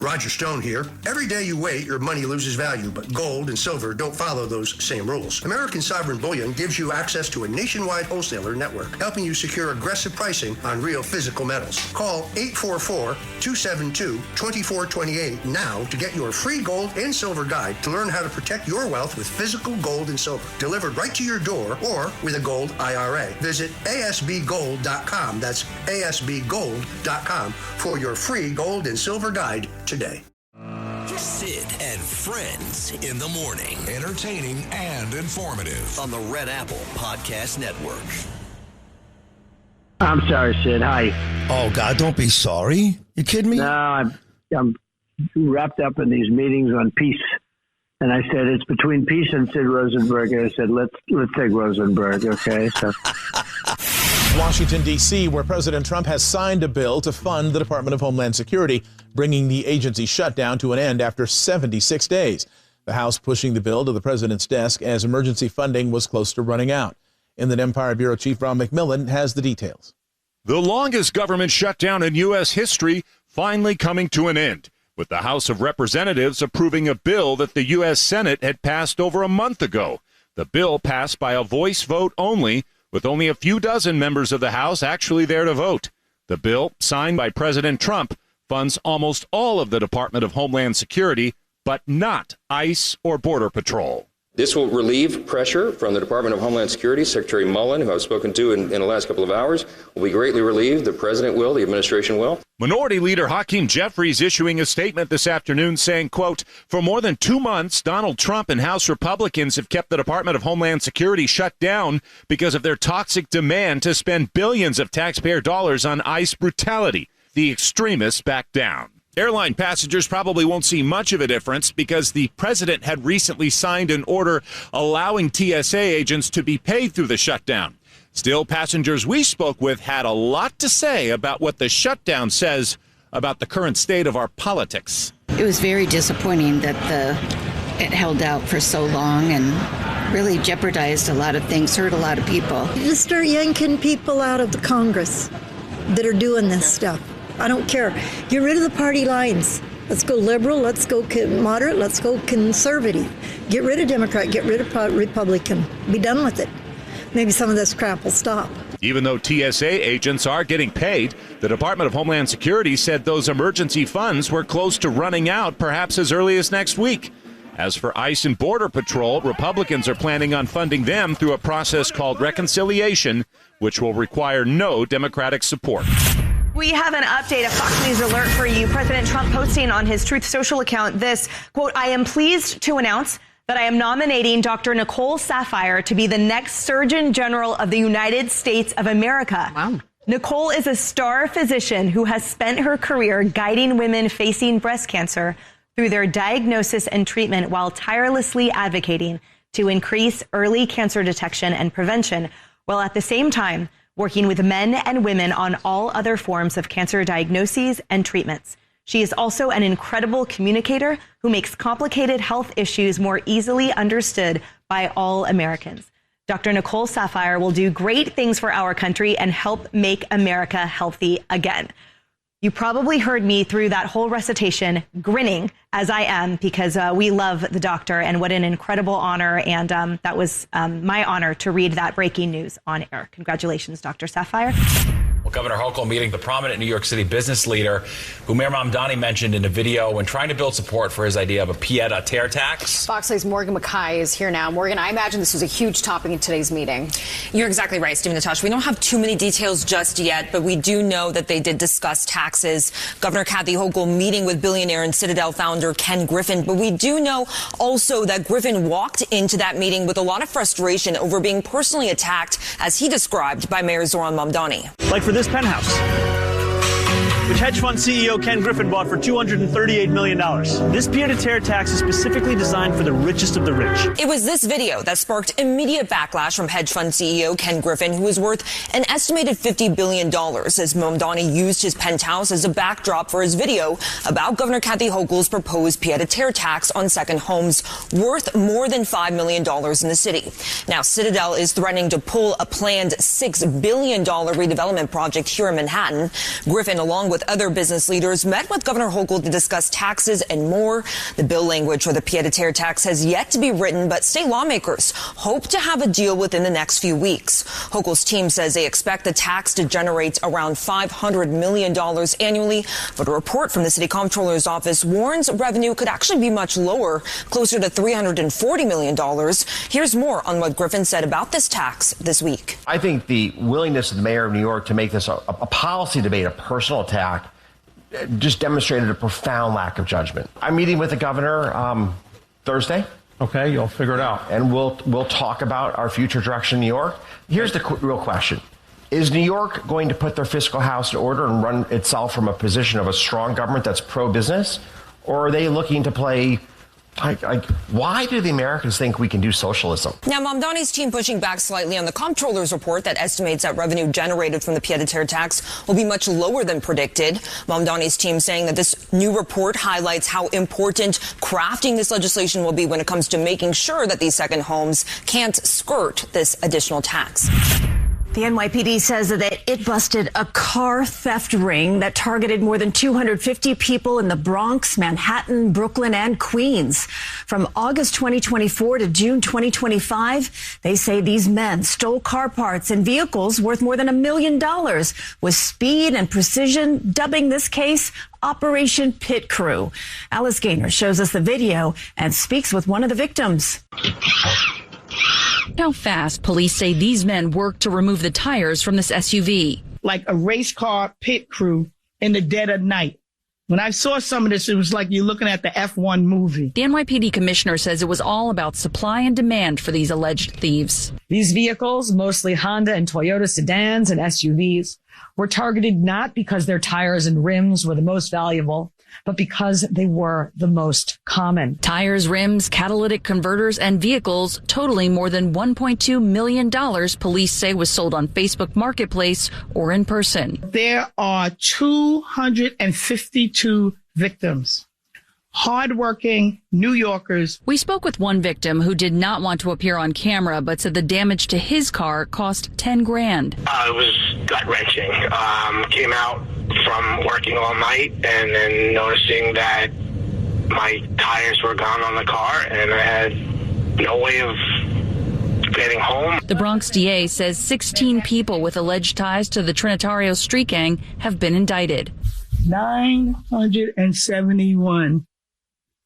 Roger Stone here. Every day you wait, your money loses value, but gold and silver don't follow those same rules. American Sovereign Bullion gives you access to a nationwide wholesaler network, helping you secure aggressive pricing on real physical metals. Call 844-272-2428 now to get your free gold and silver guide to learn how to protect your wealth with physical gold and silver, delivered right to your door or with a gold IRA. Visit asbgold.com. That's asbgold.com for your free gold and silver guide today. Sid and Friends in the morning. Entertaining and informative. On the Red Apple Podcast Network. I'm sorry, Sid. Hi. Oh, God, don't be sorry. You kidding me? No, I'm wrapped up in these meetings on peace. And I said, it's between peace and Sid Rosenberg. And I said, let's take Rosenberg, okay? So. Washington, D.C., where President Trump has signed a bill to fund the Department of Homeland Security, bringing the agency shutdown to an end after 76 days. The House pushing the bill to the president's desk as emergency funding was close to running out. Inland Empire Bureau Chief Ron McMillan has the details. The longest government shutdown in U.S. history finally coming to an end, with the House of Representatives approving a bill that the U.S. Senate had passed over a month ago. The bill passed by a voice vote only, with only a few dozen members of the House actually there to vote. The bill, signed by President Trump, funds almost all of the Department of Homeland Security, but not ICE or Border Patrol. This will relieve pressure from the Department of Homeland Security. Secretary Mullen, who I've spoken to in the last couple of hours, will be greatly relieved. The president will, the administration will. Minority Leader Hakeem Jeffries issuing a statement this afternoon saying, quote, for more than 2 months, Donald Trump and House Republicans have kept the Department of Homeland Security shut down because of their toxic demand to spend billions of taxpayer dollars on ICE brutality. The extremists back down. Airline passengers probably won't see much of a difference because the president had recently signed an order allowing TSA agents to be paid through the shutdown. Still, passengers we spoke with had a lot to say about what the shutdown says about the current state of our politics. It was very disappointing that it held out for so long and really jeopardized a lot of things, hurt a lot of people. Just start yanking people out of the Congress that are doing this stuff. I don't care. Get rid of the party lines. Let's go liberal. Let's go moderate. Let's go conservative. Get rid of Democrat. Get rid of Republican. Be done with it. Maybe some of this crap will stop. Even though TSA agents are getting paid, the Department of Homeland Security said those emergency funds were close to running out, perhaps as early as next week. As for ICE and Border Patrol, Republicans are planning on funding them through a process called reconciliation, which will require no Democratic support. We have an update, a Fox News alert for you. President Trump posting on his Truth Social account this, quote, I am pleased to announce that I am nominating Dr. Nicole Saphier to be the next Surgeon General of the United States of America. Wow. Nicole is a star physician who has spent her career guiding women facing breast cancer through their diagnosis and treatment while tirelessly advocating to increase early cancer detection and prevention, while at the same time working with men and women on all other forms of cancer diagnoses and treatments. She is also an incredible communicator who makes complicated health issues more easily understood by all Americans. Dr. Nicole Saphier will do great things for our country and help make America healthy again. You probably heard me through that whole recitation grinning as I am because we love the doctor and what an incredible honor. And that was my honor to read that breaking news on air. Congratulations, Dr. Saphier. Well, Governor Hochul meeting the prominent New York City business leader who Mayor Mamdani mentioned in a video when trying to build support for his idea of a pied-à-terre tax. Fox 8's Morgan McKay is here now. Morgan, I imagine this was a huge topic in today's meeting. You're exactly right, Steve and Natasha. We don't have too many details just yet, but we do know that they did discuss taxes. Governor Kathy Hochul meeting with billionaire and Citadel founder Ken Griffin. But we do know also that Griffin walked into that meeting with a lot of frustration over being personally attacked, as he described, by Mayor Zoran Mamdani. Like for this penthouse, which hedge fund CEO Ken Griffin bought for $238 million. This pied-à-terre tax is specifically designed for the richest of the rich. It was this video that sparked immediate backlash from hedge fund CEO Ken Griffin, who is worth an estimated $50 billion, as Mamdani used his penthouse as a backdrop for his video about Governor Kathy Hochul's proposed pied-à-terre tax on second homes worth more than $5 million in the city. Now, Citadel is threatening to pull a planned $6 billion redevelopment project here in Manhattan. Griffin, along with with other business leaders, met with Governor Hochul to discuss taxes and more. The bill language for the pied-à-terre tax has yet to be written, but state lawmakers hope to have a deal within the next few weeks. Hochul's team says they expect the tax to generate around $500 million annually, but a report from the city comptroller's office warns revenue could actually be much lower, closer to $340 million. Here's more on what Griffin said about this tax this week. I think the willingness of the mayor of New York to make this a policy debate, a personal attack, just demonstrated a profound lack of judgment. I'm meeting with the governor Thursday. Okay, you'll figure it out. And we'll talk about our future direction in New York. Here's the real question. Is New York going to put their fiscal house in order and run itself from a position of a strong government that's pro-business? Or are they looking to play... why do the Americans think we can do socialism? Now, Mamdani's team pushing back slightly on the comptroller's report that estimates that revenue generated from the pied-à-terre tax will be much lower than predicted. Mamdani's team saying that this new report highlights how important crafting this legislation will be when it comes to making sure that these second homes can't skirt this additional tax. The NYPD says that it busted a car theft ring that targeted more than 250 people in the Bronx, Manhattan, Brooklyn, and Queens. From August 2024 to June 2025, they say these men stole car parts and vehicles worth more than $1 million with speed and precision, dubbing this case Operation Pit Crew. Alice Gaynor shows us the video and speaks with one of the victims. How fast police say these men worked to remove the tires from this SUV. Like a race car pit crew in the dead of night. When I saw some of this, it was like you're looking at the F1 movie. The NYPD commissioner says it was all about supply and demand for these alleged thieves. These vehicles, mostly Honda and Toyota sedans and SUVs, were targeted not because their tires and rims were the most valuable, but because they were the most common. Tires, rims, catalytic converters, and vehicles totaling more than $1.2 million, police say was sold on Facebook Marketplace or in person. There are 252 victims. Hardworking New Yorkers. We spoke with one victim who did not want to appear on camera, but said the damage to his car cost $10,000. It was gut-wrenching. Came out from working all night and then noticing that my tires were gone on the car and I had no way of getting home. The Bronx DA says 16 people with alleged ties to the Trinitario street gang have been indicted. 971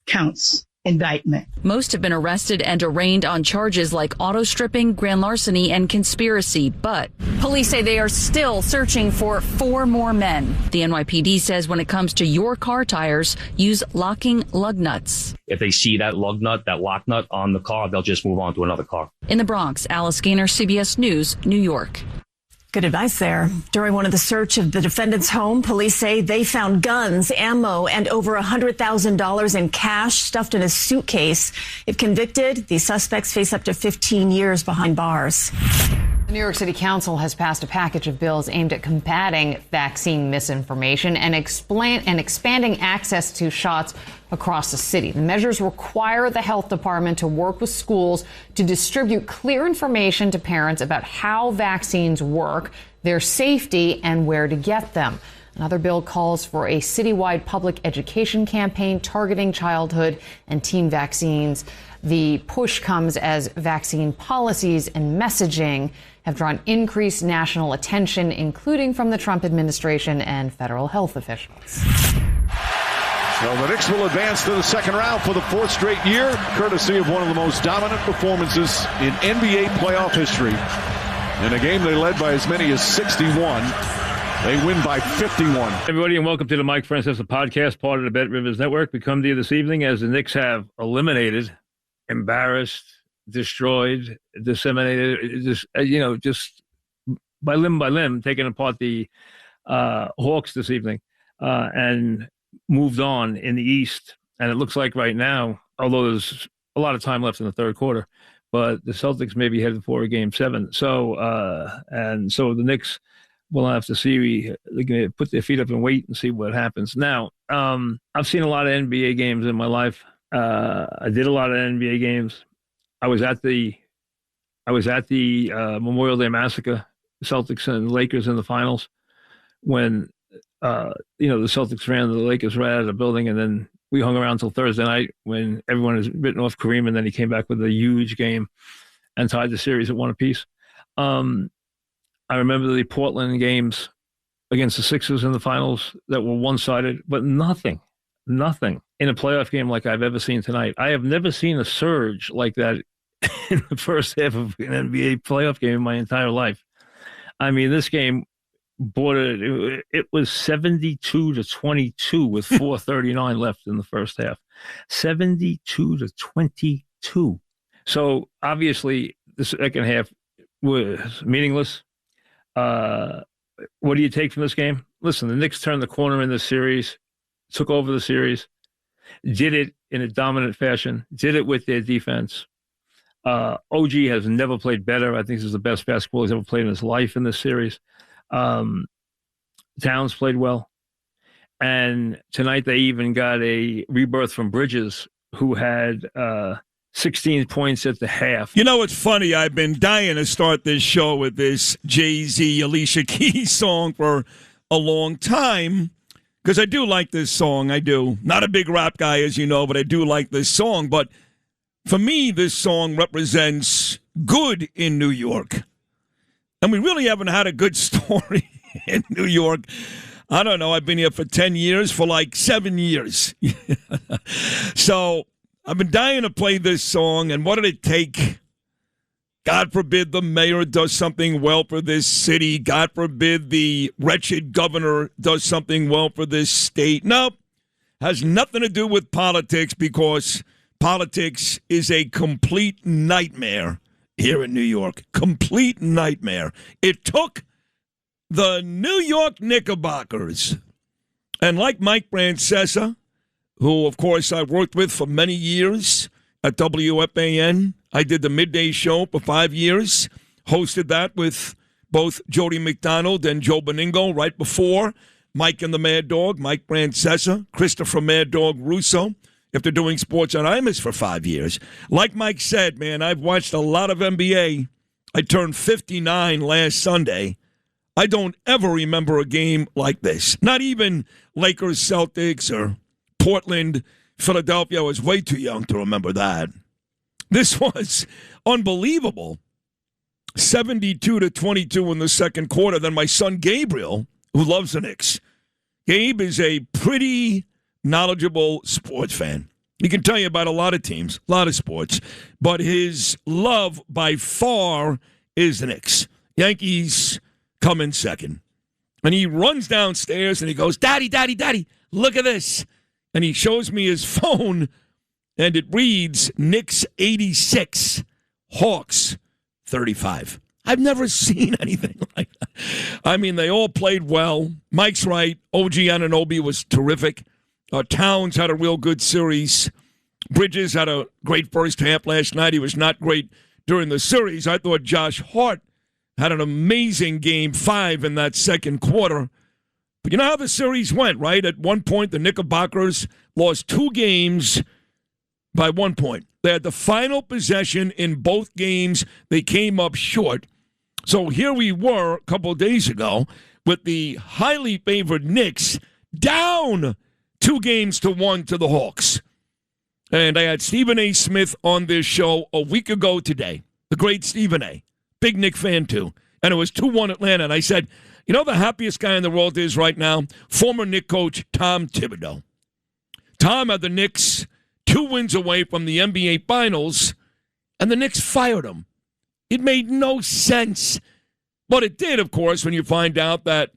counts indictment. Most have been arrested and arraigned on charges like auto stripping, grand larceny, and conspiracy, but police say they are still searching for 4 more men. The NYPD says when it comes to your car tires, use locking lug nuts. If they see that lug nut, that lock nut on the car, they'll just move on to another car. In the Bronx, Alice Gaynor, CBS News, New York. Good advice there. During one of the search of the defendant's home, police say they found guns, ammo, and over $100,000 in cash stuffed in a suitcase. If convicted, these suspects face up to 15 years behind bars. The New York City Council has passed a package of bills aimed at combating vaccine misinformation and expanding access to shots across the city. The measures require the health department to work with schools to distribute clear information to parents about how vaccines work, their safety, and where to get them. Another bill calls for a citywide public education campaign targeting childhood and teen vaccines. The push comes as vaccine policies and messaging have drawn increased national attention, including from the Trump administration and federal health officials. So the Knicks will advance to the second round for the 4th straight year, courtesy of one of the most dominant performances in NBA playoff history. In a game they led by as many as 61. They win by 51. Everybody, and welcome to the Mike Francis podcast, part of the Bet Rivers Network. We come to you this evening as the Knicks have eliminated, embarrassed, destroyed, disseminated, just by limb, taking apart the Hawks this evening and moved on in the East. And it looks like right now, although there's a lot of time left in the third quarter, but the Celtics may be headed for a Game 7. So the Knicks will have to see. They're going to put their feet up and wait and see what happens. Now, I've seen a lot of NBA games in my life. I did a lot of NBA games. I was at the Memorial Day Massacre, Celtics and Lakers in the finals, when the Celtics ran the Lakers right out of the building, and then we hung around until Thursday night when everyone has written off Kareem, and then he came back with a huge game and tied the series at 1 apiece. I remember the Portland games against the Sixers in the finals that were one-sided, but nothing in a playoff game like I've ever seen tonight. I have never seen a surge like that in the first half of an NBA playoff game in my entire life. I mean, this game bordered, it was 72-22 with 4:39 left in the first half. 72-22. So obviously the second half was meaningless. What do you take from this game? Listen, the Knicks turned the corner in this series, took over the series, did it in a dominant fashion, did it with their defense. OG has never played better. I think this is the best basketball he's ever played in his life in this series. Towns played well. And tonight they even got a rebirth from Bridges, who had 16 points at the half. You know, it's funny. I've been dying to start this show with this Jay-Z, Alicia Keys song for a long time because I do like this song. I do. Not a big rap guy, as you know, but I do like this song. But for me, this song represents good in New York. And we really haven't had a good story in New York. I don't know. I've been here for 10 years, for like 7 years. So I've been dying to play this song, and what did it take? God forbid the mayor does something well for this city. God forbid the wretched governor does something well for this state. Nope. Has nothing to do with politics, because politics is a complete nightmare here in New York. Complete nightmare. It took the New York Knickerbockers, and like Mike Francesa, who, of course, I worked with for many years at WFAN. I did the midday show for 5 years, hosted that with both Jody McDonald and Joe Beningo right before Mike and the Mad Dog, Mike Francesa, Christopher Mad Dog Russo, after doing sports on Imus for 5 years. Like Mike said, man, I've watched a lot of NBA. I turned 59 last Sunday. I don't ever remember a game like this. Not even Lakers, Celtics, or Portland, Philadelphia. I was way too young to remember that. This was unbelievable. 72-22 in the second quarter. Then my son Gabriel, who loves the Knicks. Gabe is a pretty knowledgeable sports fan. He can tell you about a lot of teams, a lot of sports. But his love by far is the Knicks. Yankees come in second. And he runs downstairs and he goes, Daddy, Daddy, Daddy, look at this. And he shows me his phone, and it reads Knicks 86, Hawks 35. I've never seen anything like that. I mean, they all played well. Mike's right. OG Anunoby was terrific. Towns had a real good series. Bridges had a great first half last night. He was not great during the series. I thought Josh Hart had an amazing game 5 in that second quarter. But you know how the series went, right? At one point, the Knickerbockers lost 2 games by 1 point. They had the final possession in both games. They came up short. So here we were a couple of days ago with the highly favored Knicks down 2-1 to the Hawks. And I had Stephen A. Smith on this show a week ago today. The great Stephen A. Big Knick fan, too. And it was 2-1 Atlanta. And I said, you know the happiest guy in the world is right now? Former Knick coach Tom Thibodeau. Tom had the Knicks 2 wins away from the NBA Finals, and the Knicks fired him. It made no sense. But it did, of course, when you find out that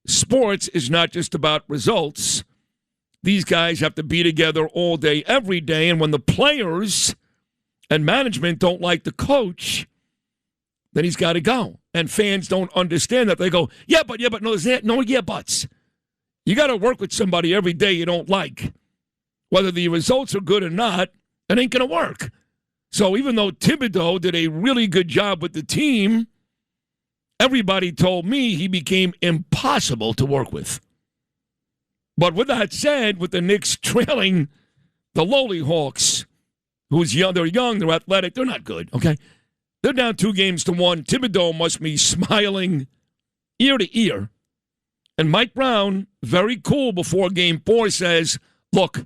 sports is not just about results. These guys have to be together all day, every day, and when the players and management don't like the coach, then he's got to go. And fans don't understand that. They go, yeah, but no, there's no yeah buts. You got to work with somebody every day you don't like. Whether the results are good or not, it ain't going to work. So even though Thibodeau did a really good job with the team, everybody told me he became impossible to work with. But with that said, with the Knicks trailing the lowly Hawks, who's young, they're athletic, they're not good, okay? They're down 2-1. Thibodeau must be smiling ear to ear. And Mike Brown, very cool before Game 4, says, look,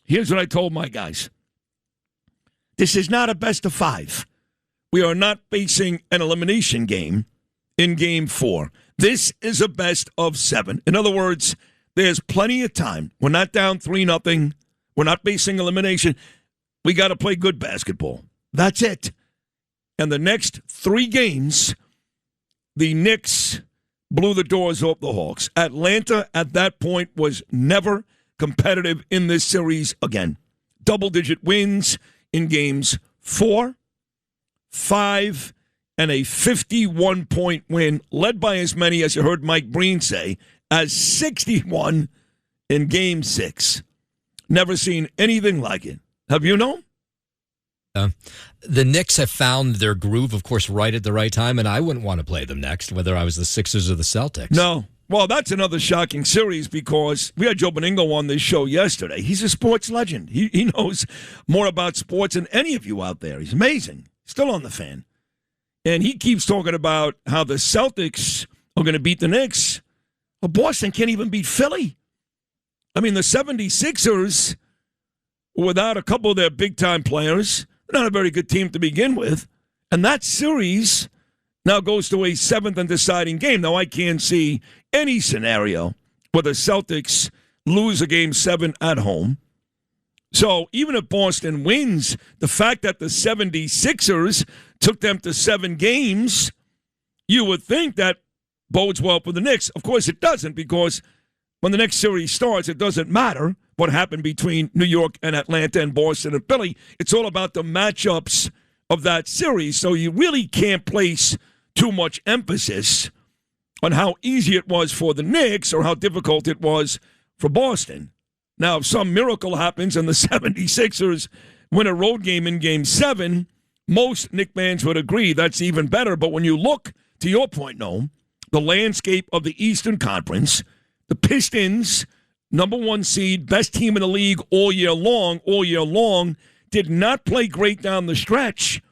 here's what I told my guys. This is not a best of 5. We are not facing an elimination game in Game 4. This is a best of 7. In other words, there's plenty of time. We're not down 3-0. We're not facing elimination. We got to play good basketball. That's it. And the next 3 games, the Knicks blew the doors off the Hawks. Atlanta, at that point, was never competitive in this series again. Double-digit wins in games 4, 5, and a 51-point win, led by as many, as you heard Mike Breen say, as 61 in Game 6. Never seen anything like it. Have you known? The Knicks have found their groove, of course, right at the right time, and I wouldn't want to play them next, whether I was the Sixers or the Celtics. No. Well, that's another shocking series because we had Joe Beningo on this show yesterday. He's a sports legend. He knows more about sports than any of you out there. He's amazing. Still on the Fan. And he keeps talking about how the Celtics are going to beat the Knicks. Well, Boston can't even beat Philly. I mean, the 76ers, without a couple of their big-time players, they're not a very good team to begin with. And that series now goes to a 7th and deciding game. Now, I can't see any scenario where the Celtics lose a Game 7 at home. So even if Boston wins, the fact that the 76ers took them to 7 games, you would think that bodes well for the Knicks. Of course, it doesn't, because when the next series starts, it doesn't matter what happened between New York and Atlanta and Boston and Philly. It's all about the matchups of that series. So you really can't place too much emphasis on how easy it was for the Knicks or how difficult it was for Boston. Now, if some miracle happens and the 76ers win a road game in Game 7, most Knicks fans would agree that's even better. But when you look, to your point, Noam, the landscape of the Eastern Conference, the Pistons, number 1 seed, best team in the league all year long, did not play great down the stretch,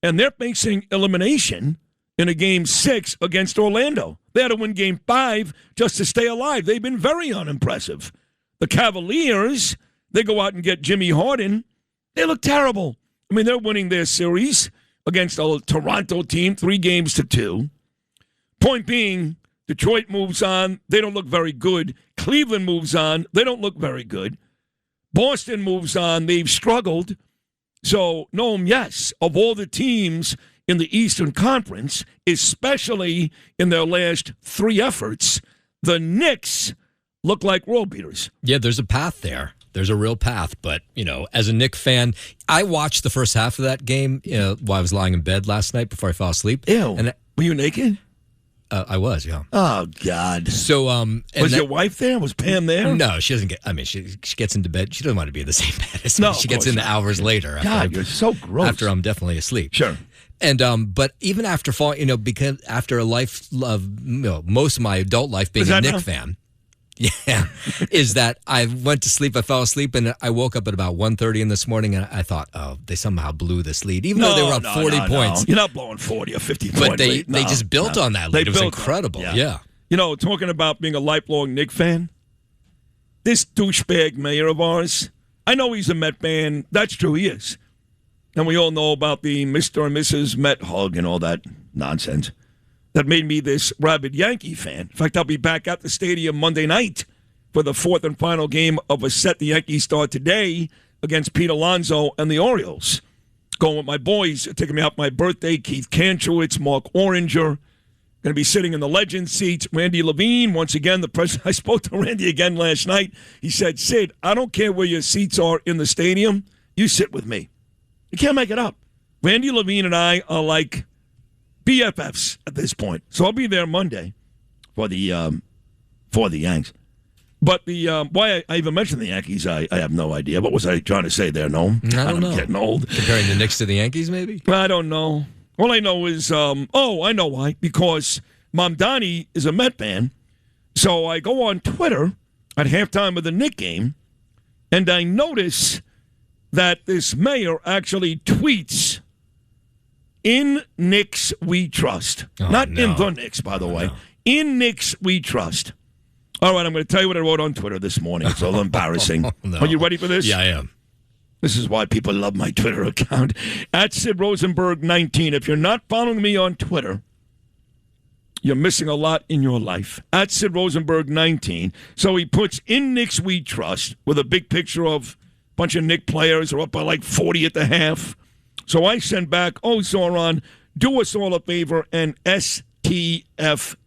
and they're facing elimination in a Game 6 against Orlando. They had to win Game 5 just to stay alive. They've been very unimpressive. The Cavaliers, they go out and get Jimmy Harden. They look terrible. I mean, they're winning their series against a Toronto team 3-2. Point being, Detroit moves on. They don't look very good. Cleveland moves on. They don't look very good. Boston moves on. They've struggled. So, Noam, yes, of all the teams in the Eastern Conference, especially in their last 3 efforts, the Knicks look like world beaters. Yeah, there's a path there. There's a real path. But, as a Knicks fan, I watched the first half of that game while I was lying in bed last night before I fell asleep. Ew. And were you naked? I was, yeah. Oh, God. So, was your wife there? Was Pam there? No, she doesn't she gets into bed. She doesn't want to be in the same bed as me. No, she gets in hours later. God, you're so gross. After I'm definitely asleep. Sure. And but even after falling, because after a life of most of my adult life being a Knicks fan, is that I went to sleep, I fell asleep, and I woke up at about 1:30 in this morning, and I thought, oh, they somehow blew this lead, even though they were up 40 points. You're not blowing 40 or 50 but points. They just built on that lead. It was incredible. Yeah. Talking about being a lifelong Knicks fan, this douchebag mayor of ours, I know he's a Met fan. That's true, he is. And we all know about the Mr. and Mrs. Met hug and all that nonsense that made me this rabid Yankee fan. In fact, I'll be back at the stadium Monday night for the 4th and final game of a set the Yankees start today against Pete Alonso and the Orioles. Going with my boys, taking me out my birthday, Keith Kantrowitz, Mark Oranger. Going to be sitting in the legend seats. Randy Levine, once again, the president. I spoke to Randy again last night. He said, Sid, I don't care where your seats are in the stadium. You sit with me. You can't make it up. Randy Levine and I are like BFFs at this point. So I'll be there Monday for the Yanks. But why I even mentioned the Yankees, I have no idea. What was I trying to say there, Noam? I don't know. I'm getting old. Comparing the Knicks to the Yankees, maybe? I don't know. All I know is, I know why. Because Mamdani is a Met fan. So I go on Twitter at halftime of the Knicks game, and I notice that this mayor actually tweets, "In Knicks we trust." Not in the Knicks, by the way. No. In Knicks we trust. All right, I'm going to tell you what I wrote on Twitter this morning. It's all embarrassing. No. Are you ready for this? Yeah, I am. This is why people love my Twitter account. At Sid Rosenberg 19. If you're not following me on Twitter, you're missing a lot in your life. At Sid Rosenberg 19. So he puts in Knicks We Trust with a big picture of a bunch of Knicks players are up by like 40 at the half. So I send back, Zoran, do us all a favor and STFU.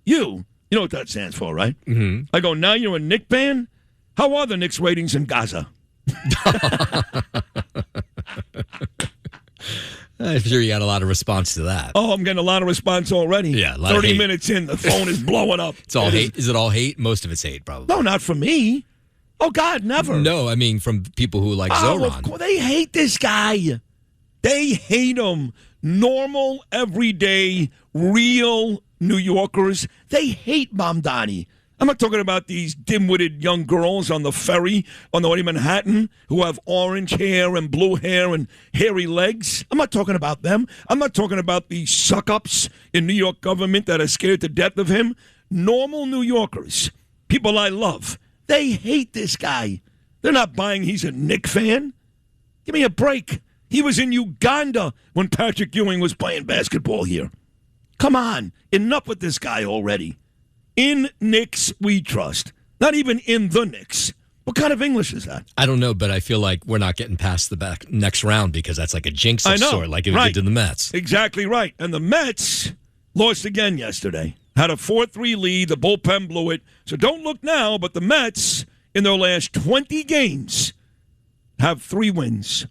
You know what that stands for, right? Mm-hmm. I go, now you're a Knicks fan? How are the Knicks ratings in Gaza? I'm sure you got a lot of response to that. Oh, I'm getting a lot of response already. Yeah, a lot 30 of hate. minutes in, the phone is blowing up. It's all hate. Is it all hate? Most of it's hate, probably. No, not from me. Oh, God, never. No, I mean from people who like Zoran. Of course, they hate this guy. They hate him. Normal, everyday, real New Yorkers, they hate Mamdani. I'm not talking about these dim-witted young girls on the ferry on the way to Manhattan who have orange hair and blue hair and hairy legs. I'm not talking about them. I'm not talking about these suck-ups in New York government that are scared to death of him. Normal New Yorkers, people I love, they hate this guy. They're not buying he's a Knicks fan. Give me a break. He was in Uganda when Patrick Ewing was playing basketball here. Come on, enough with this guy already. In Knicks we trust. Not even in the Knicks. What kind of English is that? I don't know, but I feel like we're not getting past the next round because that's like a jinx of sort, like it did to the Mets. Exactly right. And the Mets lost again yesterday. Had a 4-3 lead. The bullpen blew it. So don't look now, but the Mets, in their last 20 games, have 3 wins.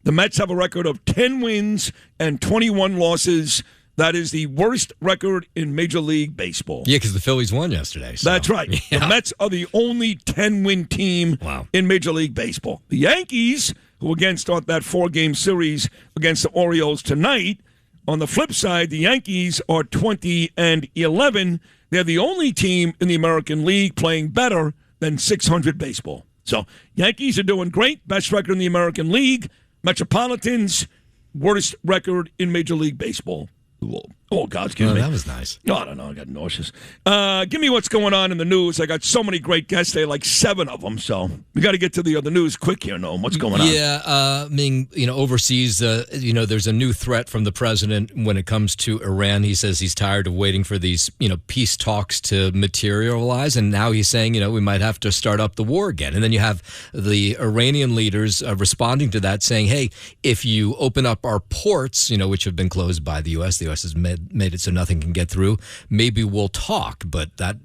The Mets have a record of 10 wins and 21 losses. That is the worst record in Major League Baseball. Yeah, because the Phillies won yesterday. So. That's right. Yeah. The Mets are the only 10-win team in Major League Baseball. The Yankees, who again start that 4-game series against the Orioles tonight, on the flip side, the Yankees are 20-11. They're the only team in the American League playing better than 600 baseball. So Yankees are doing great. Best record in the American League. Metropolitans, worst record in Major League Baseball. Oh, God, excuse me. That was nice. Oh, I don't know. I got nauseous. Give me what's going on in the news. I got so many great guests today, like 7 of them. So we got to get to the other news quick here, Noam. What's going on? Yeah, I mean, overseas, there's a new threat from the president when it comes to Iran. He says he's tired of waiting for these, peace talks to materialize. And now he's saying, we might have to start up the war again. And then you have the Iranian leaders responding to that, saying, hey, if you open up our ports, which have been closed by the U.S., the U.S. has made it so nothing can get through. Maybe we'll talk,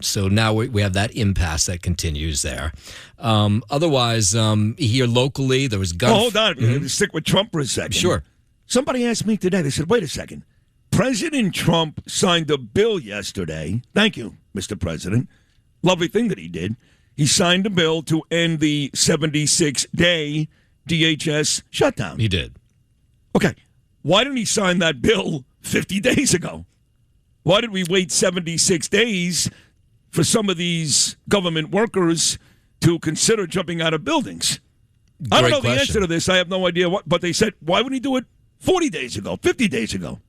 so now we have that impasse that continues there. Otherwise, here locally, there was guns. Hold on. Stick with Trump for a second. Sure. Somebody asked me today, they said, wait a second. President Trump signed a bill yesterday. Thank you, Mr. President. Lovely thing that he did. He signed a bill to end the 76-day DHS shutdown. He did. Okay. Why didn't he sign that bill 50 days ago? Why did we wait 76 days for some of these government workers to consider jumping out of buildings? I don't know the answer to this. I have no idea what, but they said, why wouldn't he do it 40 days ago, 50 days ago?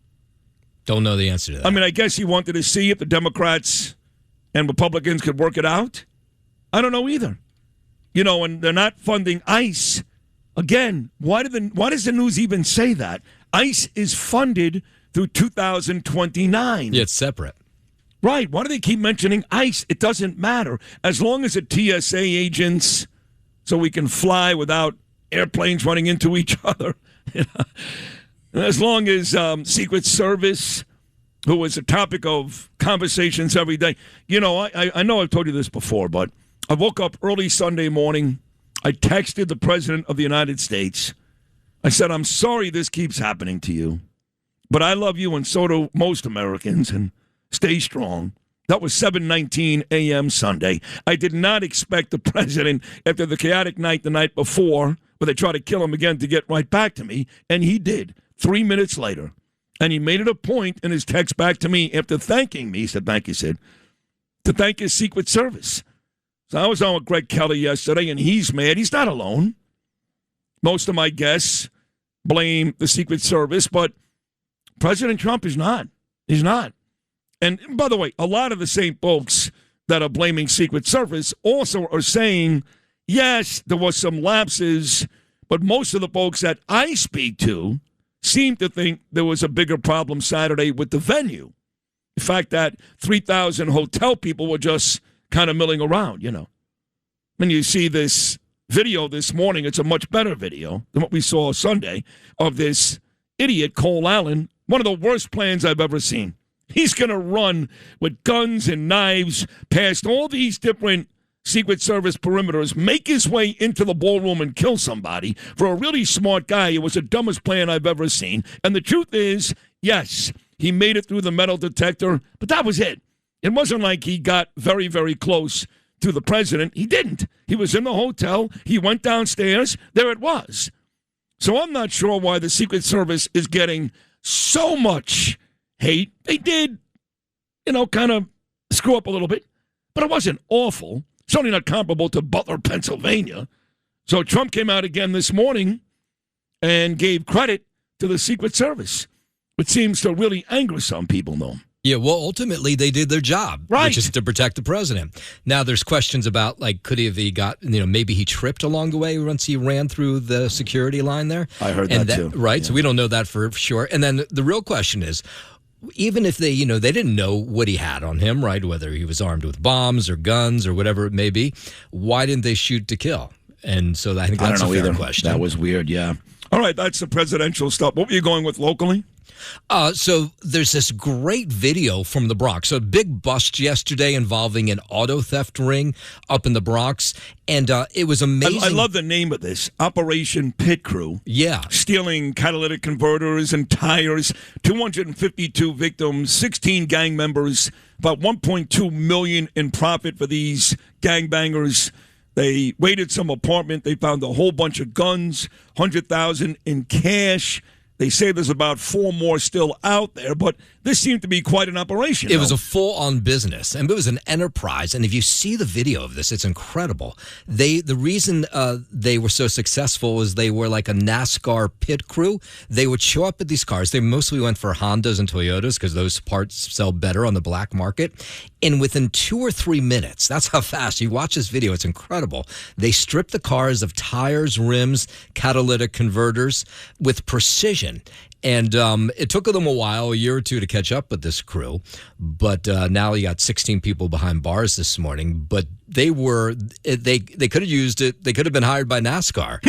Don't know the answer to that. I mean, I guess he wanted to see if the Democrats and Republicans could work it out. I don't know either. And they're not funding ICE. Again, why does the news even say that? ICE is funded through 2029. Yeah, it's separate. Right. Why do they keep mentioning ICE? It doesn't matter. As long as it's TSA agents, so we can fly without airplanes running into each other. As long as Secret Service, who is a topic of conversations every day. I know I've told you this before, but I woke up early Sunday morning. I texted the President of the United States. I said, I'm sorry this keeps happening to you, but I love you and so do most Americans, and stay strong. That was 7:19 a.m. Sunday. I did not expect the President, after the chaotic night the night before, where they tried to kill him again, to get right back to me, and he did 3 minutes later. And he made it a point in his text back to me after thanking me, he said, thank you, Sid, to thank his Secret Service. So I was on with Greg Kelly yesterday, and he's mad. He's not alone. Most of my guests blame the Secret Service, but President Trump is not. He's not. And by the way, a lot of the same folks that are blaming Secret Service also are saying, yes, there was some lapses, but most of the folks that I speak to seem to think there was a bigger problem Saturday with the venue. The fact that 3,000 hotel people were just kind of milling around, you know. When you see this video this morning, it's a much better video than what we saw Sunday of this idiot, Cole Allen, one of the worst plans I've ever seen. He's going to run with guns and knives past all these different Secret Service perimeters, make his way into the ballroom and kill somebody. For a really smart guy, it was the dumbest plan I've ever seen. And the truth is, yes, he made it through the metal detector, but that was it. It wasn't like he got very, very close to the president. He didn't. He was in the hotel. He went downstairs. There it was. So I'm not sure why the Secret Service is getting so much hate. They did, kind of screw up a little bit, but it wasn't awful. Certainly not comparable to Butler, Pennsylvania. So Trump came out again this morning and gave credit to the Secret Service, which seems to really anger some people, though. Yeah, well, ultimately, they did their job, right, which is to protect the president. Now, there's questions about, could he have got, maybe he tripped along the way once he ran through the security line there. I heard that too. Right, yeah. So we don't know that for sure. And then the real question is, even if they, they didn't know what he had on him, right, whether he was armed with bombs or guns or whatever it may be, why didn't they shoot to kill? And so I think that's a fair question. That was weird, yeah. All right, that's the presidential stuff. What were you going with locally? So there's this great video from the Bronx. So a big bust yesterday involving an auto theft ring up in the Bronx. And it was amazing. I love the name of this, Operation Pit Crew. Yeah. Stealing catalytic converters and tires, 252 victims, 16 gang members, about $1.2 million in profit for these gangbangers. They raided some apartment. They found a whole bunch of guns, $100,000 in cash. They say there's about 4 more still out there, but this seemed to be quite an operation. It was a full-on business, and it was an enterprise. And if you see the video of this, it's incredible. The reason they were so successful is they were like a NASCAR pit crew. They would show up at these cars. They mostly went for Hondas and Toyotas because those parts sell better on the black market. And within 2 or 3 minutes, that's how fast. You watch this video, it's incredible. They stripped the cars of tires, rims, catalytic converters with precision. And it took them a while, a year or two, to catch up with this crew. But now you got 16 people behind bars this morning. But they could have used it. They could have been hired by NASCAR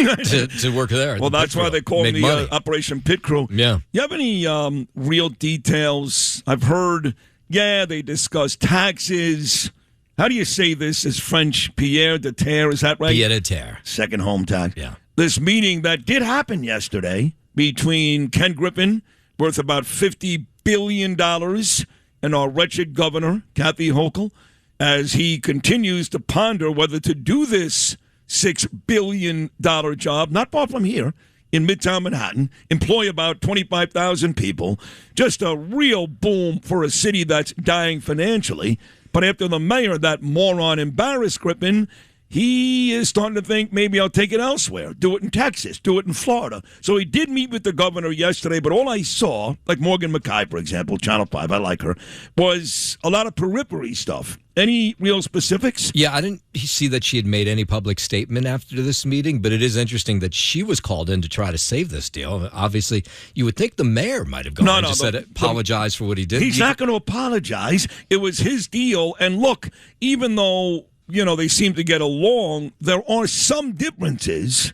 to work there. Well, that's why they call them the Operation Pit Crew. Yeah. You have any real details? I've heard, they discussed taxes. How do you say this? Is French Pierre de Terre? Is that right? Pierre de Terre. Second home tax. Yeah. This meeting that did happen yesterday between Ken Griffin, worth about $50 billion, and our wretched governor, Kathy Hochul, as he continues to ponder whether to do this $6 billion job, not far from here, in Midtown Manhattan, employ about 25,000 people. Just a real boom for a city that's dying financially. But after the mayor, that moron, embarrassed Griffin, he is starting to think maybe I'll take it elsewhere, do it in Texas, do it in Florida. So he did meet with the governor yesterday, but all I saw, like Morgan McKay, for example, Channel 5, I like her, was a lot of periphery stuff. Any real specifics? Yeah, I didn't see that she had made any public statement after this meeting, but it is interesting that she was called in to try to save this deal. Obviously, you would think the mayor might have gone and just said apologize for what he did. He's not going to apologize. It was his deal. And look, even though they seem to get along, there are some differences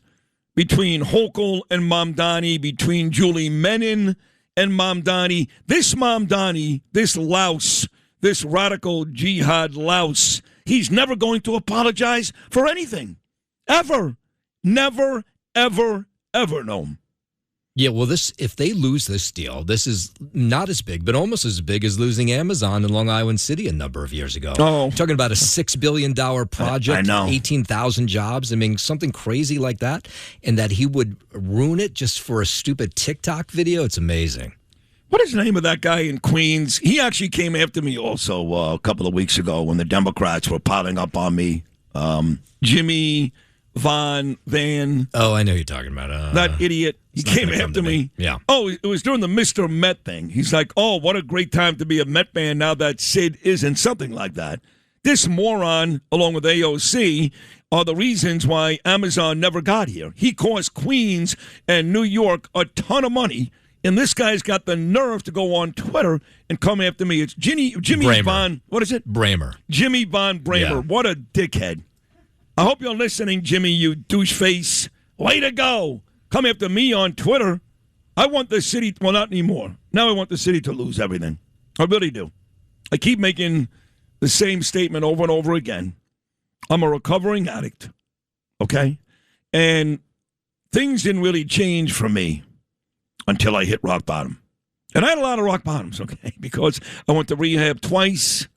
between Hochul and Mamdani, between Julie Menin and Mamdani. This Mamdani, this louse, this radical jihad louse, he's never going to apologize for anything. Ever. Never, ever, ever, no. Yeah, well, if they lose this deal, this is not as big, but almost as big as losing Amazon in Long Island City a number of years ago. Oh. You're talking about a $6 billion project, I know. 18,000 jobs. I mean, something crazy like that, and that he would ruin it just for a stupid TikTok video. It's amazing. What is the name of that guy in Queens? He actually came after me also a couple of weeks ago when the Democrats were piling up on me. Jimmy Van. Oh, I know who you're talking about. That idiot. He came after me. Yeah. Oh, it was during the Mr. Met thing. He's like, oh, what a great time to be a Met fan now that Sid isn't, something like that. This moron, along with AOC, are the reasons why Amazon never got here. He cost Queens and New York a ton of money, and this guy's got the nerve to go on Twitter and come after me. It's Jimmy Von, what is it? Bramer. Jimmy Von Bramer. Yeah. What a dickhead. I hope you're listening, Jimmy, you douche face. Way to go. Come after me on Twitter. I want the city, well, not anymore. Now I want the city to lose everything. I really do. I keep making the same statement over and over again. I'm a recovering addict, okay? And things didn't really change for me until I hit rock bottom. And I had a lot of rock bottoms, okay, because I went to rehab twice,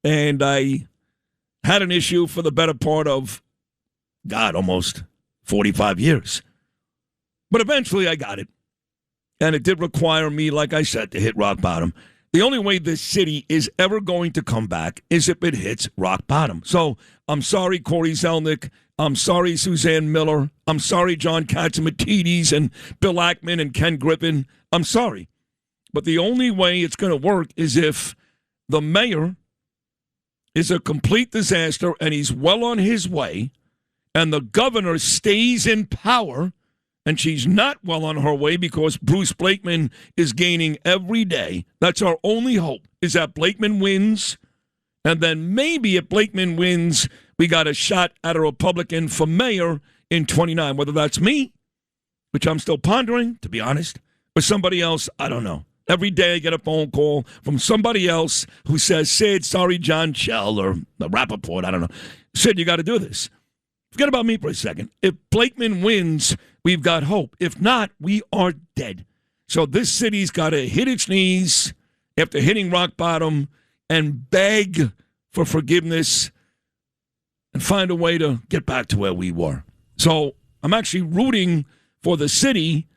and I had an issue for the better part of, almost 45 years. But eventually I got it. And it did require me, like I said, to hit rock bottom. The only way this city is ever going to come back is if it hits rock bottom. So I'm sorry, Corey Zelnick. I'm sorry, Suzanne Miller. I'm sorry, John Katsimatidis and Bill Ackman and Ken Griffin. I'm sorry. But the only way it's going to work is if the mayor is a complete disaster and he's well on his way, and the governor stays in power, and she's not well on her way because Bruce Blakeman is gaining every day. That's our only hope, is that Blakeman wins. And then maybe if Blakeman wins, we got a shot at a Republican for mayor in 29. Whether that's me, which I'm still pondering, to be honest, or somebody else, I don't know. Every day I get a phone call from somebody else who says, Sid, sorry, John Chell, or the Rapaport, I don't know. Sid, you got to do this. Forget about me for a second. If Blakeman wins, we've got hope. If not, we are dead. So this city's got to hit its knees after hitting rock bottom and beg for forgiveness and find a way to get back to where we were. So I'm actually rooting for the city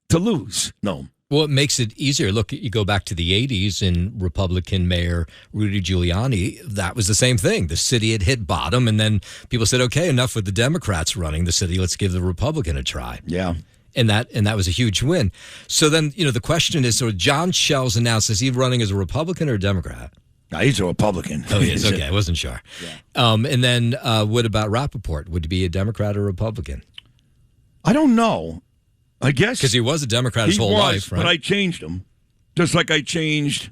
to lose. No. Well, it makes it easier. Look, you go back to the 80s and Republican Mayor Rudy Giuliani, that was the same thing. The city had hit bottom, and then people said, okay, enough with the Democrats running the city. Let's give the Republican a try. Yeah. And that was a huge win. So then, the question is, so John Shell's announced, is he running as a Republican or a Democrat? No, he's a Republican. Oh, he is? Okay, I wasn't sure. Yeah. And then what about Rapaport? Would he be a Democrat or Republican? I don't know. I guess. Because he was a Democrat his whole life, right? But I changed him. Just like I changed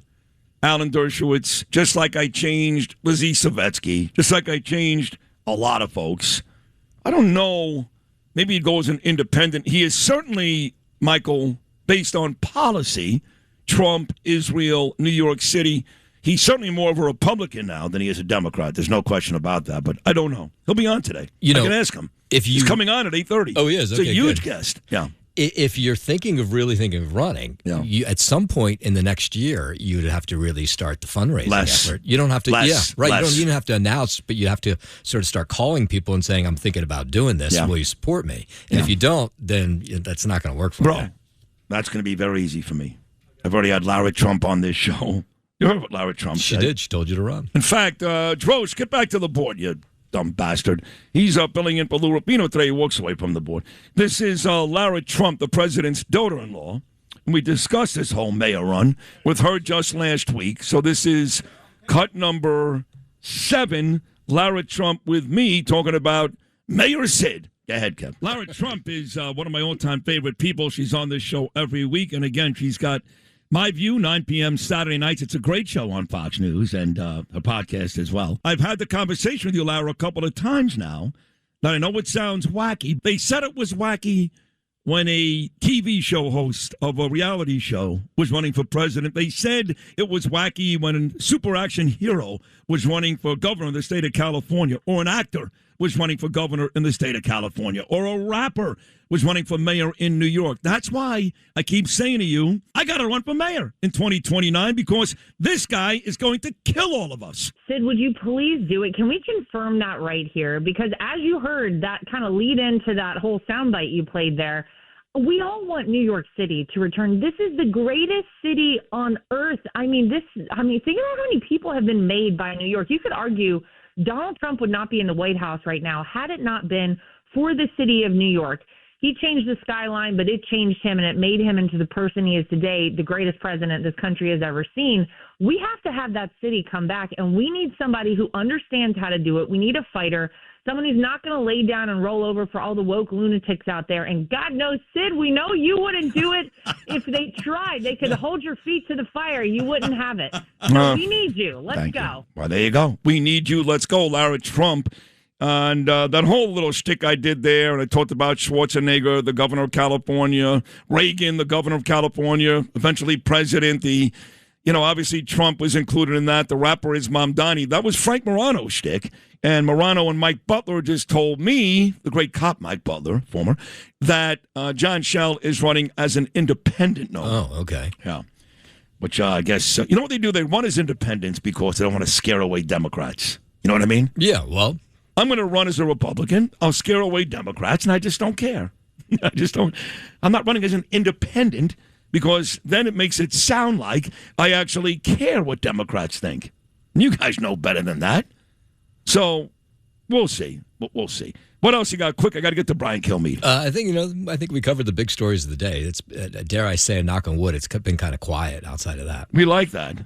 Alan Dershowitz, just like I changed Lizzie Savetsky, just like I changed a lot of folks. I don't know. Maybe he'd go as an independent. He is certainly, Michael, based on policy, Trump, Israel, New York City. He's certainly more of a Republican now than he is a Democrat. There's no question about that. But I don't know. He'll be on today. I can ask him. He's coming on at 8:30. Oh, he is? It's a huge guest. Yeah. If you're thinking of running, you, at some point in the next year, you'd have to really start the fundraising effort. You don't have to, You don't even have to announce, but you have to sort of start calling people and saying, I'm thinking about doing this. Will you support me? And if you don't, then that's not going to work for you. That's going to be very easy for me. I've already had Lara Trump on this show. You heard what Lara Trump said. She did. She told you to run. In fact, Drosh, get back to the board, you dumb bastard. He's filling in for Lou Rapino today. He walks away from the board. This is Lara Trump, the president's daughter-in-law. And we discussed this whole mayor run with her just last week. So this is cut number 7. Lara Trump with me talking about Mayor Sid. Go ahead, Kev. Lara Trump is one of my all-time favorite people. She's on this show every week. And again, she's got My View, 9 p.m. Saturday nights. It's a great show on Fox News and a podcast as well. I've had the conversation with you, Lara, a couple of times now. Now, I know it sounds wacky. They said it was wacky when a TV show host of a reality show was running for president. They said it was wacky when a super action hero was running for governor in the state of California, or an actor was running for governor in the state of California, or a rapper was running for mayor in New York. That's why I keep saying to you, I got to run for mayor in 2029 because this guy is going to kill all of us. Sid, would you please do it? Can we confirm that right here? Because as you heard, that kind of lead into that whole soundbite you played there, we all want New York City to return. This is the greatest city on earth. I mean, think about how many people have been made by New York. You could argue Donald Trump would not be in the White House right now had it not been for the city of New York. He changed the skyline, but it changed him, and it made him into the person he is today, the greatest president this country has ever seen. We have to have that city come back, and we need somebody who understands how to do it. We need a fighter, someone who's not going to lay down and roll over for all the woke lunatics out there. And God knows, Sid, we know you wouldn't do it if they tried. They could hold your feet to the fire. You wouldn't have it. So we need you. Let's go. Well, there you go. We need you. Let's go, Lara Trump. And that whole little shtick I did there, and I talked about Schwarzenegger, the governor of California, Reagan, the governor of California, eventually president. Obviously Trump was included in that. The rapper is Mamdani. That was Frank Morano's shtick. And Morano and Mike Butler just told me, the great cop Mike Butler, former, that John Schell is running as an independent. Oh, okay. Yeah. Which I guess, you know what they do? They run as independents because they don't want to scare away Democrats. You know what I mean? Yeah, well. I'm going to run as a Republican. I'll scare away Democrats, and I just don't care. I'm not running as an independent because then it makes it sound like I actually care what Democrats think. You guys know better than that. So we'll see. We'll see. What else you got? Quick, I got to get to Brian Kilmeade. I think we covered the big stories of the day. It's dare I say, knock on wood, it's been kind of quiet outside of that. We like that.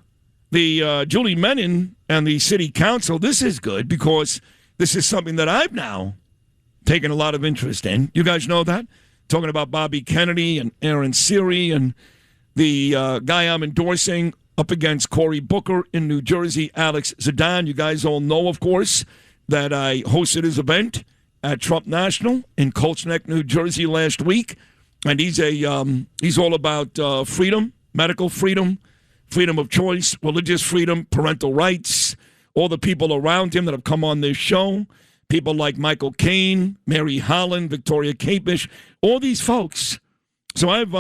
The Julie Menin and the city council, this is good because this is something that I've now taken a lot of interest in. You guys know that? Talking about Bobby Kennedy and Aaron Siri and the guy I'm endorsing up against Cory Booker in New Jersey, Alex Zidane. You guys all know, of course, that I hosted his event at Trump National in Colts Neck, New Jersey last week. And he's all about freedom, medical freedom, freedom of choice, religious freedom, parental rights. All the people around him that have come on this show, people like Michael Caine, Mary Holland, Victoria Capish, all these folks. So I've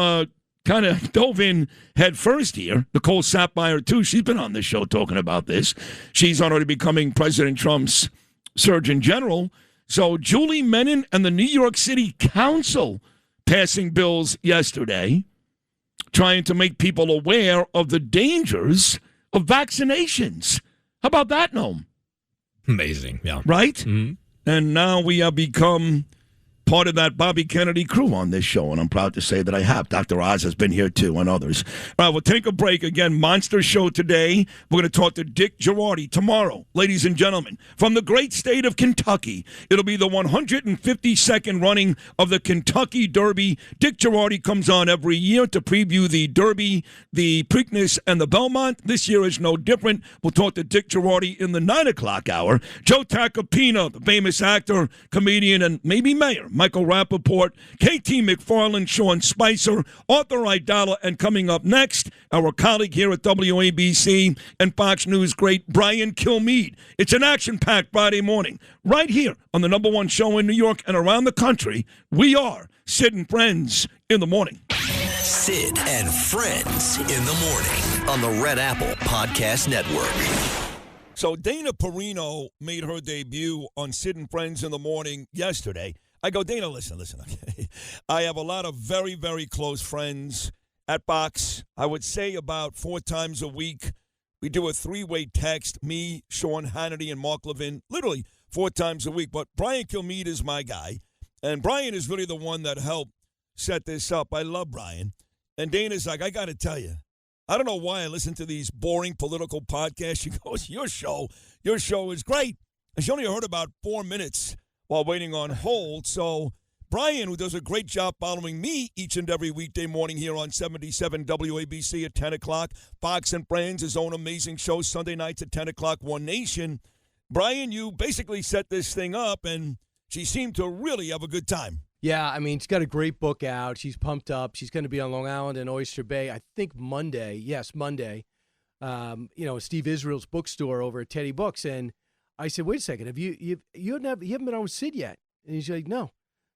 kind of dove in head first here. Nicole Sapphire, too, she's been on this show talking about this. She's already becoming President Trump's Surgeon General. So Julie Menin and the New York City Council passing bills yesterday, trying to make people aware of the dangers of vaccinations. How about that, Noam? Amazing, yeah. Right? Mm-hmm. And now we have become part of that Bobby Kennedy crew on this show, and I'm proud to say that I have. Dr. Oz has been here, too, and others. All right, we'll take a break. Again, monster show today. We're going to talk to Dick Jerardi tomorrow, ladies and gentlemen, from the great state of Kentucky. It'll be the 152nd running of the Kentucky Derby. Dick Jerardi comes on every year to preview the Derby, the Preakness, and the Belmont. This year is no different. We'll talk to Dick Jerardi in the 9 o'clock hour. Joe Tacopina, the famous actor, comedian, and maybe mayor, Michael Rapaport, KT McFarland, Sean Spicer, author Aidala, and coming up next, our colleague here at WABC and Fox News great Brian Kilmeade. It's an action-packed Friday morning right here on the number one show in New York and around the country. We are Sid and Friends in the morning. Sid and Friends in the morning on the Red Apple Podcast Network. So Dana Perino made her debut on Sid and Friends in the morning yesterday. I go, Dana, listen, okay. I have a lot of very, very close friends at Fox. I would say about 4 times a week. We do a 3-way text, me, Sean Hannity, and Mark Levin, literally 4 times a week. But Brian Kilmeade is my guy. And Brian is really the one that helped set this up. I love Brian. And Dana's like, I got to tell you, I don't know why I listen to these boring political podcasts. She goes, your show is great. And she only heard about 4 minutes while waiting on hold. So Brian, who does a great job following me each and every weekday morning here on 77 WABC at 10 o'clock, Fox and Friends, his own amazing show, Sunday nights at 10 o'clock, One Nation. Brian, you basically set this thing up, and she seemed to really have a good time. Yeah, I mean, she's got a great book out. She's pumped up. She's going to be on Long Island and Oyster Bay, I think Monday. Yes, Monday. Steve Israel's bookstore over at Teddy Books. And I said, wait a second, have you haven't been on with Sid yet? And he's like, no.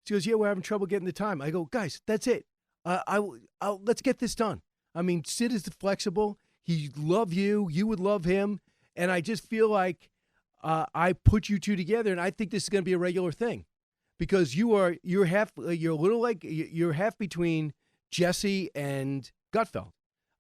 She goes, yeah, we're having trouble getting the time. I go, guys, that's it. Let's get this done. I mean, Sid is flexible. He love you. You would love him. And I just feel like I put you two together, and I think this is going to be a regular thing. Because you're half between Jesse and Gutfeld.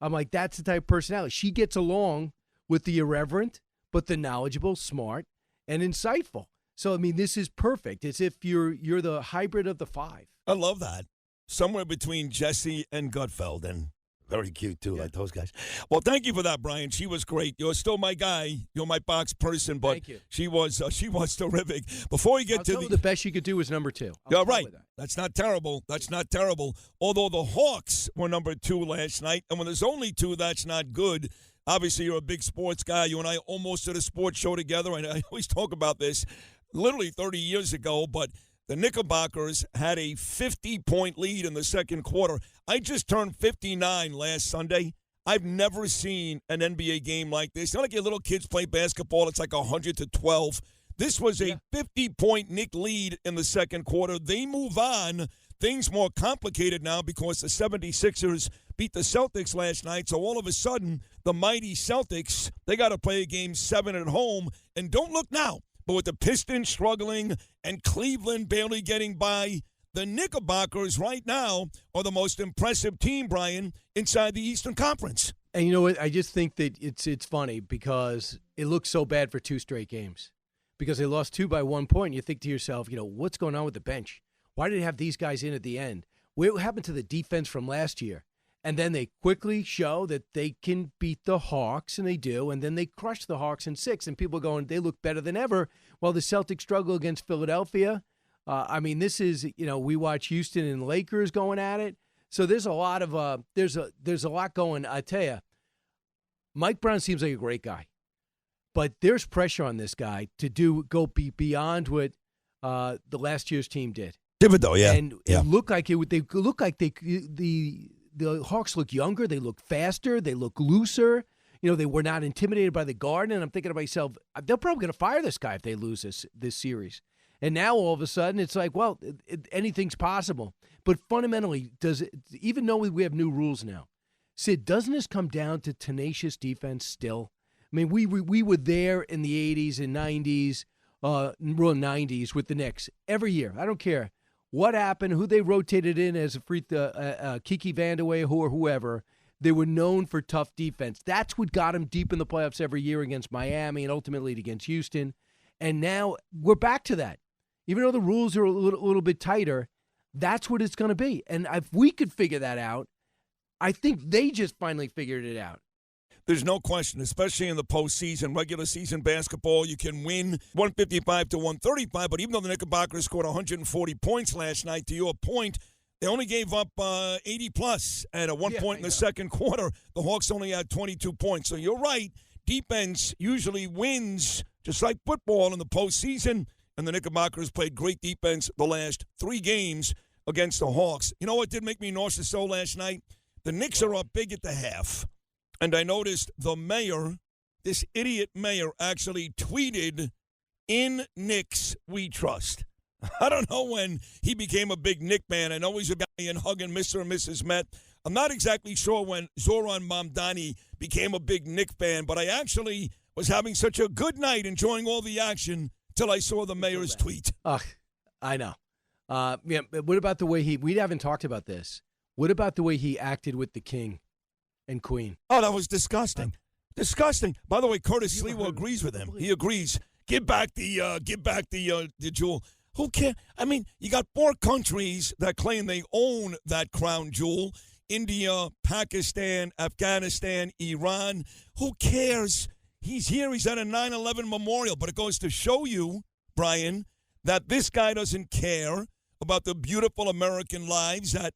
I'm like, that's the type of personality. She gets along with the irreverent, but the knowledgeable, smart, and insightful. So, I mean, this is perfect. It's if you're the hybrid of the five. I love that. Somewhere between Jesse and Gutfeld, and very cute, too, like those guys. Well, thank you for that, Brian. She was great. You're still my guy. You're my box person, but she was terrific. Before we get the best you could do was number 2. Yeah, right. That's not terrible. That's not terrible. Although the Hawks were number 2 last night, and when there's only 2, that's not good. Obviously, you're a big sports guy. You and I almost did a sports show together, and I always talk about this literally 30 years ago, but the Knickerbockers had a 50-point lead in the second quarter. I just turned 59 last Sunday. I've never seen an NBA game like this. It's not like your little kids play basketball. It's like 100-12. This was a 50-point Knick lead in the second quarter. They move on. Things more complicated now because the 76ers beat the Celtics last night. So all of a sudden, the mighty Celtics, they got to play Game 7 at home. And don't look now, but with the Pistons struggling and Cleveland barely getting by, the Knickerbockers right now are the most impressive team, Brian, inside the Eastern Conference. And you know what? I just think that it's funny because it looks so bad for 2 straight games because they lost 2 by 1 point. You think to yourself, what's going on with the bench? Why did they have these guys in at the end? What happened to the defense from last year? And then they quickly show that they can beat the Hawks, and they do, and then they crush the Hawks in 6, and people are going, they look better than ever, while the Celtics struggle against Philadelphia. This is, we watch Houston and Lakers going at it. So there's a lot of, there's a lot going. I tell you, Mike Brown seems like a great guy, but there's pressure on this guy to go beyond what the last year's team did. Thibodeau, yeah. And it looked like the Hawks look younger, they look faster, they look looser. They were not intimidated by the guard. And I'm thinking to myself, they're probably going to fire this guy if they lose this series. And now all of a sudden it's like, well, anything's possible. But fundamentally, even though we have new rules now, Sid, doesn't this come down to tenacious defense still? I mean, we were there in the 80s and 90s, real 90s with the Knicks every year. I don't care what happened, who they rotated in as Kiki Vandeweghe or whoever. They were known for tough defense. That's what got them deep in the playoffs every year against Miami and ultimately against Houston. And now we're back to that. Even though the rules are a little bit tighter, that's what it's going to be. And if we could figure that out, I think they just finally figured it out. There's no question, especially in the postseason, regular season basketball, you can win 155-135, but even though the Knickerbockers scored 140 points last night, to your point, they only gave up 80-plus at one point in the second quarter. The Hawks only had 22 points. So you're right, defense usually wins, just like football in the postseason, and the Knickerbockers played great defense the last 3 games against the Hawks. You know what did make me nauseous so last night? The Knicks are up big at the half. And I noticed the mayor, this idiot mayor, actually tweeted, "In Knicks we trust." I don't know when he became a big Knick fan. I know he's a guy in hugging Mr. and Mrs. Met. I'm not exactly sure when Zoran Mamdani became a big Knick fan, but I actually was having such a good night enjoying all the action till I saw the mayor's tweet. I know. What about the way we haven't talked about this. What about the way he acted with the king and queen? Oh, that was disgusting. Disgusting. By the way, Curtis Lewa agrees with him. He agrees. Give back the jewel. Who cares? I mean, you got 4 countries that claim they own that crown jewel. India, Pakistan, Afghanistan, Iran. Who cares? He's here. He's at a 9/11 memorial. But it goes to show you, Brian, that this guy doesn't care about the beautiful American lives that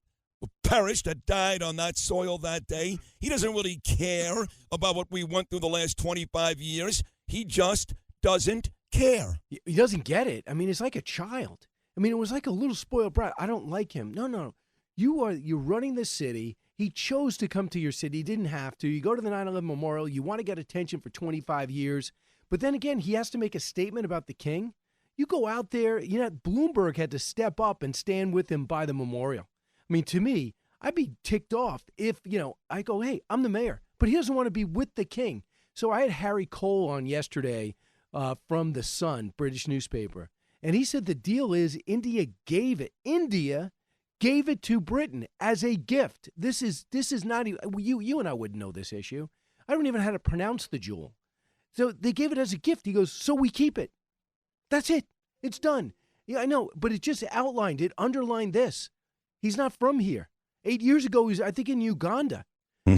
perished, that died on that soil that day. He doesn't really care about what we went through the last 25 years. He just doesn't care. He doesn't get it. I mean, it's like a child. I mean, it was like a little spoiled brat. I don't like him. No. You're running the city. He chose to come to your city. He didn't have to. You go to the 9/11 memorial. You want to get attention for 25 years. But then again, he has to make a statement about the king. You go out there, Bloomberg had to step up and stand with him by the memorial. I mean, to me, I'd be ticked off if, I go, hey, I'm the mayor, but he doesn't want to be with the king. So I had Harry Cole on yesterday from The Sun, British newspaper, and he said the deal is India gave it to Britain as a gift. This is not even, you and I wouldn't know this issue. I don't even know how to pronounce the jewel. So they gave it as a gift. He goes, so we keep it. That's it. It's done. Yeah, I know, but it just underlined this. He's not from here. 8 years ago, he was, I think, in Uganda.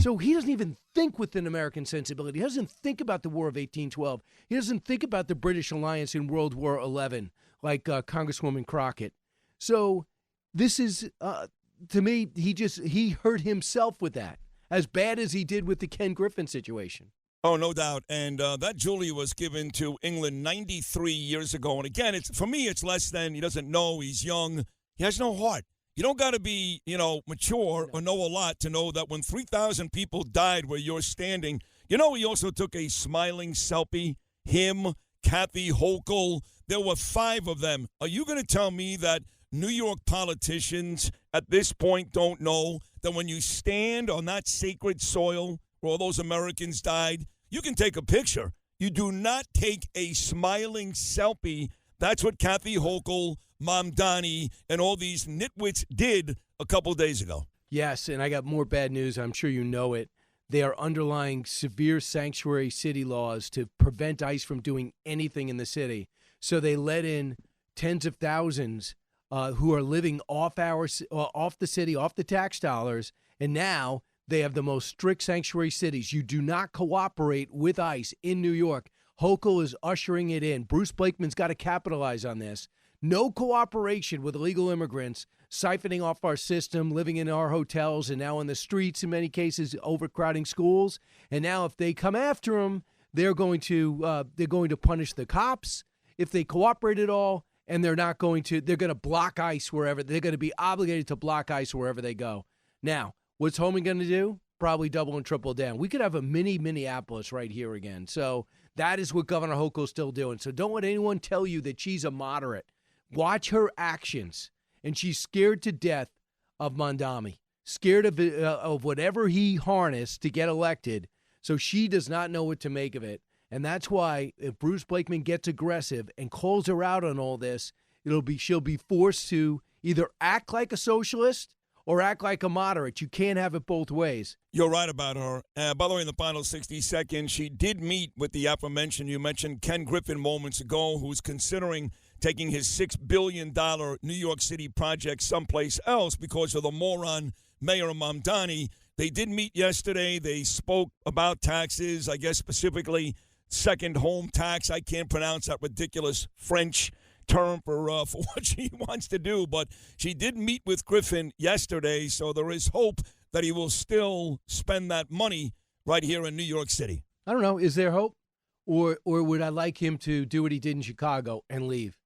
So he doesn't even think with an American sensibility. He doesn't think about the War of 1812. He doesn't think about the British alliance in World War XI, like Congresswoman Crockett. So this is, to me, he hurt himself with that, as bad as he did with the Ken Griffin situation. Oh, no doubt. And that jewelry was given to England 93 years ago. And again, for me, it's less than, he doesn't know, he's young. He has no heart. You don't got to be, mature or know a lot to know that when 3,000 people died where you're standing, he also took a smiling selfie, him, Kathy Hochul. There were 5 of them. Are you going to tell me that New York politicians at this point don't know that when you stand on that sacred soil where all those Americans died, you can take a picture. You do not take a smiling selfie. That's what Kathy Hochul, Mamdani, and all these nitwits did a couple days ago. Yes, and I got more bad news. I'm sure you know it. They are underlying severe sanctuary city laws to prevent ICE from doing anything in the city. So they let in tens of thousands who are living off the city, off the tax dollars, and now they have the most strict sanctuary cities. You do not cooperate with ICE in New York. Hochul is ushering it in. Bruce Blakeman's got to capitalize on this. No cooperation with illegal immigrants, siphoning off our system, living in our hotels, and now on the streets in many cases, overcrowding schools. And now if they come after them, they're going to punish the cops if they cooperate at all, and they're going to block ICE wherever. They're going to be obligated to block ICE wherever they go. Now, what's Holman going to do? Probably double and triple down. We could have a mini Minneapolis right here again. So that is what Governor Hochul's still doing. So don't let anyone tell you that she's a moderate. Watch her actions. And she's scared to death of Mamdani, scared of whatever he harnessed to get elected. So she does not know what to make of it. And that's why if Bruce Blakeman gets aggressive and calls her out on all this, she'll be forced to either act like a socialist or act like a moderate. You can't have it both ways. You're right about her. By the way, in the final 60 seconds, she did meet with the aforementioned, you mentioned Ken Griffin moments ago, who's considering taking his $6 billion New York City project someplace else because of the moron Mayor Mamdani. They did meet yesterday. They spoke about taxes, I guess specifically second home tax. I can't pronounce that ridiculous French term for what she wants to do, but she did meet with Griffin yesterday, so there is hope that he will still spend that money right here in New York City. I don't know. Is there hope? Or would I like him to do what he did in Chicago and leave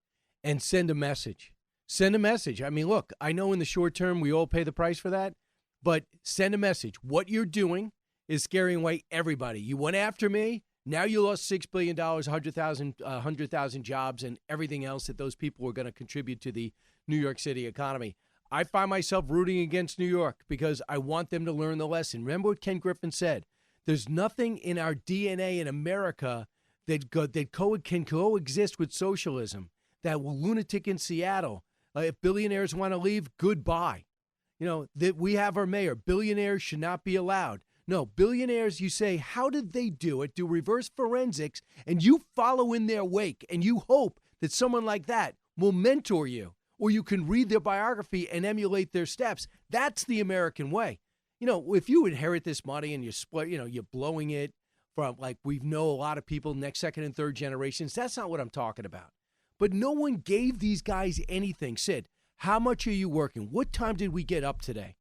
and send a message? Send a message. I mean, look, I know in the short term we all pay the price for that, but send a message. What you're doing is scaring away everybody. You went after me. Now you lost $6 billion, 100,000 jobs, and everything else that those people were going to contribute to the New York City economy. I find myself rooting against New York because I want them to learn the lesson. Remember what Ken Griffin said. There's nothing in our DNA in America that can coexist with socialism. That lunatic in Seattle, if billionaires want to leave, goodbye. That we have our mayor. Billionaires should not be allowed. No, billionaires, you say, how did they do it? Do reverse forensics, and you follow in their wake, and you hope that someone like that will mentor you, or you can read their biography and emulate their steps. That's the American way. If you inherit this money and you split, you're blowing it from, like we know a lot of people, next, second, and third generations, that's not what I'm talking about. But no one gave these guys anything. Sid, how much are you working? What time did we get up today?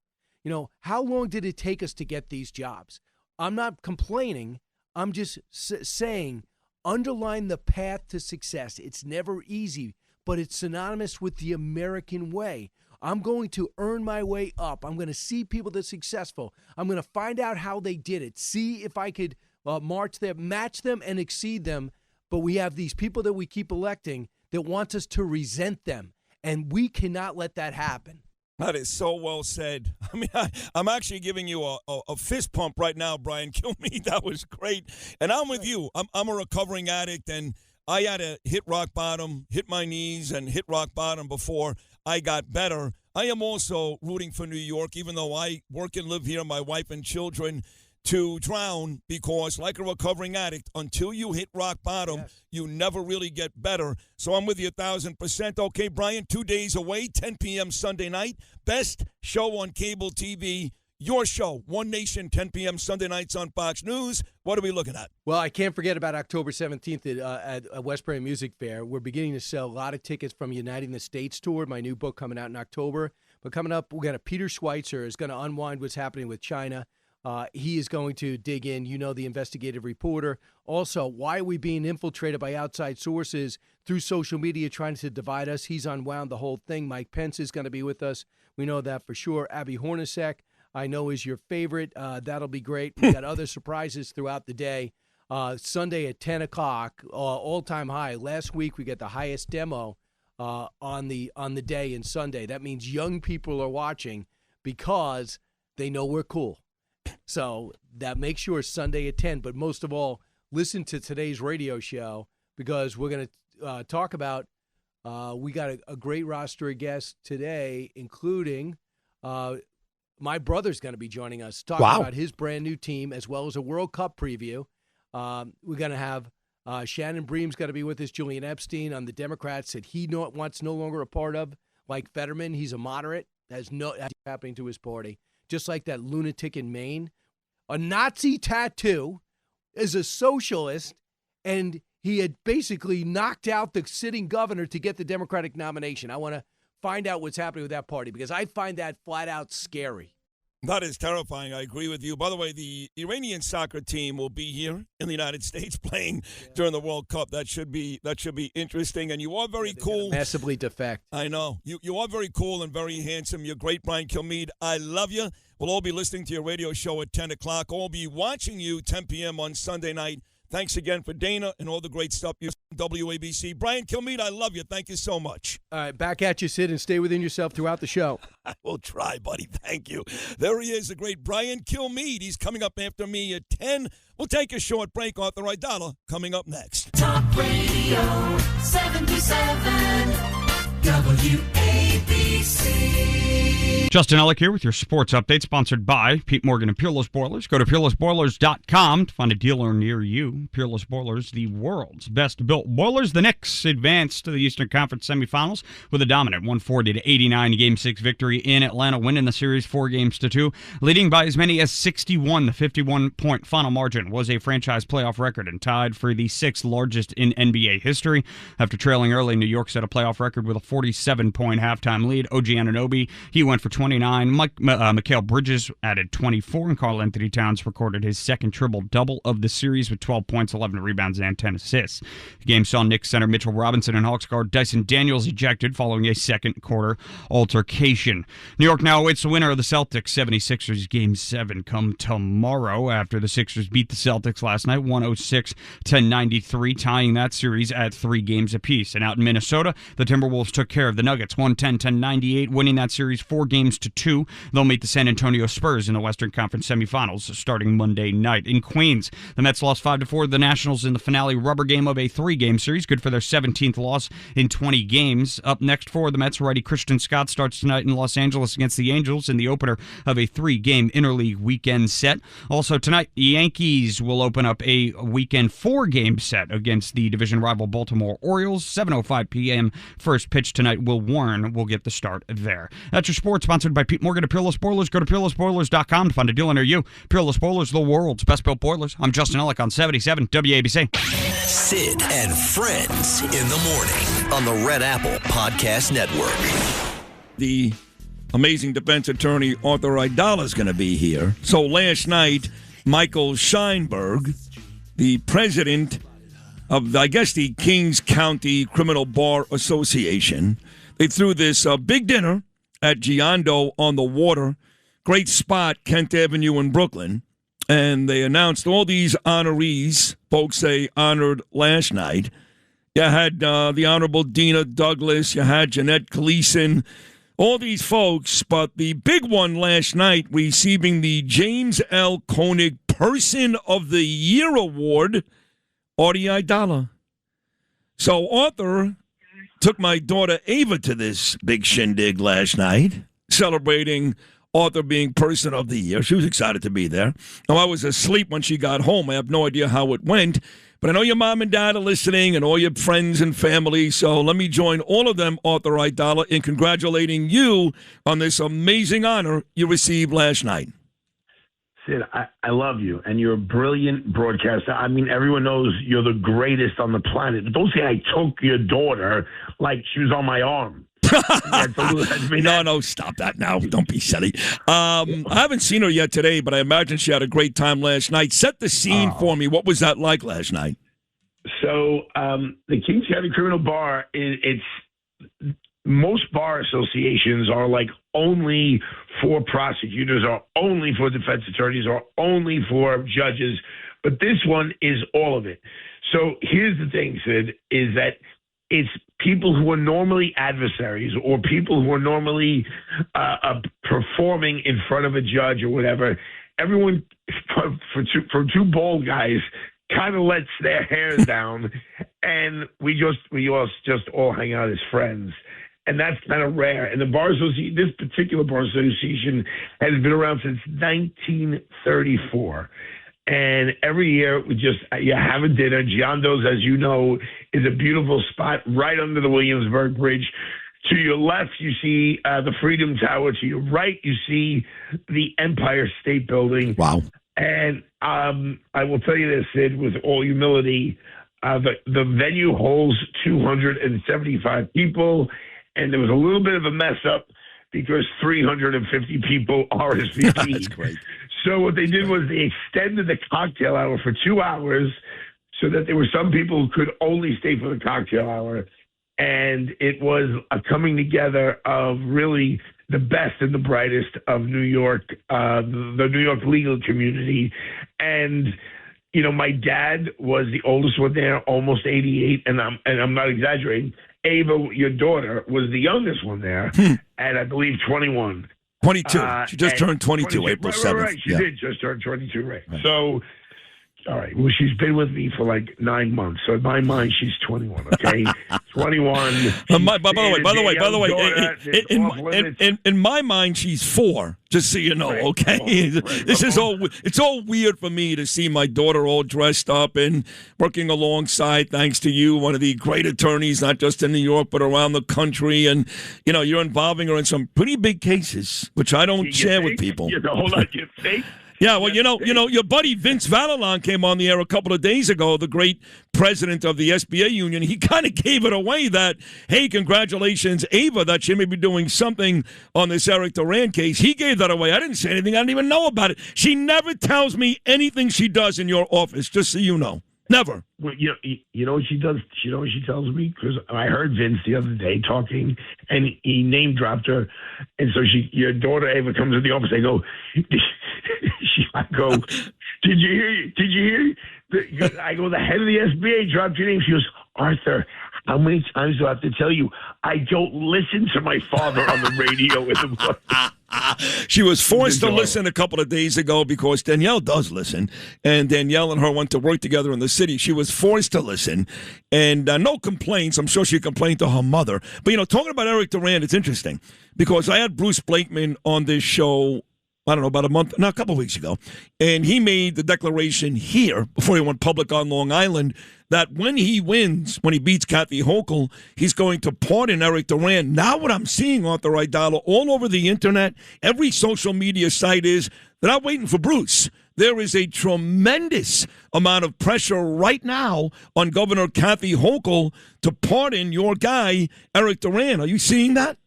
How long did it take us to get these jobs? I'm not complaining. I'm just saying, underline the path to success. It's never easy, but it's synonymous with the American way. I'm going to earn my way up. I'm going to see people that are successful. I'm going to find out how they did it, see if I could match them and exceed them. But we have these people that we keep electing that want us to resent them, and we cannot let that happen. That is so well said. I mean, I'm actually giving you a fist pump right now, Brian Kilmeade. That was great. And I'm with you. I'm a recovering addict, and I had to hit rock bottom, hit my knees, and hit rock bottom before I got better. I am also rooting for New York, even though I work and live here, my wife and children. to drown because, like a recovering addict, until you hit rock bottom, you never really get better. So I'm with you 1,000%. Okay, Brian, 2 days away, 10 p.m. Sunday night. Best show on cable TV. Your show, One Nation, 10 p.m. Sunday nights on Fox News. What are we looking at? Well, I can't forget about October 17th at West Prairie Music Fair. We're beginning to sell a lot of tickets from Uniting the States Tour, my new book coming out in October. But coming up, we got a Peter Schweitzer is going to unwind what's happening with China. He is going to dig in, the investigative reporter. Also, why are we being infiltrated by outside sources through social media trying to divide us? He's unwound the whole thing. Mike Pence is going to be with us. We know that for sure. Abby Hornacek, I know, is your favorite. That'll be great. We got other surprises throughout the day. Sunday at 10 o'clock, all-time high. Last week, we got the highest demo on the day and Sunday. That means young people are watching because they know we're cool. So that makes sure Sunday at 10. But most of all, listen to today's radio show because we're going to talk about we got a great roster of guests today, including my brother's going to be joining us, talking about his brand new team as well as a World Cup preview. We're going to have Shannon Bream's got to be with us. Julian Epstein on the Democrats that he wants no longer a part of. Like Fetterman, he's a moderate. That's happening to his party. Just like that lunatic in Maine. A Nazi tattoo, is a socialist, and he had basically knocked out the sitting governor to get the Democratic nomination. I want to find out what's happening with that party because I find that flat out scary. That is terrifying. I agree with you. By the way, the Iranian soccer team will be here in the United States playing during the World Cup. That should be interesting. And you are very cool. Massively defect. I know. You are very cool and very handsome. You're great, Brian Kilmeade. I love you. We'll all be listening to your radio show at 10 o'clock. I'll be watching you 10 p.m. on Sunday night. Thanks again for Dana and all the great stuff you WABC. Brian Kilmeade, I love you. Thank you so much. All right, back at you, Sid, and stay within yourself throughout the show. I will try, buddy. Thank you. There he is, the great Brian Kilmeade. He's coming up after me at 10. We'll take a short break. Arthur Aidala coming up next. Talk Radio 77 WABC. Justin Ellick here with your sports update, sponsored by Pete Morgan and Peerless Boilers. Go to peerlessboilers.com to find a dealer near you. Peerless Boilers, the world's best-built boilers. The Knicks advanced to the Eastern Conference Semifinals with a dominant 140-89 Game 6 victory in Atlanta, winning the series 4-2, leading by as many as 61. The 51-point final margin was a franchise playoff record and tied for the sixth largest in NBA history. After trailing early, New York set a playoff record with a 47-point halftime lead. OG Anunoby, he went for 29. Mikal Bridges added 24, and Karl Anthony Towns recorded his second triple-double of the series with 12 points, 11 rebounds, and 10 assists. The game saw Knicks center Mitchell Robinson and Hawks guard Dyson Daniels ejected following a second-quarter altercation. New York now awaits the winner of the Celtics 76ers Game 7 come tomorrow after the Sixers beat the Celtics last night 106-93, tying that series at 3 games apiece. And out in Minnesota, the Timberwolves took care of the Nuggets 110-98, winning that series 4-2. They'll meet the San Antonio Spurs in the Western Conference Semifinals starting Monday night. In Queens, the Mets lost 5-4 to the Nationals in the finale rubber game of a 3-game series, good for their 17th loss in 20 games. Up next for the Mets, righty Christian Scott starts tonight in Los Angeles against the Angels in the opener of a 3-game interleague weekend set. Also tonight, the Yankees will open up a weekend 4-game set against the division rival Baltimore Orioles. 7:05 p.m. first pitch tonight. Will Warren will get the start there. That's your sports, sponsored by Pete Morgan of Peerless Boilers. Go to peerlessboilers.com to find a dealer near you. Peerless Boilers, the world's best-built boilers. I'm Justin Ellick on 77 WABC. Sid and Friends in the morning on the Red Apple Podcast Network. The amazing defense attorney Arthur Aidala is going to be here. So last night, Michael Scheinberg, the president of, I guess, the Kings County Criminal Bar Association, they threw this big dinner at Giando on the Water. Great spot, Kent Avenue in Brooklyn. And they announced all these honorees, folks they honored last night. You had the Honorable Dina Douglas. You had Jeanette Gleason. All these folks. But the big one last night, receiving the James L. Koenig Person of the Year Award, Artie Aidala. So Arthur took my daughter Ava to this big shindig last night, celebrating Arthur being Person of the Year. She was excited to be there. Now, I was asleep when she got home. I have no idea how it went. But I know your mom and dad are listening and all your friends and family. So let me join all of them, Arthur Aidala, in congratulating you on this amazing honor you received last night. Sid, I love you, and you're a brilliant broadcaster. I mean, everyone knows you're the greatest on the planet. But don't say I took your daughter like she was on my arm. No, stop that now. Don't be silly. I haven't seen her yet today, but I imagine she had a great time last night. Set the scene for me. What was that like last night? So the Kings County Criminal Bar, it's most bar associations are like only for prosecutors or only for defense attorneys or only for judges, but this one is all of it. So here's the thing, Sid, is that it's people who are normally adversaries or people who are normally performing in front of a judge or whatever. Everyone, for two bald guys, kind of lets their hair down, and we all hang out as friends. And that's kind of rare. And the bar association, this particular bar association has been around since 1934. And every year you have a dinner. Giando's, as you know, is a beautiful spot right under the Williamsburg Bridge. To your left, you see the Freedom Tower. To your right, you see the Empire State Building. Wow. And I will tell you this, Sid, with all humility, the venue holds 275 people. And there was a little bit of a mess up because 350 people RSVP'd. That's great. So what they did was they extended the cocktail hour for 2 hours so that there were some people who could only stay for the cocktail hour. And it was a coming together of really the best and the brightest of New York, the New York legal community. And, you know, my dad was the oldest one there, almost 88, and I'm not exaggerating. Ava, your daughter, was the youngest one there, at I believe 21. 22. She just turned 22 April 7th. Right. She did just turn 22, right. So, all right. Well, she's been with me for like 9 months. So in my mind, she's 21, okay? 21. By the way, in my mind, she's 4, just so you know, okay? It's all weird for me to see my daughter all dressed up and working alongside, thanks to you, one of the great attorneys, not just in New York, but around the country. And, you know, you're involving her in some pretty big cases, which I don't share with people. Hold on, you think? Yeah, well, you know, your buddy Vince Valilon came on the air a couple of days ago, the great president of the SBA union. He kind of gave it away that, hey, congratulations, Ava, that she may be doing something on this Eric Duran case. He gave that away. I didn't say anything. I didn't even know about it. She never tells me anything she does in your office, just so you know. Never. Well, you know what she does? You know what she tells me? Because I heard Vince the other day talking, and he name dropped her. And so your daughter Ava comes in the office. I go, I go, did you hear? I go, the head of the SBA dropped your name. She goes, Arthur, how many times do I have to tell you? I don't listen to my father on the radio in the morning. She was forced to listen a couple of days ago because Danielle does listen, and Danielle and her went to work together in the city. She was forced to listen, and no complaints. I'm sure she complained to her mother. But, you know, talking about Eric Duran, it's interesting because I had Bruce Blakeman on this show, I don't know, about a couple of weeks ago, and he made the declaration here before he went public on Long Island that when he wins, when he beats Kathy Hochul, he's going to pardon Eric Duran. Now what I'm seeing, Arthur Aidala, all over the internet, every social media site is, they're not waiting for Bruce. There is a tremendous amount of pressure right now on Governor Kathy Hochul to pardon your guy, Eric Duran. Are you seeing that?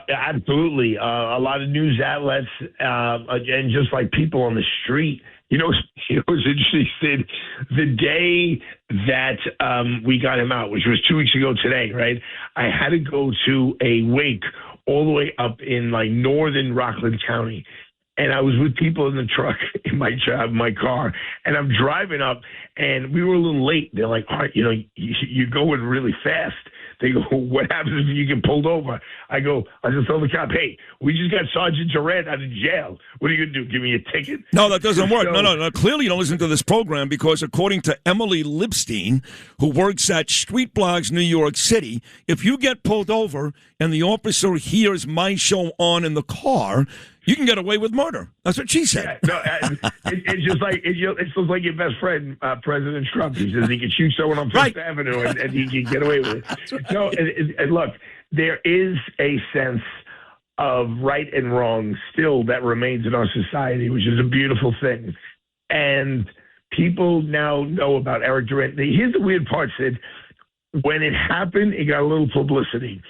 Absolutely. A lot of news outlets and just like people on the street. You know, it was interesting, Sid, the day that we got him out, which was 2 weeks ago today, right? I had to go to a wake all the way up in like northern Rockland County. And I was with people in the truck in my car, and I'm driving up, and we were a little late. They're like, all right, you know, you're going really fast. They go, what happens if you get pulled over? I just tell the cop, hey, we just got Sergeant Jerardi out of jail. What are you going to do, give me a ticket? No, that doesn't work. No. Clearly you don't listen to this program because according to Emily Lipstein, who works at Street Blogs, New York City, if you get pulled over and the officer hears my show on in the car, you can get away with murder. That's what she said. Yeah, no, it's just like it's just like your best friend, President Trump. He says he can shoot someone on Fifth Avenue and he can get away with it. No, and look, there is a sense of right and wrong still that remains in our society, which is a beautiful thing. And people now know about Eric Durant. Here's the weird part, Sid. When it happened, it got a little publicity.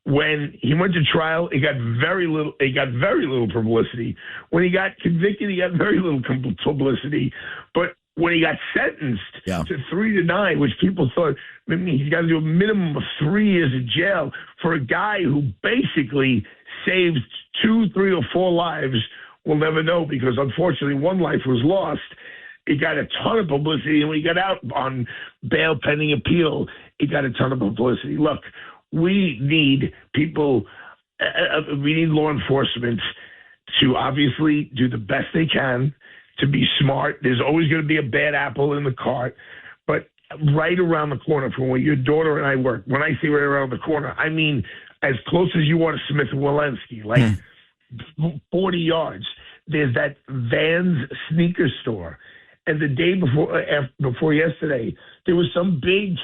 When he went to trial, it got very little. It got very little publicity. When he got convicted, he got very little publicity. But when he got sentenced to 3 to 9, which people thought, he's got to do a minimum of 3 years in jail for a guy who basically saved 2, 3, or 4 lives. We'll never know because unfortunately one life was lost. It got a ton of publicity, and when he got out on bail pending appeal, it got a ton of publicity. Look. We need people, we need law enforcement to obviously do the best they can, to be smart. There's always going to be a bad apple in the cart, but right around the corner from where your daughter and I work, when I say right around the corner, I mean as close as you want to Smith and Walensky, like 40 yards. There's that Vans sneaker store. And the day before yesterday, there was some big...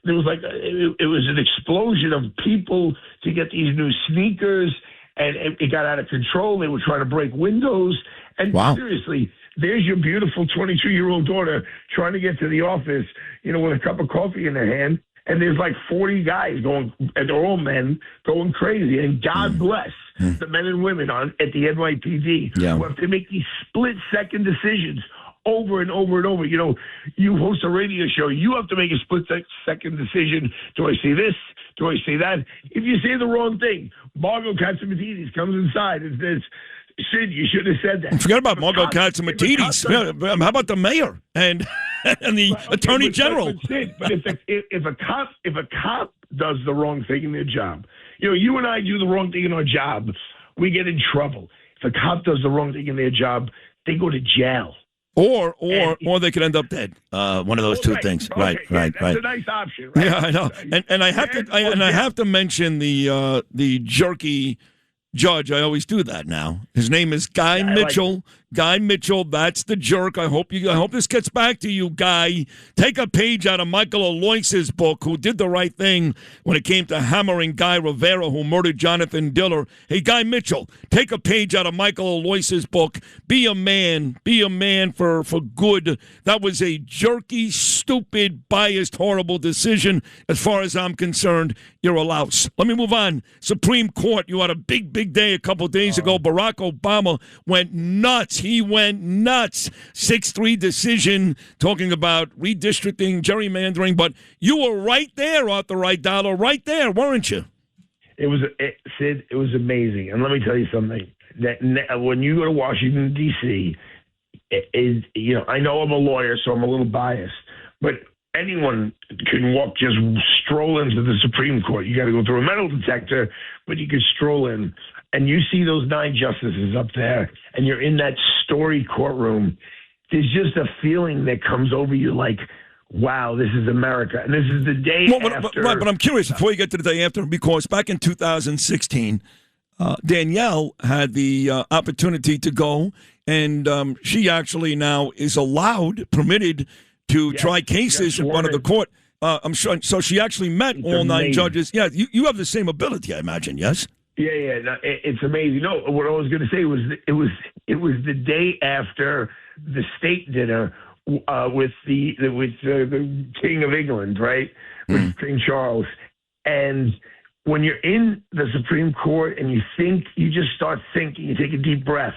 There was it was an explosion of people to get these new sneakers, and it got out of control. They were trying to break windows. And seriously, there's your beautiful 22-year-old daughter trying to get to the office, with a cup of coffee in her hand. And there's like 40 guys going, and they're all men, going crazy. And God bless the men and women at the NYPD who have to make these split-second decisions over and over and over. You host a radio show. You have to make a split-second decision. Do I say this? Do I say that? If you say the wrong thing, Margot Katzimatidis comes inside and says, Sid, you should have said that. Forget about Margot Katzimatidis. How about the mayor and the attorney general? But if a cop does the wrong thing in their job, you and I do the wrong thing in our job, we get in trouble. If a cop does the wrong thing in their job, they go to jail. Or they could end up dead. One of those two things. Okay, Right. That's a nice option. Right? Yeah, I know. And I have to mention the jerky judge. I always do that now. His name is Guy Mitchell. Guy Mitchell, that's the jerk. I hope this gets back to you, Guy. Take a page out of Michael Aloysius' book, who did the right thing when it came to hammering Guy Rivera, who murdered Jonathan Diller. Hey, Guy Mitchell, take a page out of Michael Aloysius' book. Be a man. Be a man for good. That was a jerky, stupid, biased, horrible decision. As far as I'm concerned, you're a louse. Let me move on. Supreme Court, you had a big day a couple days ago. Barack Obama went nuts. He went nuts. 6-3 decision talking about redistricting, gerrymandering. But you were right there, Arthur Aidala, right there, weren't you? Sid, it was amazing. And let me tell you something. That when you go to Washington, D.C., I know I'm a lawyer, so I'm a little biased. But anyone can just stroll into the Supreme Court. You got to go through a metal detector, but you can stroll in. And you see those 9 justices up there, and you're in that story courtroom. There's just a feeling that comes over you like, wow, this is America. And this is the day after. But I'm curious, before you get to the day after, because back in 2016, Danielle had the opportunity to go, and she actually now is permitted to try cases in front of the court. I'm sure. So she actually met all 9 judges. Yeah, you have the same ability, I imagine, yes? Yeah. No, it's amazing. No, what I was going to say was it was the day after the state dinner with the King of England, right, with King Charles, and when you're in the Supreme Court and you just start thinking, you take a deep breath.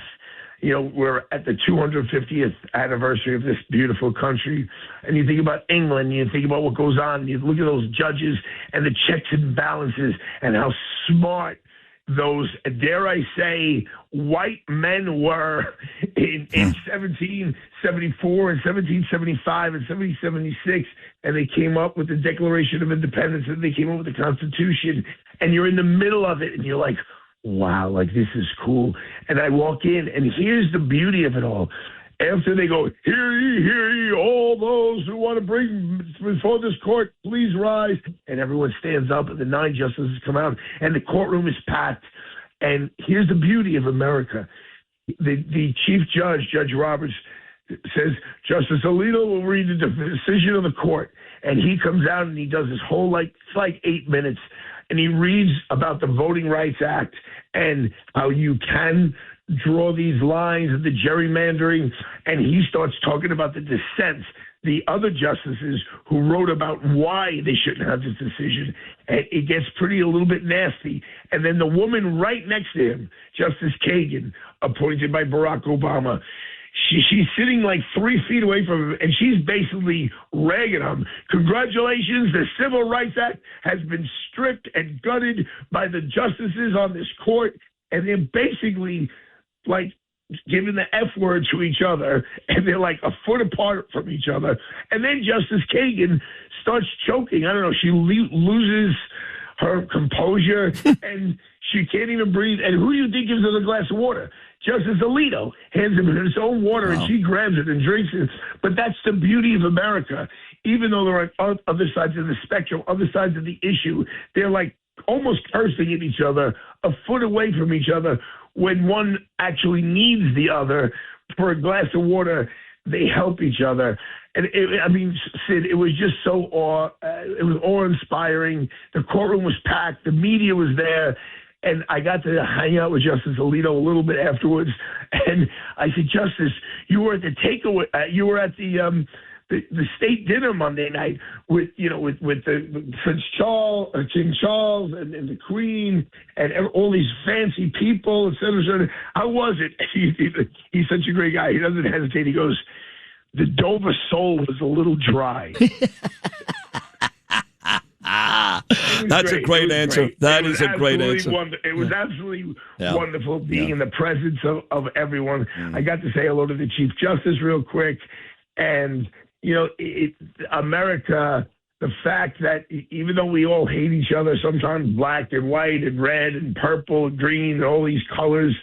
We're at the 250th anniversary of this beautiful country, and you think about England, you think about what goes on, you look at those judges and the checks and balances and how smart those, dare I say, white men were in 1774 and 1775 and 1776, and they came up with the Declaration of Independence, and they came up with the Constitution, and you're in the middle of it, and you're like, wow, like this is cool. And I walk in, and here's the beauty of it all. After they go, hear ye, all those who want to bring before this court, please rise. And everyone stands up, and the 9 justices come out, and the courtroom is packed. And here's the beauty of America. The chief judge, Judge Roberts, says, Justice Alito will read the decision of the court. And he comes out, and he does his whole, it's like 8 minutes. And he reads about the Voting Rights Act and how you can draw these lines and the gerrymandering, and he starts talking about the dissents, the other justices who wrote about why they shouldn't have this decision, and it gets a little bit nasty. And then the woman right next to him, Justice Kagan, appointed by Barack Obama, she's sitting 3 feet away from him, and she's basically ragging him. Congratulations, the Civil Rights Act has been stripped and gutted by the justices on this court, and they're basically giving the F word to each other, and they're a foot apart from each other. And then Justice Kagan starts choking. I don't know. She loses her composure, and she can't even breathe. And who do you think gives her the glass of water? Justice Alito hands him his own water, and she grabs it and drinks it. But that's the beauty of America. Even though they're on other sides of the spectrum, other sides of the issue, they're almost cursing at each other, a foot away from each other. When one actually needs the other for a glass of water, they help each other. And Sid, it was just so awe-inspiring. The courtroom was packed. The media was there. And I got to hang out with Justice Alito a little bit afterwards. And I said, Justice, you were at the takeaway. You were at the state dinner Monday night with the Prince Charles, King Charles, and the Queen, and all these fancy people, et cetera. How was it? He's such a great guy. He doesn't hesitate. He goes, the Dover sole was a little dry. That's a great answer. That is a great answer. It was absolutely wonderful being in the presence of everyone. I got to say hello to the Chief Justice real quick. And, America, the fact that even though we all hate each other, sometimes black and white and red and purple and green and all these colors,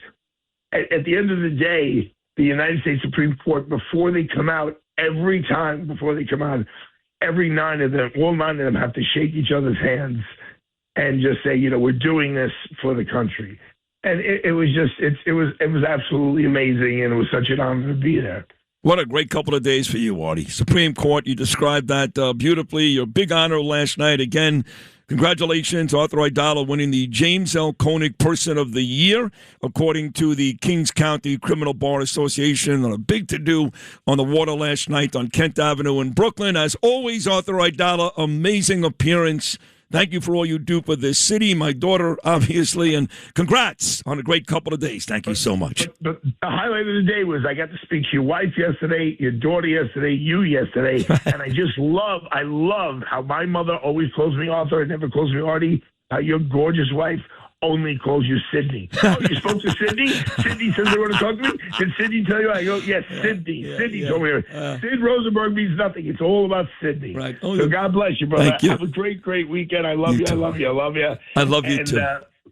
at the end of the day, the United States Supreme Court, before they come out, every 9 of them, all 9 of them have to shake each other's hands and just say, we're doing this for the country. And it was absolutely amazing, and it was such an honor to be there. What a great couple of days for you, Artie. Supreme Court, you described that beautifully. Your big honor last night. Again, congratulations, Arthur Aidala winning the James L. Koenig Person of the Year, according to the Kings County Criminal Bar Association. A big to-do on the water last night on Kent Avenue in Brooklyn. As always, Arthur Aidala, amazing appearance. Thank you for all you do for this city, my daughter, obviously, and congrats on a great couple of days. Thank you so much. But the highlight of the day was I got to speak to your wife yesterday, your daughter yesterday, you yesterday, and I love how my mother always calls me Arthur and never calls me Artie, how your gorgeous wife only calls you Sydney. Oh, you spoke to Sydney? Sydney says they want to talk to me? Did Sydney tell you? I go, yes, Sydney. Sydney told me. Sid Rosenberg means nothing. It's all about Sydney. Right. So God bless you, brother. Thank you. Have a great, great weekend. I love you. I love you. I love you. I love you, too.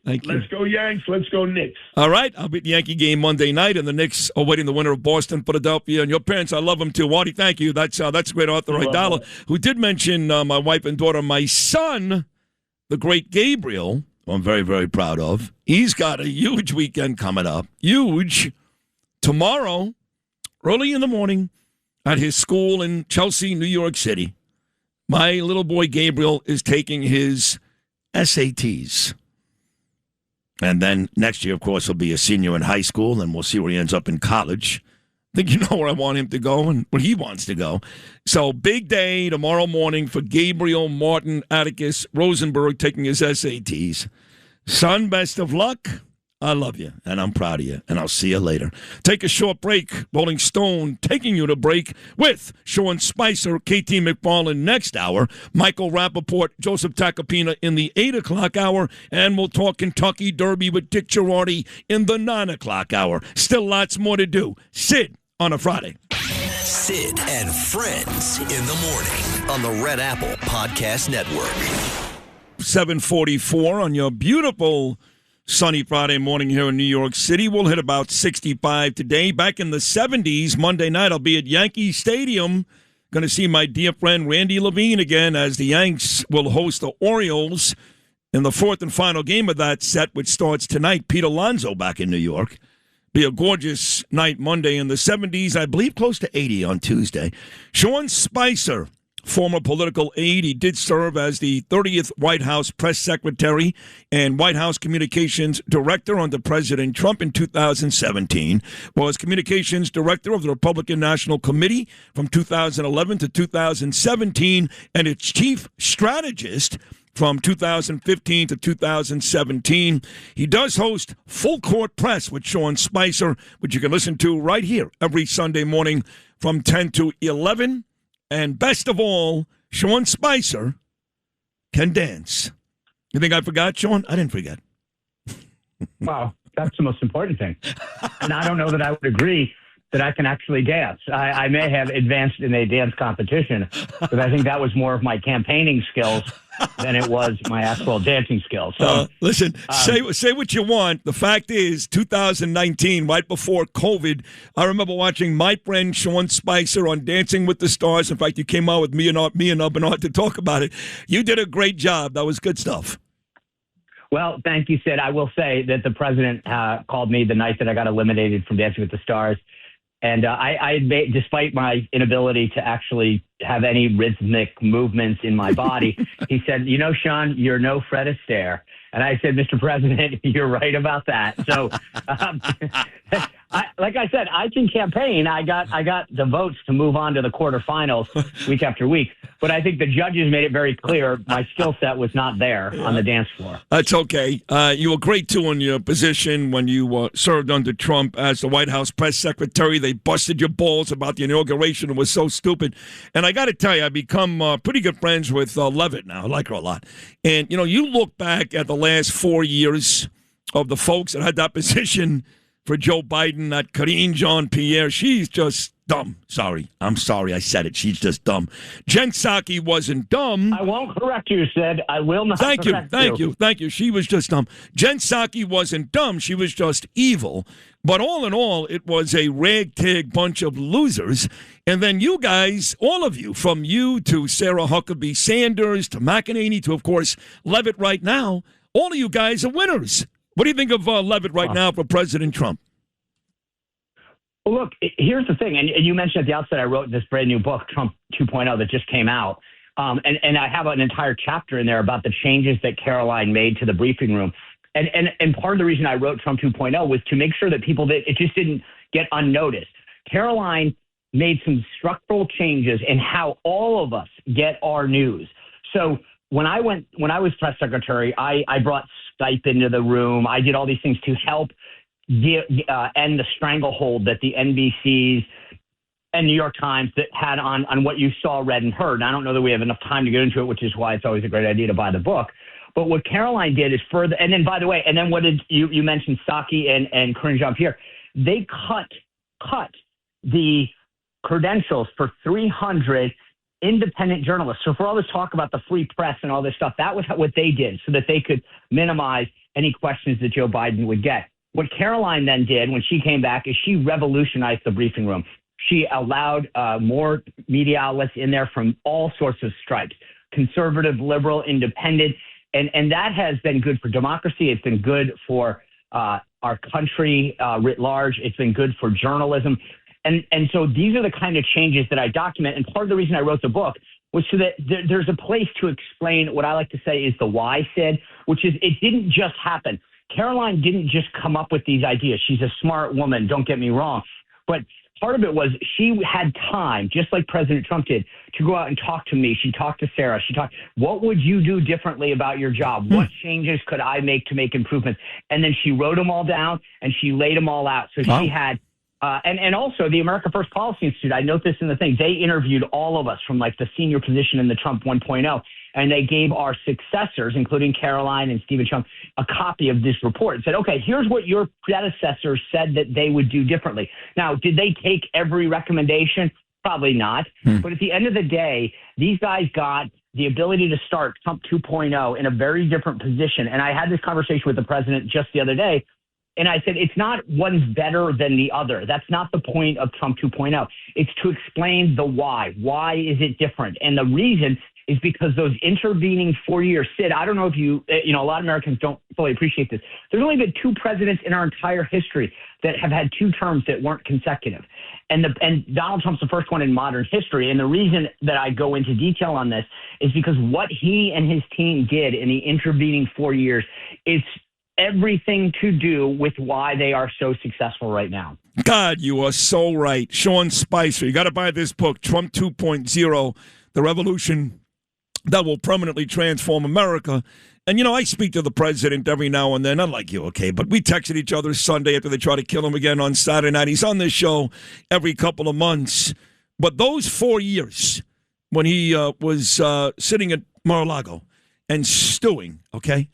Thank you. Let's go Yanks. Let's go Knicks. All right. I'll be at the Yankee game Monday night, and the Knicks are waiting the winner of Boston, Philadelphia. And your parents, I love them, too. Artie, thank you. That's great Arthur Aidala, who did mention my wife and daughter. My son, the great Gabriel, who I'm very, very proud of. He's got a huge weekend coming up. Huge. Tomorrow, early in the morning, at his school in Chelsea, New York City, my little boy Gabriel is taking his SATs. And then next year, of course, he'll be a senior in high school, and we'll see where he ends up in college. I think you know where I want him to go and where he wants to go. So big day tomorrow morning for Gabriel Martin Atticus Rosenberg taking his SATs. Son, best of luck. I love you, and I'm proud of you, and I'll see you later. Take a short break. Rolling Stone taking you to break with Sean Spicer, KT McFarland next hour, Michael Rapaport, Joseph Tacopina in the 8 o'clock hour, and we'll talk Kentucky Derby with Dick Jerardi in the 9 o'clock hour. Still lots more to do. Sid on a Friday. Sid and Friends in the morning on the Red Apple Podcast Network. 7:44 on your beautiful sunny Friday morning here in New York City. We'll hit about 65 today. Back in the 70s, Monday night, I'll be at Yankee Stadium. Going to see my dear friend Randy Levine again as the Yanks will host the Orioles in the fourth and final game of that set, which starts tonight. Pete Alonso back in New York. Be a gorgeous night Monday in the 70s. I believe close to 80 on Tuesday. Sean Spicer, former political aide. He did serve as the 30th White House press secretary and White House communications director under President Trump in 2017. Was communications director of the Republican National Committee from 2011 to 2017 and its chief strategist from 2015 to 2017. He does host Full Court Press with Sean Spicer, which you can listen to right here every Sunday morning from 10 to 11. And best of all, Sean Spicer can dance. You think I forgot, Sean? I didn't forget. Well, that's the most important thing. And I don't know that I would agree that I can actually dance. I may have advanced in a dance competition, but I think that was more of my campaigning skills than it was my actual dancing skills. So, listen, say what you want. The fact is, 2019, right before COVID, I remember watching my friend Sean Spicer on Dancing with the Stars. In fact, you came out with me and Bernard to talk about it. You did a great job. That was good stuff. Well, thank you, Sid. I will say that the president called me the night that I got eliminated from Dancing with the Stars. And I made, despite my inability to actually have any rhythmic movements in my body, he said, you know, Sean, you're no Fred Astaire. And I said, Mr. President, you're right about that. So, like I said, I can campaign. I got the votes to move on to the quarterfinals week after week. But I think the judges made it very clear my skill set was not there on the dance floor. That's okay. You were great, too, in your position when you served under Trump as the White House press secretary. They busted your balls about the inauguration. It was so stupid. And I got to tell you, I've become pretty good friends with Levitt now. I like her a lot. And, you know, you look back at the last 4 years of the folks that had that position for Joe Biden, that Karine Jean-Pierre, she's just dumb. I'm sorry I said it. She's just dumb. Jen Psaki wasn't dumb. I won't correct you, Sid. I will not Thank correct you. She was just dumb. Jen Psaki wasn't dumb. She was just evil. But all in all, it was a ragtag bunch of losers. And then you guys, all of you, from you to Sarah Huckabee Sanders to McEnany to, of course, Levitt right now, all of you guys are winners. What do you think of Levitt right now for President Trump? Well, look, here's the thing. And you mentioned at the outset I wrote this brand new book, Trump 2.0, that just came out. And I have an entire chapter in there about the changes that Caroline made to the briefing room. And part of the reason I wrote Trump 2.0 was to make sure that it just didn't get unnoticed. Caroline made some structural changes in how all of us get our news. So when I was press secretary, I brought Skype into the room. I did all these things to help end the stranglehold that the NBCs and New York Times that had on what you saw, read, and heard. And I don't know that we have enough time to get into it, which is why it's always a great idea to buy the book. But what Caroline did is further, and then by the way, and then what did you mentioned Psaki and Karine Jean-Pierre? They cut the credentials for 300 independent journalists. So for all this talk about the free press and all this stuff, that was what they did so that they could minimize any questions that Joe Biden would get. What Caroline then did when she came back is she revolutionized the briefing room. She allowed more media outlets in there from all sorts of stripes, conservative, liberal, independent. And that has been good for democracy. It's been good for our country writ large. It's been good for journalism. And so these are the kind of changes that I document. And part of the reason I wrote the book was so that there's a place to explain what I like to say is the why, Sid, which is it didn't just happen. Caroline didn't just come up with these ideas. She's a smart woman, don't get me wrong. But part of it was she had time, just like President Trump did, to go out and talk to me. She talked to Sarah. What would you do differently about your job? What changes could I make to make improvements? And then she wrote them all down and she laid them all out. So she had, and also the America First Policy Institute, I note this in the thing, they interviewed all of us from like the senior position in the Trump 1.0. And they gave our successors, including Caroline and Stephen Chung, a copy of this report and said, okay, here's what your predecessors said that they would do differently. Now, did they take every recommendation? Probably not. But at the end of the day, these guys got the ability to start Trump 2.0 in a very different position. And I had this conversation with the president just the other day. And I said, it's not one's better than the other. That's not the point of Trump 2.0. It's to explain the why. Why is it different? And the reason is because those intervening 4 years, Sid, I don't know if a lot of Americans don't fully appreciate this. There's only been two presidents in our entire history that have had two terms that weren't consecutive. And Donald Trump's the first one in modern history. And the reason that I go into detail on this is because what he and his team did in the intervening 4 years is everything to do with why they are so successful right now. God, you are so right. Sean Spicer, you got to buy this book, Trump 2.0, The Revolution That Will Permanently Transform America. And, I speak to the president every now and then, not like you, okay, but we texted each other Sunday after they try to kill him again on Saturday night. He's on this show every couple of months. But those 4 years when he was sitting at Mar-a-Lago and stewing, okay?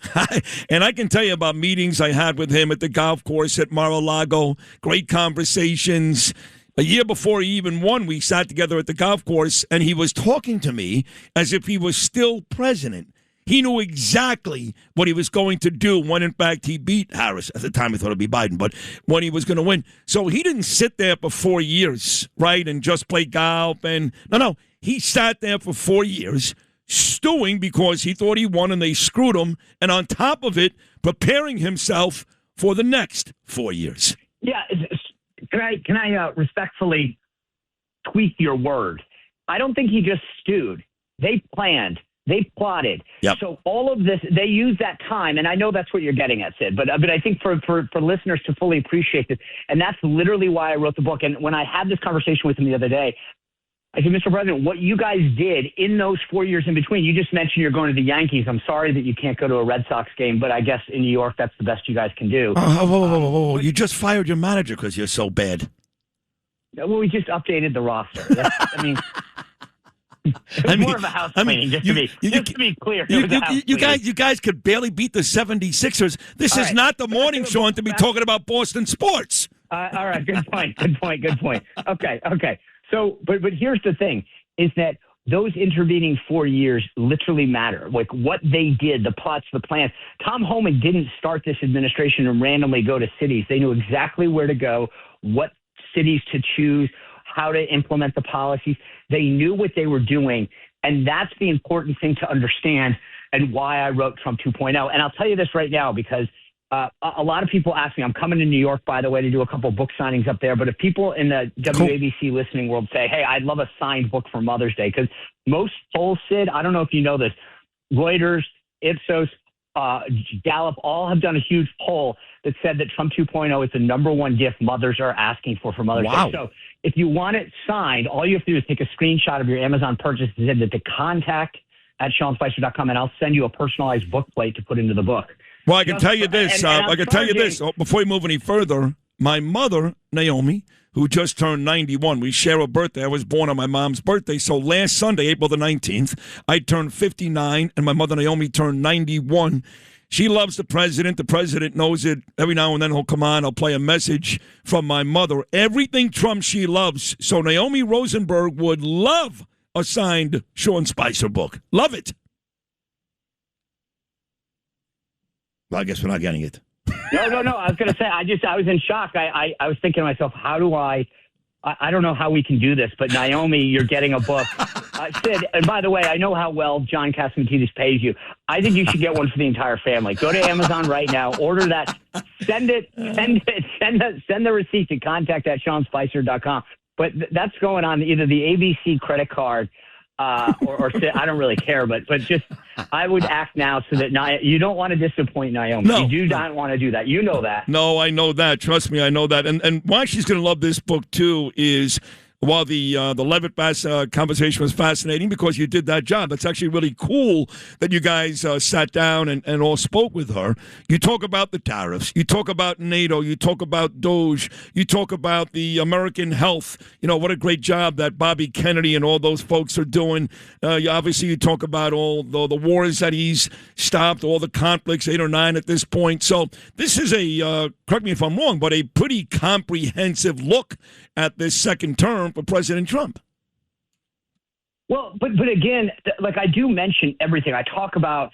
And I can tell you about meetings I had with him at the golf course at Mar-a-Lago, great conversations. A year before he even won, we sat together at the golf course, and he was talking to me as if he was still president. He knew exactly what he was going to do when, in fact, he beat Harris. At the time, I thought it'd be Biden, but when he was going to win. So he didn't sit there for 4 years, right, and just play golf. And no, he sat there for 4 years, stewing because he thought he won and they screwed him, and on top of it, preparing himself for the next 4 years. Yeah, can I respectfully tweak your word? I don't think he just stewed. They planned. They plotted. Yep. So all of this, they used that time, and I know that's what you're getting at, Sid, but I think for listeners to fully appreciate this, and that's literally why I wrote the book. And when I had this conversation with him the other day, I said, Mr. President, what you guys did in those 4 years in between, you just mentioned you're going to the Yankees. I'm sorry that you can't go to a Red Sox game, but I guess in New York, that's the best you guys can do. Whoa. You just fired your manager because you're so bad. Well, we just updated the roster. It's more of a house cleaning, just to be clear. You guys could barely beat the 76ers. This is not the morning, Sean, to be talking about Boston sports. All right, good point. Okay. So, but here's the thing, is that those intervening 4 years literally matter. Like what they did, the plots, the plans. Tom Homan didn't start this administration and randomly go to cities. They knew exactly where to go, what cities to choose, how to implement the policies. They knew what they were doing, and that's the important thing to understand and why I wrote Trump 2.0. And I'll tell you this right now because a lot of people ask me, I'm coming to New York, by the way, to do a couple book signings up there. But if people in the WABC listening world say, hey, I'd love a signed book for Mother's Day, because most polls, Sid, I don't know if you know this, Reuters, Ipsos, Gallup, all have done a huge poll that said that Trump 2.0 is the number one gift mothers are asking for Mother's Day. So if you want it signed, all you have to do is take a screenshot of your Amazon purchase and send it to contact@SeanSpicer.com, and I'll send you a personalized book plate to put into the book. Well, I can tell you this. Before we move any further, my mother, Naomi, who just turned 91, we share a birthday. I was born on my mom's birthday. So last Sunday, April the 19th, I turned 59, and my mother, Naomi, turned 91. She loves the president. The president knows it. Every now and then he'll come on. I'll play a message from my mother. Everything Trump she loves. So Naomi Rosenberg would love a signed Sean Spicer book. Love it. Well, I guess we're not getting it. No. I was going to say, I was in shock. I was thinking to myself, how do I don't know how we can do this, but Naomi, you're getting a book. Sid, and by the way, I know how well John Catsimatidis pays you. I think you should get one for the entire family. Go to Amazon right now, order that, send the receipt to contact@SeanSpicer.com. But that's going on either the ABC credit card or Sid. I don't really care, but just I would act now so that you don't want to disappoint Naomi. No, you do not want to do that. You know that. No, I know that. Trust me, I know that. And why she's going to love this book, too, is while the Levitt conversation was fascinating because you did that job. It's actually really cool that you guys sat down and all spoke with her. You talk about the tariffs. You talk about NATO. You talk about Doge. You talk about the American health. You know, what a great job that Bobby Kennedy and all those folks are doing. Obviously, you talk about all the wars that he's stopped, all the conflicts, 8 or 9 at this point. So this is correct me if I'm wrong, but a pretty comprehensive look at this second term for President Trump. Well, but again, like I do mention everything. I talk about,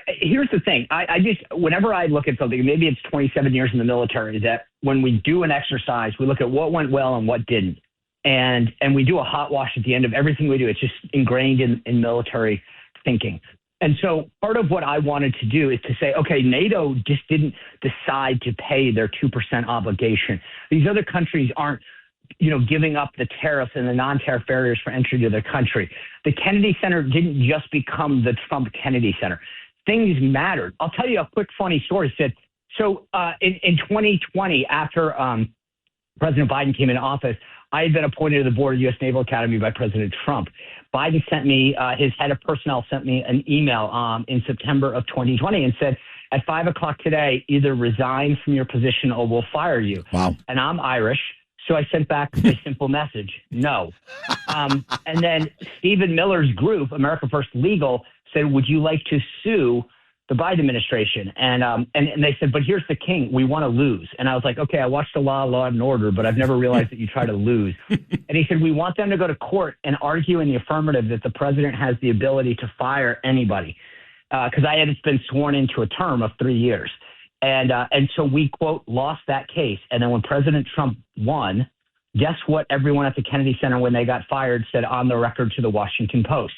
here's the thing. I just, whenever I look at something, maybe it's 27 years in the military, that when we do an exercise, we look at what went well and what didn't. And we do a hot wash at the end of everything we do. It's just ingrained in military thinking. And so part of what I wanted to do is to say, okay, NATO just didn't decide to pay their 2% obligation. These other countries aren't, giving up the tariffs and the non-tariff barriers for entry to their country. The Kennedy Center didn't just become the Trump Kennedy Center. Things mattered. I'll tell you a quick funny story, Sid. So in 2020, after President Biden came into office, I had been appointed to the board of U.S. Naval Academy by President Trump. Biden sent me, his head of personnel sent me an email in September of 2020 and said, at 5 o'clock today, either resign from your position or we'll fire you. Wow. And I'm Irish. So I sent back a simple message, no. And then Stephen Miller's group, America First Legal, said, would you like to sue the Biden administration? And they said, but here's the king, we want to lose. And I was like, okay, I watched a lot of Law and Order, but I've never realized that you try to lose. And he said, we want them to go to court and argue in the affirmative that the president has the ability to fire anybody. Because I had been sworn into a term of 3 years. And so we, quote, lost that case. And then when President Trump won, guess what everyone at the Kennedy Center, when they got fired, said on the record to the Washington Post?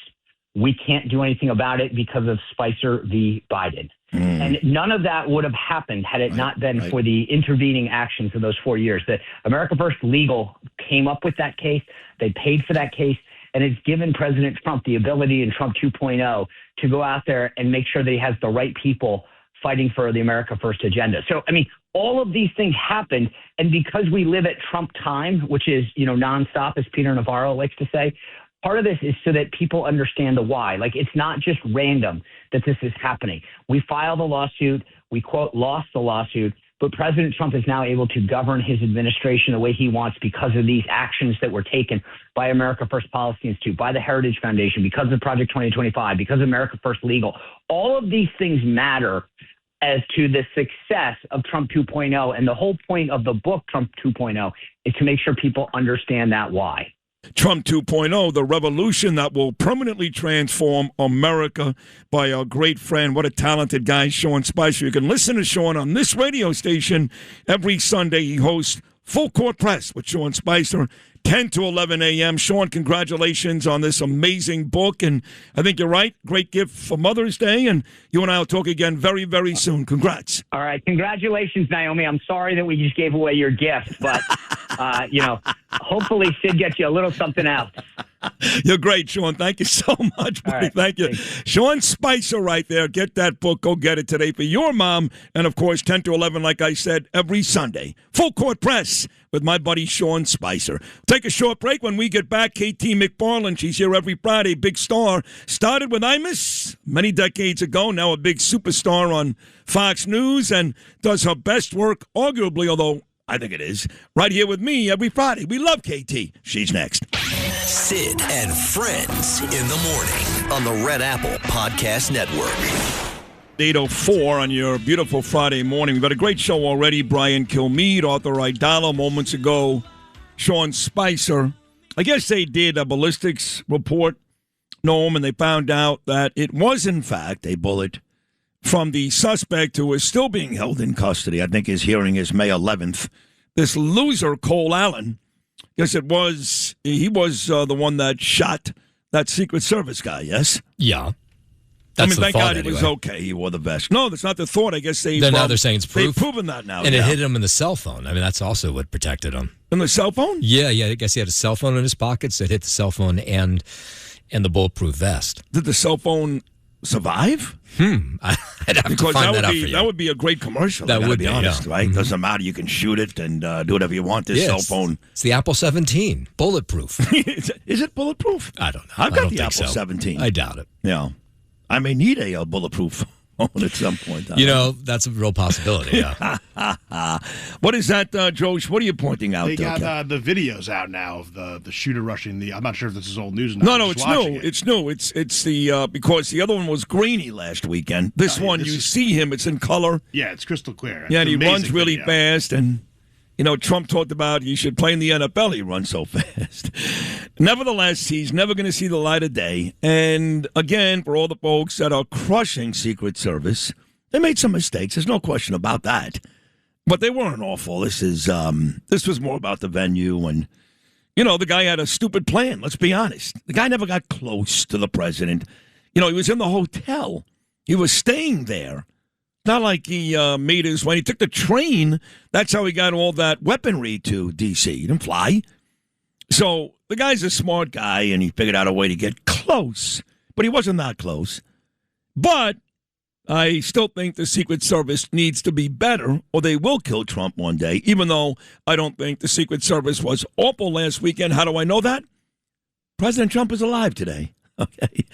We can't do anything about it because of Spicer v. Biden. And none of that would have happened had it not been for the intervening actions of those 4 years. That America First Legal came up with that case. They paid for that case. And it's given President Trump the ability in Trump 2.0 to go out there and make sure that he has the right people fighting for the America First agenda. So, I mean, all of these things happened. And because we live at Trump time, which is, nonstop, as Peter Navarro likes to say, part of this is so that people understand the why. Like, it's not just random that this is happening. We filed a lawsuit. We, quote, lost the lawsuit. But President Trump is now able to govern his administration the way he wants because of these actions that were taken by America First Policy Institute, by the Heritage Foundation, because of Project 2025, because of America First Legal. All of these things matter as to the success of Trump 2.0. And the whole point of the book, Trump 2.0, is to make sure people understand that why. Trump 2.0, the revolution that will permanently transform America, by our great friend, what a talented guy, Sean Spicer. You can listen to Sean on this radio station every Sunday. He hosts Full Court Press with Sean Spicer, 10 to 11 a.m. Sean, congratulations on this amazing book. And I think you're right. Great gift for Mother's Day. And you and I will talk again very, very soon. Congrats. All right. Congratulations, Naomi. I'm sorry that we just gave away your gift, but, hopefully Sid gets you a little something else. You're great, Sean. Thank you so much, buddy. Right. Thank you. Thanks. Sean Spicer right there. Get that book. Go get it today for your mom. And, of course, 10 to 11, like I said, every Sunday. Full Court Press with my buddy Sean Spicer. Take a short break. When we get back, KT McFarland, she's here every Friday, big star. Started with Imus many decades ago, now a big superstar on Fox News, and does her best work, arguably, although I think it is, right here with me every Friday. We love KT. She's next. Sid and Friends in the morning on the Red Apple Podcast Network. 8:04 on your beautiful Friday morning. We've got a great show already. Brian Kilmeade, author Aidala, moments ago. Sean Spicer. I guess they did a ballistics report, Noam, and they found out that it was, in fact, a bullet from the suspect who is still being held in custody. I think his hearing is May 11th. This loser, Cole Allen, yes, he was the one that shot that Secret Service guy, yes? Yeah. That's thank God anyway. It was okay. He wore the vest. No, that's not the thought. I guess now they're saying it's proof. They've proven that now. And it hit him in the cell phone. I mean, that's also what protected him. In the cell phone? Yeah. I guess he had a cell phone in his pockets that hit the cell phone and And the bulletproof vest. Did the cell phone survive? I'd have to find that out for you. That would be a great commercial. That would be honest, right? Mm-hmm. Doesn't matter. You can shoot it and do whatever you want. This cell phone. It's the Apple 17, bulletproof. Is it bulletproof? I don't know. I've got the Apple 17. I doubt it. Yeah, I may need a bulletproof phone at some point. That's a real possibility. Yeah. What is that, Josh? What are you pointing out? They got the videos out now of the shooter rushing the. I'm not sure if this is old news. Or not. No, it's new. It's new. It's the because the other one was grainy last weekend. This one, you see him. It's in color. Yeah, it's crystal clear. Yeah, and he runs really fast. And Trump talked about you should play in the NFL. He runs so fast. Nevertheless, he's never going to see the light of day. And again, for all the folks that are crushing Secret Service, they made some mistakes. There's no question about that. But they weren't awful. This was more about the venue. And, the guy had a stupid plan. Let's be honest. The guy never got close to the president. He was in the hotel. He was staying there. Not like he made his when he took the train. That's how he got all that weaponry to D.C. He didn't fly. So the guy's a smart guy, and he figured out a way to get close. But he wasn't that close. But I still think the Secret Service needs to be better, or they will kill Trump one day, even though I don't think the Secret Service was awful last weekend. How do I know that? President Trump is alive today. Okay.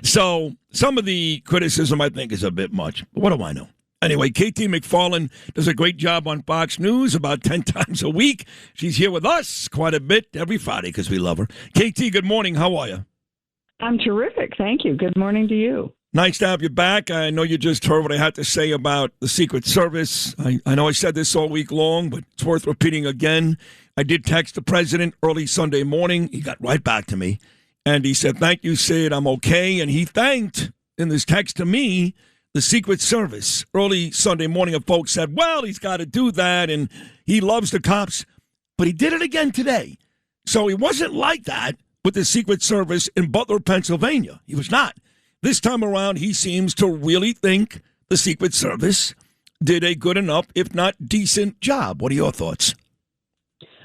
So some of the criticism, I think, is a bit much. But what do I know? Anyway, KT McFarland does a great job on Fox News about 10 times a week. She's here with us quite a bit every Friday because we love her. KT, good morning. How are you? I'm terrific. Thank you. Good morning to you. Nice to have you back. I know you just heard what I had to say about the Secret Service. I know I said this all week long, but it's worth repeating again. I did text the president early Sunday morning. He got right back to me, and he said, "Thank you, Sid. I'm okay." And he thanked, in this text to me, the Secret Service. Early Sunday morning, folks said, well, he's got to do that, and he loves the cops. But he did it again today. So he wasn't like that with the Secret Service in Butler, Pennsylvania. He was not. This time around, he seems to really think the Secret Service did a good enough, if not decent, job. What are your thoughts?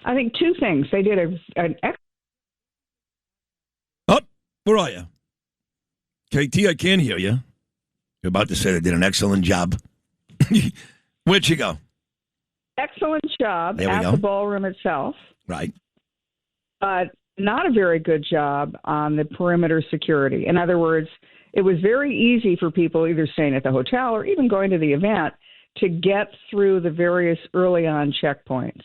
I think two things. They did an excellent. Oh, where are you? KT, I can't hear you. You're about to say they did an excellent job. Where'd you go? Excellent job at go. the ballroom itself. Right. But not a very good job on the perimeter security. In other words, it was very easy for people either staying at the hotel or even going to the event to get through the various early on checkpoints.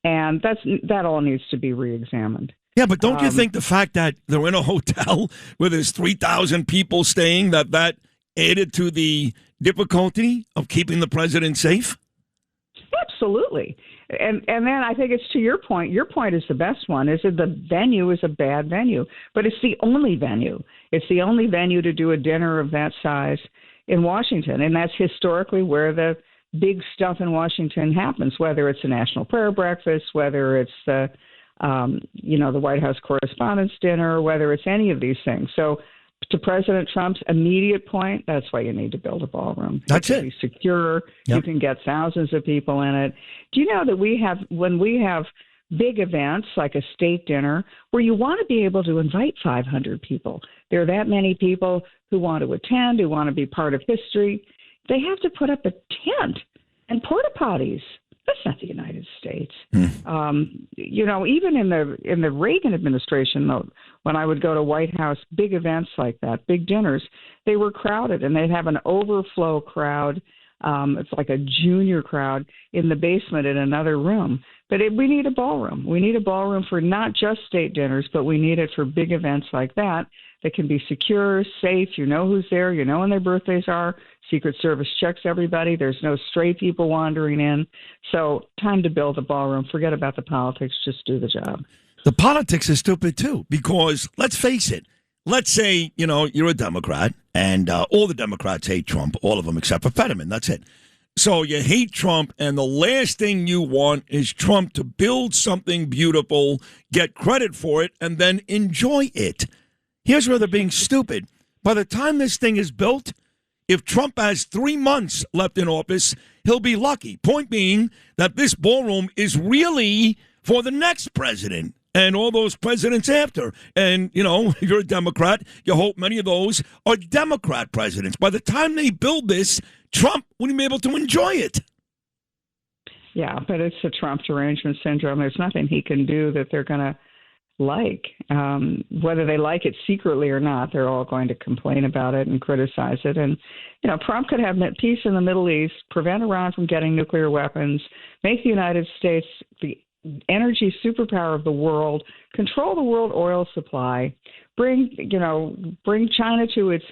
And that all needs to be reexamined. Yeah, but don't you think the fact that they're in a hotel where there's 3,000 people staying, that added to the difficulty of keeping the president safe? Absolutely. And then I think it's to your point. Your point is the best one, is that the venue is a bad venue. But it's the only venue. It's the only venue to do a dinner of that size in Washington. And that's historically where the big stuff in Washington happens, whether it's a national prayer breakfast, whether it's the White House Correspondents' Dinner, whether it's any of these things. So to President Trump's immediate point, that's why you need to build a ballroom. That's it. Be secure. Yep. You can get thousands of people in it. Do you know that when we have big events like a state dinner where you want to be able to invite 500 people, there are that many people who want to attend, who want to be part of history. They have to put up a tent and porta potties. That's not the United States. Even in the Reagan administration, when I would go to White House big events like that, big dinners, they were crowded, and they'd have an overflow crowd. It's like a junior crowd in the basement in another room. But we need a ballroom. We need a ballroom for not just state dinners, but we need it for big events like that can be secure, safe. You know who's there. You know when their birthdays are. Secret Service checks everybody. There's no stray people wandering in. So time to build a ballroom. Forget about the politics. Just do the job. The politics is stupid, too, because let's face it. Let's say, you're a Democrat, and all the Democrats hate Trump, all of them except for Fetterman. That's it. So you hate Trump, and the last thing you want is Trump to build something beautiful, get credit for it, and then enjoy it. Here's where they're being stupid. By the time this thing is built, if Trump has 3 months left in office, he'll be lucky. Point being that this ballroom is really for the next president. and all those presidents after. And, you're a Democrat. You hope many of those are Democrat presidents. By the time they build this, Trump wouldn't be able to enjoy it. Yeah, but it's the Trump derangement syndrome. There's nothing he can do that they're going to like. Whether they like it secretly or not, they're all going to complain about it and criticize it. And, Trump could have peace in the Middle East, prevent Iran from getting nuclear weapons, make the United States the energy superpower of the world, control the world oil supply, bring China to its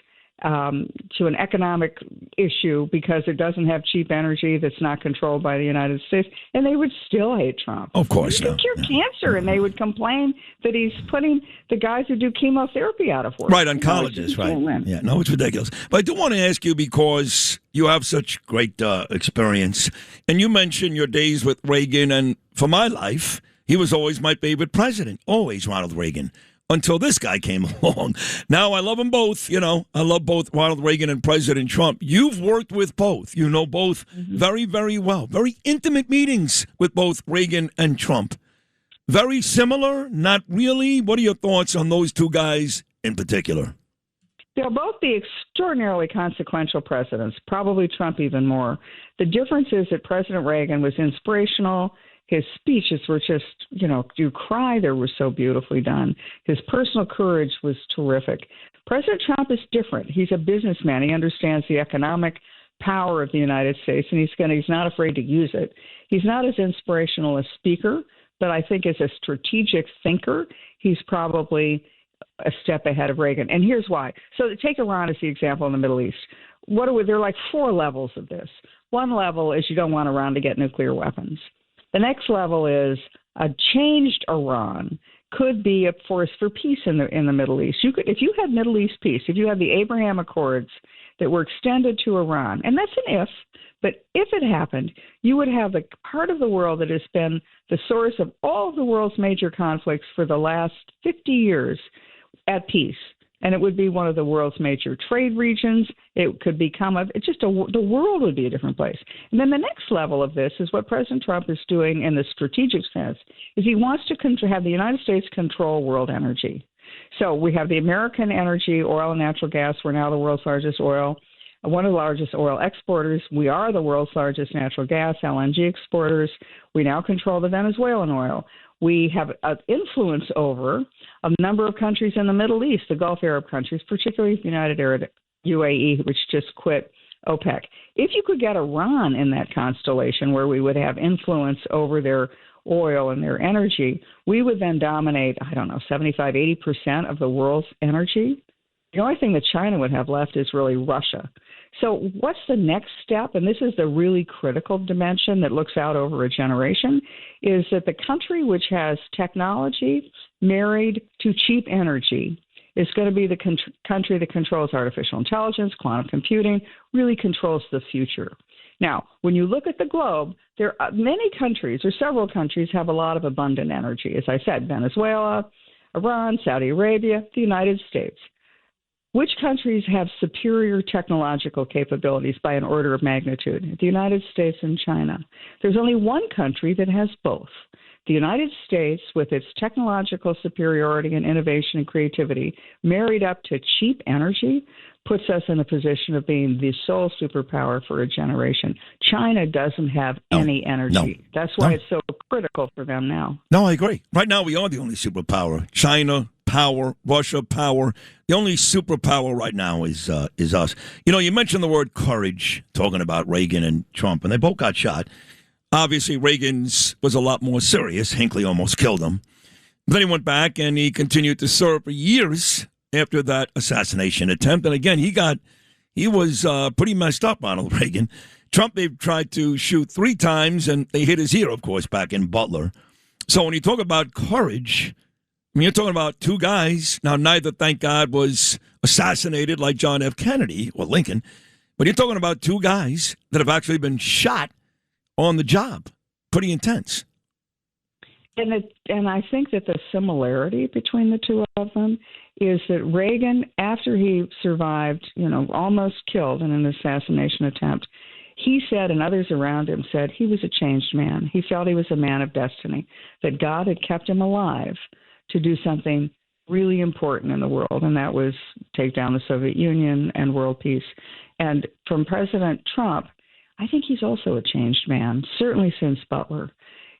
to an economic issue because it doesn't have cheap energy that's not controlled by the United States, and they would still hate Trump. Of course, he could cure cancer, and they would complain that he's putting the guys who do chemotherapy out of work. Right, oncologists, right. Yeah, no, it's ridiculous. But I do want to ask you, because you have such great experience, and you mentioned your days with Reagan, and for my life, he was always my favorite president, always Ronald Reagan. Until this guy came along. Now I love them both. I love both Ronald Reagan and President Trump. You've worked with both. You know both very, very well. Very intimate meetings with both Reagan and Trump. Very similar? Not really? What are your thoughts on those two guys in particular? They'll both be extraordinarily consequential presidents, probably Trump even more. The difference is that President Reagan was inspirational. His speeches were just, you cry. They were so beautifully done. His personal courage was terrific. President Trump is different. He's a businessman. He understands the economic power of the United States, and he's not afraid to use it. He's not as inspirational a speaker, but I think as a strategic thinker, he's probably a step ahead of Reagan. And here's why. So take Iran as the example in the Middle East. There are like 4 levels of this. One level is you don't want Iran to get nuclear weapons. The next level is a changed Iran could be a force for peace in the Middle East. If you had Middle East peace, if you had the Abraham Accords that were extended to Iran, and that's an if, but if it happened, you would have the part of the world that has been the source of all of the world's major conflicts for the last 50 years at peace. And it would be one of the world's major trade regions. It could become the world would be a different place. And then the next level of this is what President Trump is doing in the strategic sense, is he wants to have the United States control world energy. So we have the American energy, oil and natural gas. We're now the world's largest one of the largest oil exporters. We are the world's largest natural gas, LNG exporters. We now control the Venezuelan oil. We have an influence over a number of countries in the Middle East, the Gulf Arab countries, particularly the United Arab UAE, which just quit OPEC. If you could get Iran in that constellation where we would have influence over their oil and their energy, we would then dominate, 75, 80% of the world's energy. The only thing that China would have left is really Russia. So what's the next step? And this is the really critical dimension that looks out over a generation, is that the country which has technology married to cheap energy is going to be the country that controls artificial intelligence, quantum computing, really controls the future. Now, when you look at the globe, there are many countries, or several countries, have a lot of abundant energy. As I said, Venezuela, Iran, Saudi Arabia, the United States. Which countries have superior technological capabilities by an order of magnitude? The United States and China. There's only one country that has both. The United States, with its technological superiority and innovation and creativity, married up to cheap energy, puts us in a position of being the sole superpower for a generation. China doesn't have any energy. No. That's why it's so critical for them now. No, I agree. Right now, we are the only superpower. China, power, Russia, power. The only superpower right now is us. You mentioned the word courage, talking about Reagan and Trump, and they both got shot. Obviously, Reagan's was a lot more serious. Hinckley almost killed him. But then he went back and he continued to serve for years after that assassination attempt. And again, he was pretty messed up, Ronald Reagan. Trump, they tried to shoot 3 times, and they hit his ear, of course, back in Butler. So when you talk about courage, you're talking about 2 guys. Now, neither, thank God, was assassinated like John F. Kennedy or Lincoln. But you're talking about 2 guys that have actually been shot on the job. Pretty intense. And I think that the similarity between the 2 of them is that Reagan, after he survived, almost killed in an assassination attempt, he said, and others around him said, he was a changed man. He felt he was a man of destiny, that God had kept him alive to do something really important in the world, and that was take down the Soviet Union and world peace. And from President Trump, I think he's also a changed man, certainly since Butler.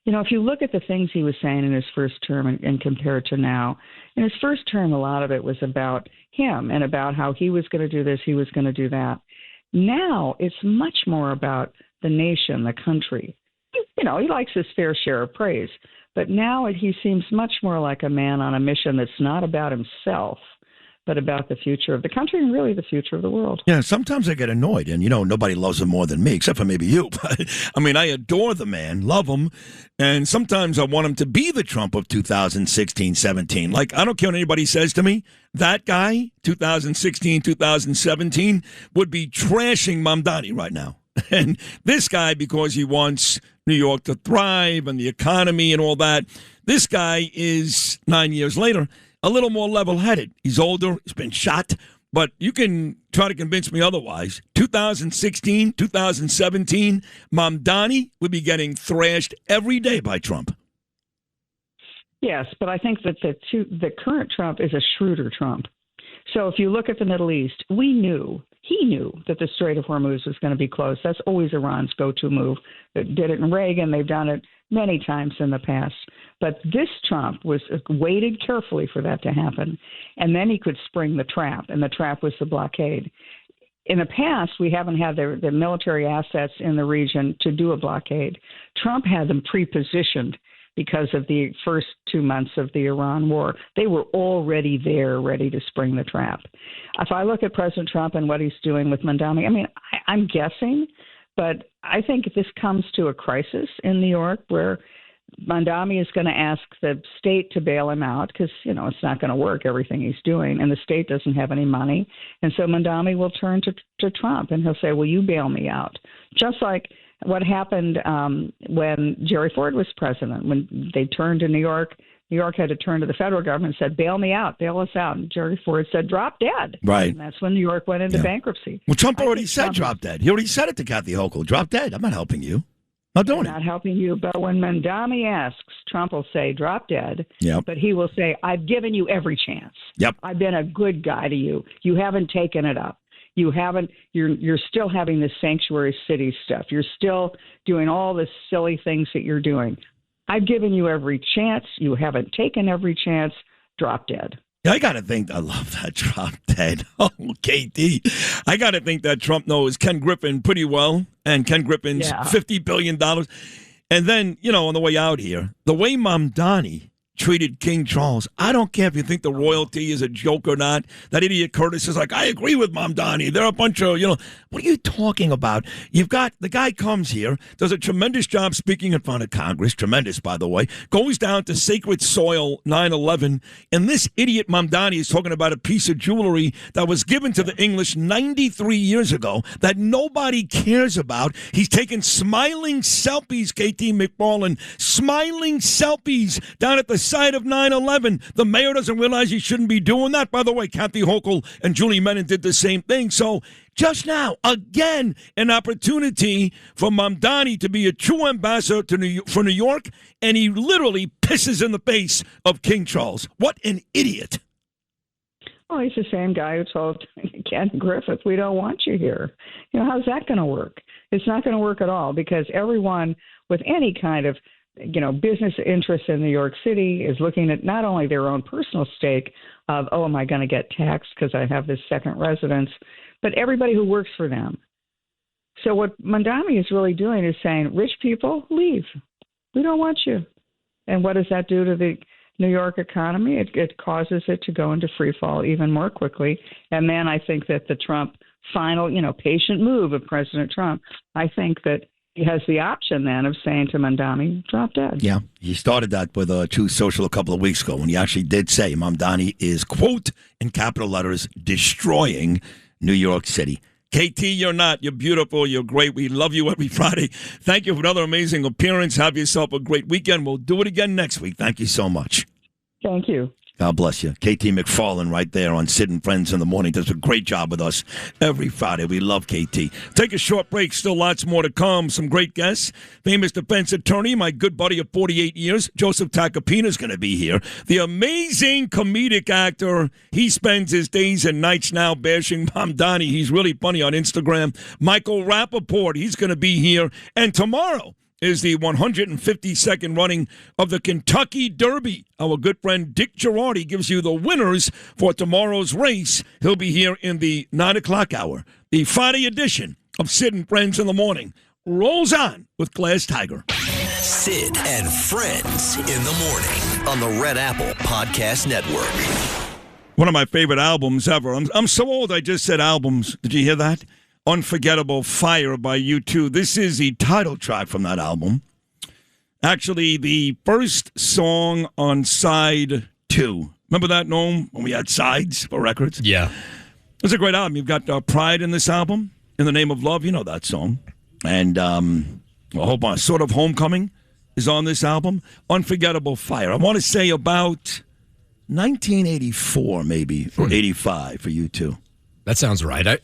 You know, if you look at the things he was saying in his first term and compare it to now, in his first term, a lot of it was about him and about how he was going to do this, he was going to do that. Now it's much more about the nation, the country. You know, he likes his fair share of praise, but now he seems much more like a man on a mission that's not about himself, but about the future of the country and really the future of the world. Yeah, sometimes I get annoyed, and, you know, nobody loves him more than me, except for maybe you. But, I mean, I adore the man, love him, and sometimes I want him to be the Trump of 2016, 17. Like, I don't care what anybody says to me. That guy, 2016, 2017, would be trashing Mamdani right now. And this guy, because he wants New York to thrive and the economy and all that, this guy is 9 years later a little more level-headed. He's older. He's been shot. But you can try to convince me otherwise. 2016, 2017, Mamdani would be getting thrashed every day by Trump. Yes, but I think that the current Trump is a shrewder Trump. So if you look at the Middle East, he knew that the Strait of Hormuz was going to be closed. That's always Iran's go-to move. They did it in Reagan. They've done it many times in the past. But this Trump waited carefully for that to happen, and then he could spring the trap, and the trap was the blockade. In the past, we haven't had the military assets in the region to do a blockade. Trump had them pre-positioned because of the first 2 months of the Iran war. They were already there, ready to spring the trap. If I look at President Trump and what he's doing with Mamdani, I mean, I'm guessing, but I think this comes to a crisis in New York where Mamdani is going to ask the state to bail him out because, you know, it's not going to work, everything he's doing, and the state doesn't have any money. And so Mamdani will turn to Trump, and he'll say, will you bail me out? Just like what happened when Jerry Ford was president, when they turned to New York. New York had to turn to the federal government and said, bail me out, bail us out. And Jerry Ford said, drop dead. Right. And that's when New York went into bankruptcy. Well, Trump already said drop dead. He already said it to Kathy Hochul. Drop dead. I'm not helping you. Not doing it. Not helping you. But when Mamdani asks, Trump will say, drop dead. Yep. But he will say, I've given you every chance. Yep. I've been a good guy to you. You haven't taken it up. You haven't. You're still having this sanctuary city stuff. You're still doing all the silly things that you're doing. I've given you every chance. You haven't taken every chance. Drop dead. Yeah, I got to think, I love that drop dead. Oh, KD. I got to think that Trump knows Ken Griffin pretty well, and Ken Griffin's $50 billion. And then, you know, on the way out here, the way Mamdani treated King Charles, I don't care if you think the royalty is a joke or not. That idiot Curtis is like, I agree with Mamdani. They're a bunch of, you know, what are you talking about? You've got, the guy comes here, does a tremendous job speaking in front of Congress, tremendous, by the way, goes down to sacred soil 9/11, and this idiot Mamdani is talking about a piece of jewelry that was given to the English 93 years ago that nobody cares about. He's taking smiling selfies, KT McFarland, smiling selfies down at the site of 9/11. The mayor doesn't realize he shouldn't be doing that. By the way, Kathy Hochul and Julie Menon did the same thing. So just now, again, an opportunity for Mamdani to be a true ambassador for New York, and he literally pisses in the face of King Charles. What an idiot. Well, he's the same guy who told Ken Griffin, we don't want you here. You know, how's that going to work? It's not going to work at all because everyone with any kind of business interests in New York City is looking at not only their own personal stake of, oh, am I going to get taxed because I have this second residence, but everybody who works for them. So what Mamdani is really doing is saying, rich people, leave. We don't want you. And what does that do to the New York economy? It causes it to go into free fall even more quickly. And then I think that the Trump final, patient move of President Trump, I think that he has the option then of saying to Mamdani, drop dead. Yeah, he started that with Truth Social a couple of weeks ago when he actually did say Mamdani is, quote, in capital letters, destroying New York City. KT, you're not. You're beautiful. You're great. We love you every Friday. Thank you for another amazing appearance. Have yourself a great weekend. We'll do it again next week. Thank you so much. Thank you. God bless you. KT McFarland right there on Sid Friends in the Morning does a great job with us every Friday. We love KT. Take a short break. Still lots more to come. Some great guests. Famous defense attorney, my good buddy of 48 years, Joseph Tacopina, is going to be here. The amazing comedic actor. He spends his days and nights now bashing Mamdani. He's really funny on Instagram. Michael Rapaport, he's going to be here. And tomorrow is the 152nd running of the Kentucky Derby. Our good friend Dick Jerardi gives you the winners for tomorrow's race. He'll be here in the 9 o'clock hour. The Friday edition of Sid and Friends in the Morning rolls on with Glass Tiger. Sid and Friends in the Morning on the Red Apple Podcast Network. One of my favorite albums ever. I'm so old I just said albums. Did you hear that? Unforgettable Fire by U2. This is the title track from that album. Actually, the first song on side 2. Remember that, Noam, when we had sides for records? Yeah. It's a great album. You've got Pride in this album, In the Name of Love. You know that song. And Sort of Homecoming is on this album. Unforgettable Fire. I want to say about 1984, maybe, or 85 for U2. That sounds right. I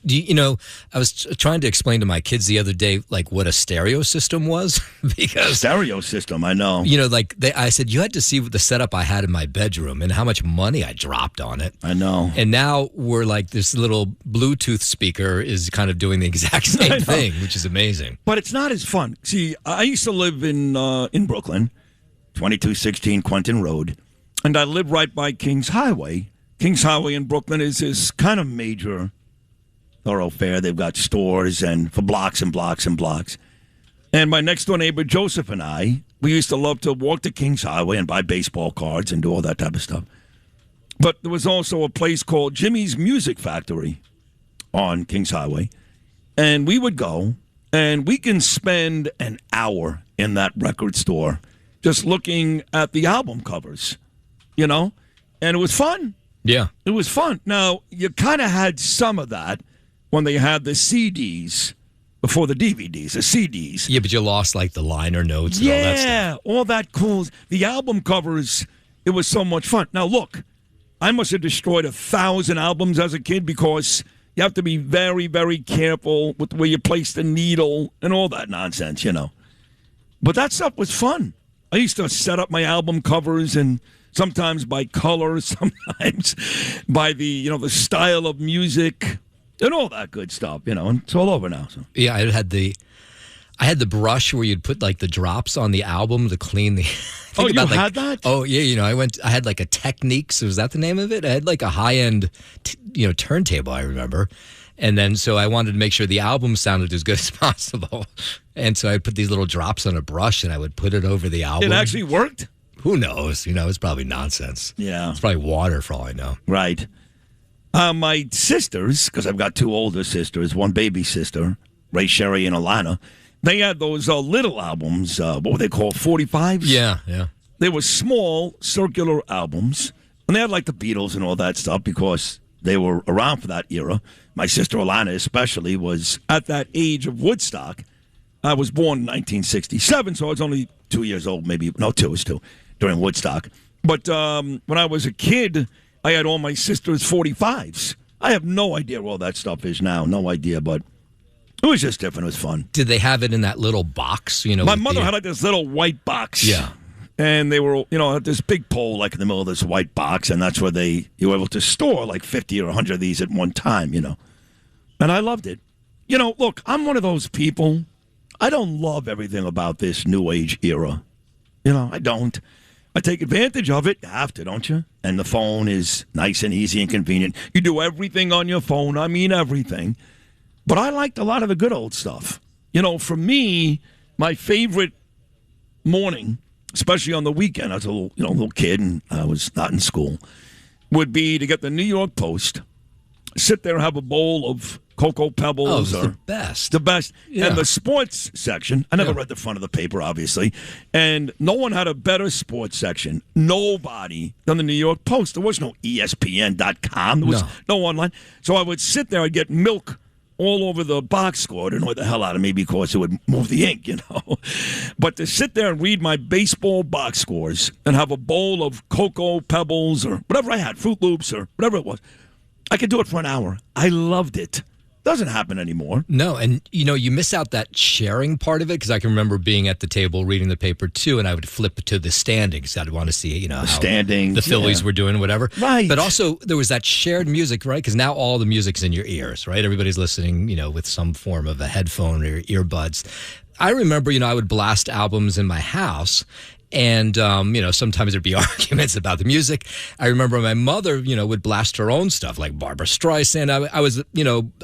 was trying to explain to my kids the other day, like, what a stereo system was. Because stereo system, I know. I said, you had to see the setup I had in my bedroom and how much money I dropped on it. I know. And now we're like, this little Bluetooth speaker is kind of doing the exact same thing, which is amazing. But it's not as fun. See, I used to live in Brooklyn, 2216 Quentin Road, and I live right by Kings Highway. Kings Highway in Brooklyn is this kind of major thoroughfare. They've got stores and for blocks and blocks and blocks. And my next door neighbor, Joseph, and I, we used to love to walk to Kings Highway and buy baseball cards and do all that type of stuff. But there was also a place called Jimmy's Music Factory on Kings Highway. And we would go, and we can spend an hour in that record store just looking at the album covers, and it was fun. Yeah. It was fun. Now, you kind of had some of that when they had the CDs before the DVDs, the CDs. Yeah, but you lost, like, the liner notes and all that stuff. Yeah, all that cool. The album covers, it was so much fun. Now, look, I must have destroyed 1,000 albums as a kid because you have to be very, very careful with where you place the needle and all that nonsense, But that stuff was fun. I used to set up my album covers and sometimes by color, sometimes by the style of music and all that good stuff, and it's all over now. So. Yeah, I had the brush where you'd put like the drops on the album to clean the. Oh, you had that? Oh yeah, I had like a Techniques. Was that the name of it? I had like a high end, turntable. I remember, and then so I wanted to make sure the album sounded as good as possible, and so I put these little drops on a brush and I would put it over the album. It actually worked. Who knows? It's probably nonsense. Yeah. It's probably water for all I know. Right. My sisters, because I've got 2 older sisters, 1 baby sister, Ray, Sherry, and Alana, they had those little albums, what were they called, 45s? Yeah. They were small, circular albums, and they had like the Beatles and all that stuff because they were around for that era. My sister Alana especially was at that age of Woodstock. I was born in 1967, so I was only 2 years old, maybe. No, 2 was 2. During Woodstock. But when I was a kid, I had all my sister's 45s. I have no idea where all that stuff is now. No idea, but it was just different. It was fun. Did they have it in that little box? My mother had like this little white box. Yeah. And they were, at this big pole like in the middle of this white box, and that's where you were able to store like 50 or 100 of these at one time, And I loved it. Look, I'm one of those people. I don't love everything about this new age era. I don't. I take advantage of it. You have to, don't you? And the phone is nice and easy and convenient. You do everything on your phone. I mean everything. But I liked a lot of the good old stuff. For me, my favorite morning, especially on the weekend, I was a little kid and I was not in school, would be to get the New York Post, sit there and have a bowl of Cocoa Pebbles. Oh, the best. The best. Yeah. And the sports section. I never read the front of the paper, obviously. And no one had a better sports section. Nobody than the New York Post. There was no ESPN.com. There was no online. So I would sit there. I'd get milk all over the box score. It annoyed the hell out of me because it would move the ink, But to sit there and read my baseball box scores and have a bowl of Cocoa Pebbles or whatever I had, Fruit Loops or whatever it was, I could do it for an hour. I loved it. Doesn't happen anymore. No, and you miss out that sharing part of it, because I can remember being at the table reading the paper too, and I would flip to the standings. I'd want to see, the standings, the Phillies were doing, whatever. Right. But also there was that shared music, right? Because now all the music's in your ears, right? Everybody's listening, with some form of a headphone or earbuds. I remember, I would blast albums in my house. And, sometimes there'd be arguments about the music. I remember my mother, would blast her own stuff like Barbra Streisand. I was,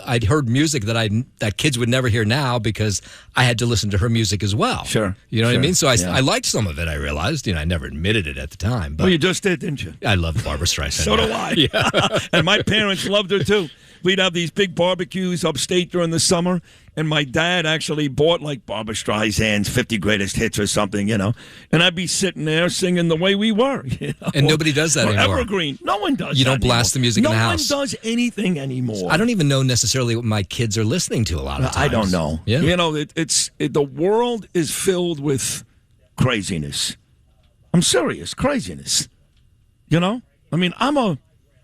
I'd heard music that kids would never hear now because I had to listen to her music as well. Sure. You know what I mean? So I liked some of it, I realized. I never admitted it at the time. But well, you just did, didn't you? I loved Barbra Streisand. So do I. Yeah. And my parents loved her, too. We'd have these big barbecues upstate during the summer, and my dad actually bought like Barbra Streisand's 50 Greatest Hits or something, and I'd be sitting there singing The Way We Were. And nobody does that anymore. Evergreen. No one does You that don't blast the music in the house. No one does anything anymore. I don't even know necessarily what my kids are listening to a lot of times. I don't know. Yeah. The world is filled with craziness. I'm serious, craziness.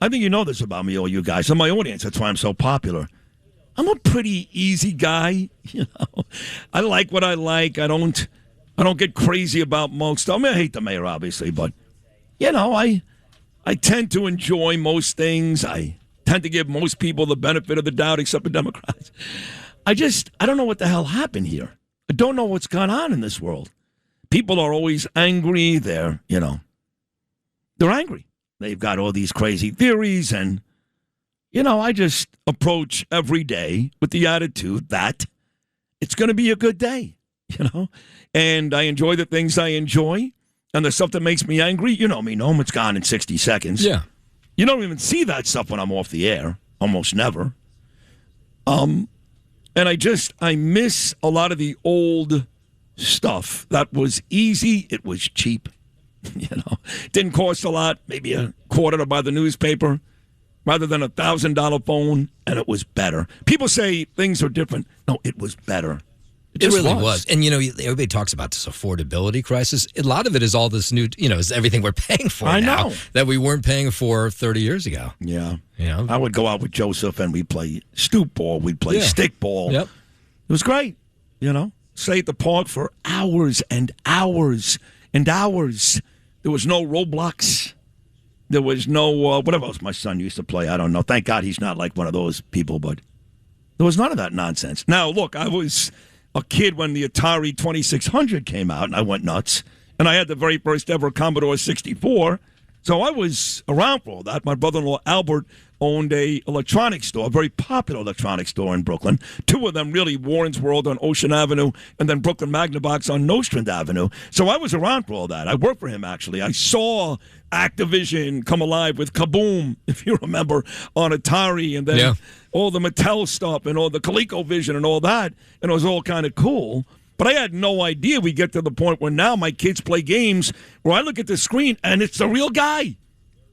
I think you know this about me, all you guys. And my audience, that's why I'm so popular. I'm a pretty easy guy, I like what I like. I don't get crazy about most stuff. I hate the mayor, obviously, but, I tend to enjoy most things. I tend to give most people the benefit of the doubt, except the Democrats. I don't know what the hell happened here. I don't know what's gone on in this world. People are always angry. They're angry. They've got all these crazy theories, and, I just approach every day with the attitude that it's going to be a good day, and I enjoy the things I enjoy, and the stuff that makes me angry, you know me, Noam, it's gone in 60 seconds. Yeah. You don't even see that stuff when I'm off the air, almost never. And I miss a lot of the old stuff that was easy, it was cheap. Didn't cost a lot, maybe a quarter to buy the newspaper rather than $1,000 phone, and it was better. People say things are different. No, it was better. It really was. And, everybody talks about this affordability crisis. A lot of it is all this new, is everything we're paying for now that we weren't paying for 30 years ago. Yeah. I would go out with Joseph and we'd play stoop ball. We'd play stick ball. Yep. It was great, Stay at the park for hours and hours and hours. There was no Roblox. There was no, whatever else my son used to play. I don't know. Thank God he's not like one of those people, but there was none of that nonsense. Now, look, I was a kid when the Atari 2600 came out, and I went nuts. And I had the very first ever Commodore 64. So I was around for all that. My brother-in-law, Albert, owned a electronics store, a very popular electronics store in Brooklyn. Two of them, really, Warren's World on Ocean Avenue and then Brooklyn Magnavox on Nostrand Avenue. So I was around for all that. I worked for him, actually. I saw Activision come alive with Kaboom, if you remember, on Atari, and then all the Mattel stuff and all the ColecoVision and all that, and it was all kind of cool. But I had no idea we get to the point where now my kids play games where I look at the screen and it's the real guy.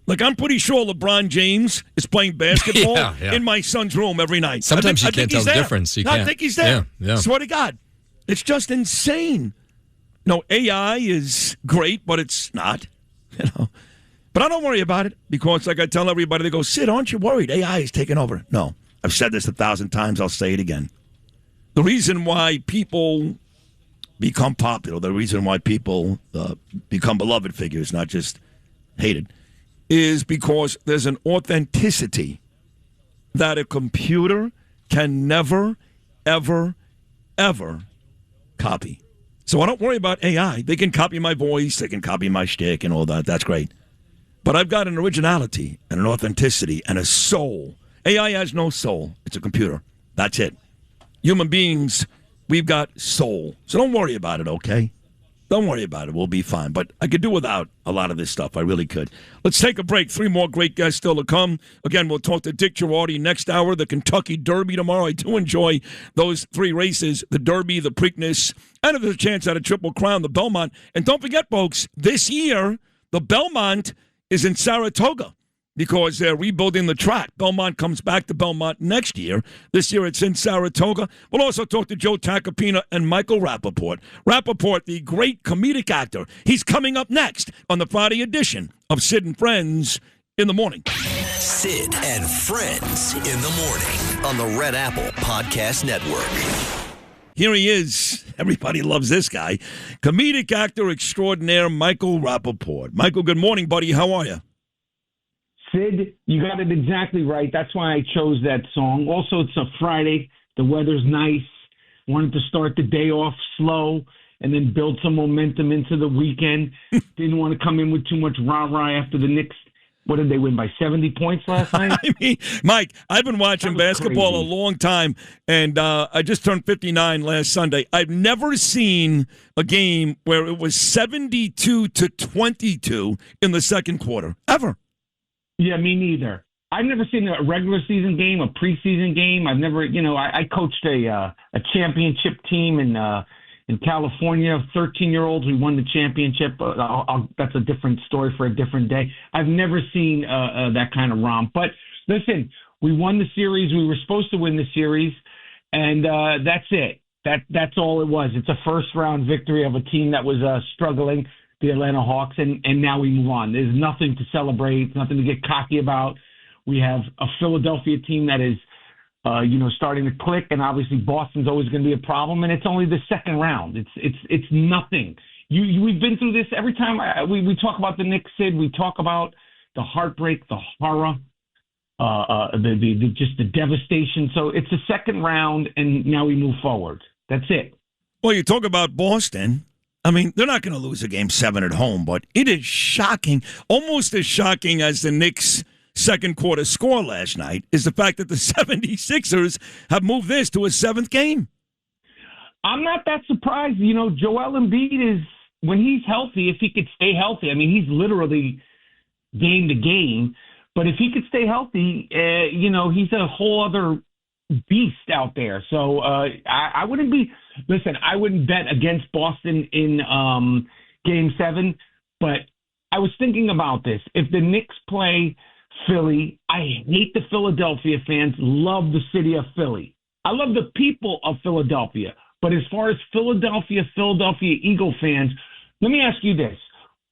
Like, I'm pretty sure LeBron James is playing basketball in my son's room every night. Sometimes you can't tell the difference. I think he's there. Yeah. Swear to God. It's just insane. AI is great, but it's not. But I don't worry about it because, like I tell everybody, they go, Sid, aren't you worried? AI is taking over. No. I've said this 1,000 times. I'll say it again. The reason why people become popular, the reason why people become beloved figures, not just hated, is because there's an authenticity that a computer can never, ever, ever copy. So I don't worry about AI. They can copy my voice, they can copy my shtick and all that. That's great. But I've got an originality and an authenticity and a soul. AI has no soul. It's a computer. That's it. Human beings, we've got soul. So don't worry about it, okay? Don't worry about it. We'll be fine. But I could do without a lot of this stuff. I really could. Let's take a break. 3 more great guests still to come. Again, we'll talk to Dick Jerardi next hour. The Kentucky Derby tomorrow. I do enjoy those 3 races, the Derby, the Preakness, and if there's a chance at a Triple Crown, the Belmont. And don't forget, folks, this year, the Belmont is in Saratoga. because they're rebuilding the track. Belmont comes back to Belmont next year. This year it's in Saratoga. We'll also talk to Joe Tacopina and Michael Rapaport. Rapaport, the great comedic actor, he's coming up next on the Friday edition of Sid and Friends in the Morning. Sid and Friends in the Morning on the Red Apple Podcast Network. Here he is. Everybody loves this guy. Comedic actor extraordinaire, Michael Rapaport. Michael, good morning, buddy. How are you? Sid, you got it exactly right. That's why I chose that song. Also, it's a Friday. The weather's nice. Wanted to start the day off slow and then build some momentum into the weekend. Didn't want to come in with too much rah-rah after the Knicks. What did they win, by 70 points last night? I mean, Mike, I've been watching basketball crazy. a long time, and I just turned 59 last Sunday. I've never seen a game where it was 72-22 in the second quarter, ever. Yeah, me neither. I've never seen a regular season game, a preseason game. I've never, I coached a championship team in California, 13-year-olds. We won the championship. That's a different story for a different day. I've never seen that kind of romp. But listen, we won the series. We were supposed to win the series, and that's it. That's all it was. It's a first-round victory of a team that was struggling, the Atlanta Hawks, and now we move on. There's nothing to celebrate, nothing to get cocky about. We have a Philadelphia team that is starting to click, and obviously Boston's always going to be a problem, and it's only the second round. It's nothing. We've been through this every time we talk about the Knicks, Sid. We talk about the heartbreak, the horror, just the devastation. So it's the second round, and now we move forward. That's it. Well, you talk about Boston. I mean, they're not going to lose a game 7 at home, but it is shocking, almost as shocking as the Knicks' second quarter score last night, is the fact that the 76ers have moved this to a 7th game. I'm not that surprised. Joel Embiid is, when he's healthy, if he could stay healthy, I mean, he's literally game to game, but if he could stay healthy, he's a whole other beast out there. So I wouldn't bet against Boston in game 7, but I was thinking about this. If the Knicks play Philly, I hate the Philadelphia fans, love the city of Philly. I love the people of Philadelphia. But as far as Philadelphia Eagle fans, let me ask you this.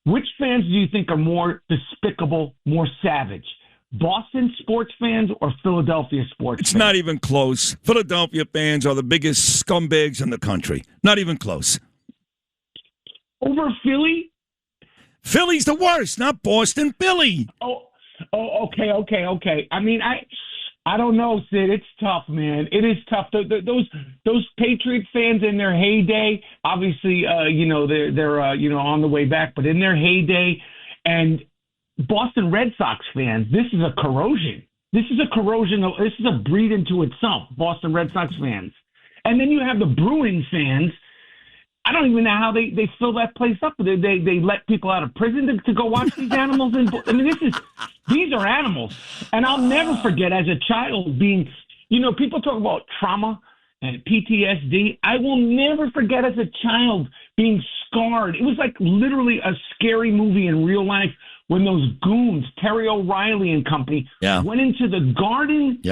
Which fans do you think are more despicable, more savage? Boston sports fans or Philadelphia sports fans? It's not even close. Philadelphia fans are the biggest scumbags in the country. Not even close. Over Philly? Philly's the worst, not Boston. Philly. Oh, okay. I mean, I don't know, Sid. It's tough, man. It is tough. Those Patriot fans in their heyday, obviously, they're on the way back, but in their heyday, and Boston Red Sox fans, this is a corrosion. This is a breed into itself, Boston Red Sox fans. And then you have the Bruins fans. I don't even know how they fill that place up. They let people out of prison to go watch these animals. These are animals. And I'll never forget as a child being, people talk about trauma and PTSD. I will never forget as a child being scarred. It was like literally a scary movie in real life when those goons, Terry O'Reilly and company, went into the garden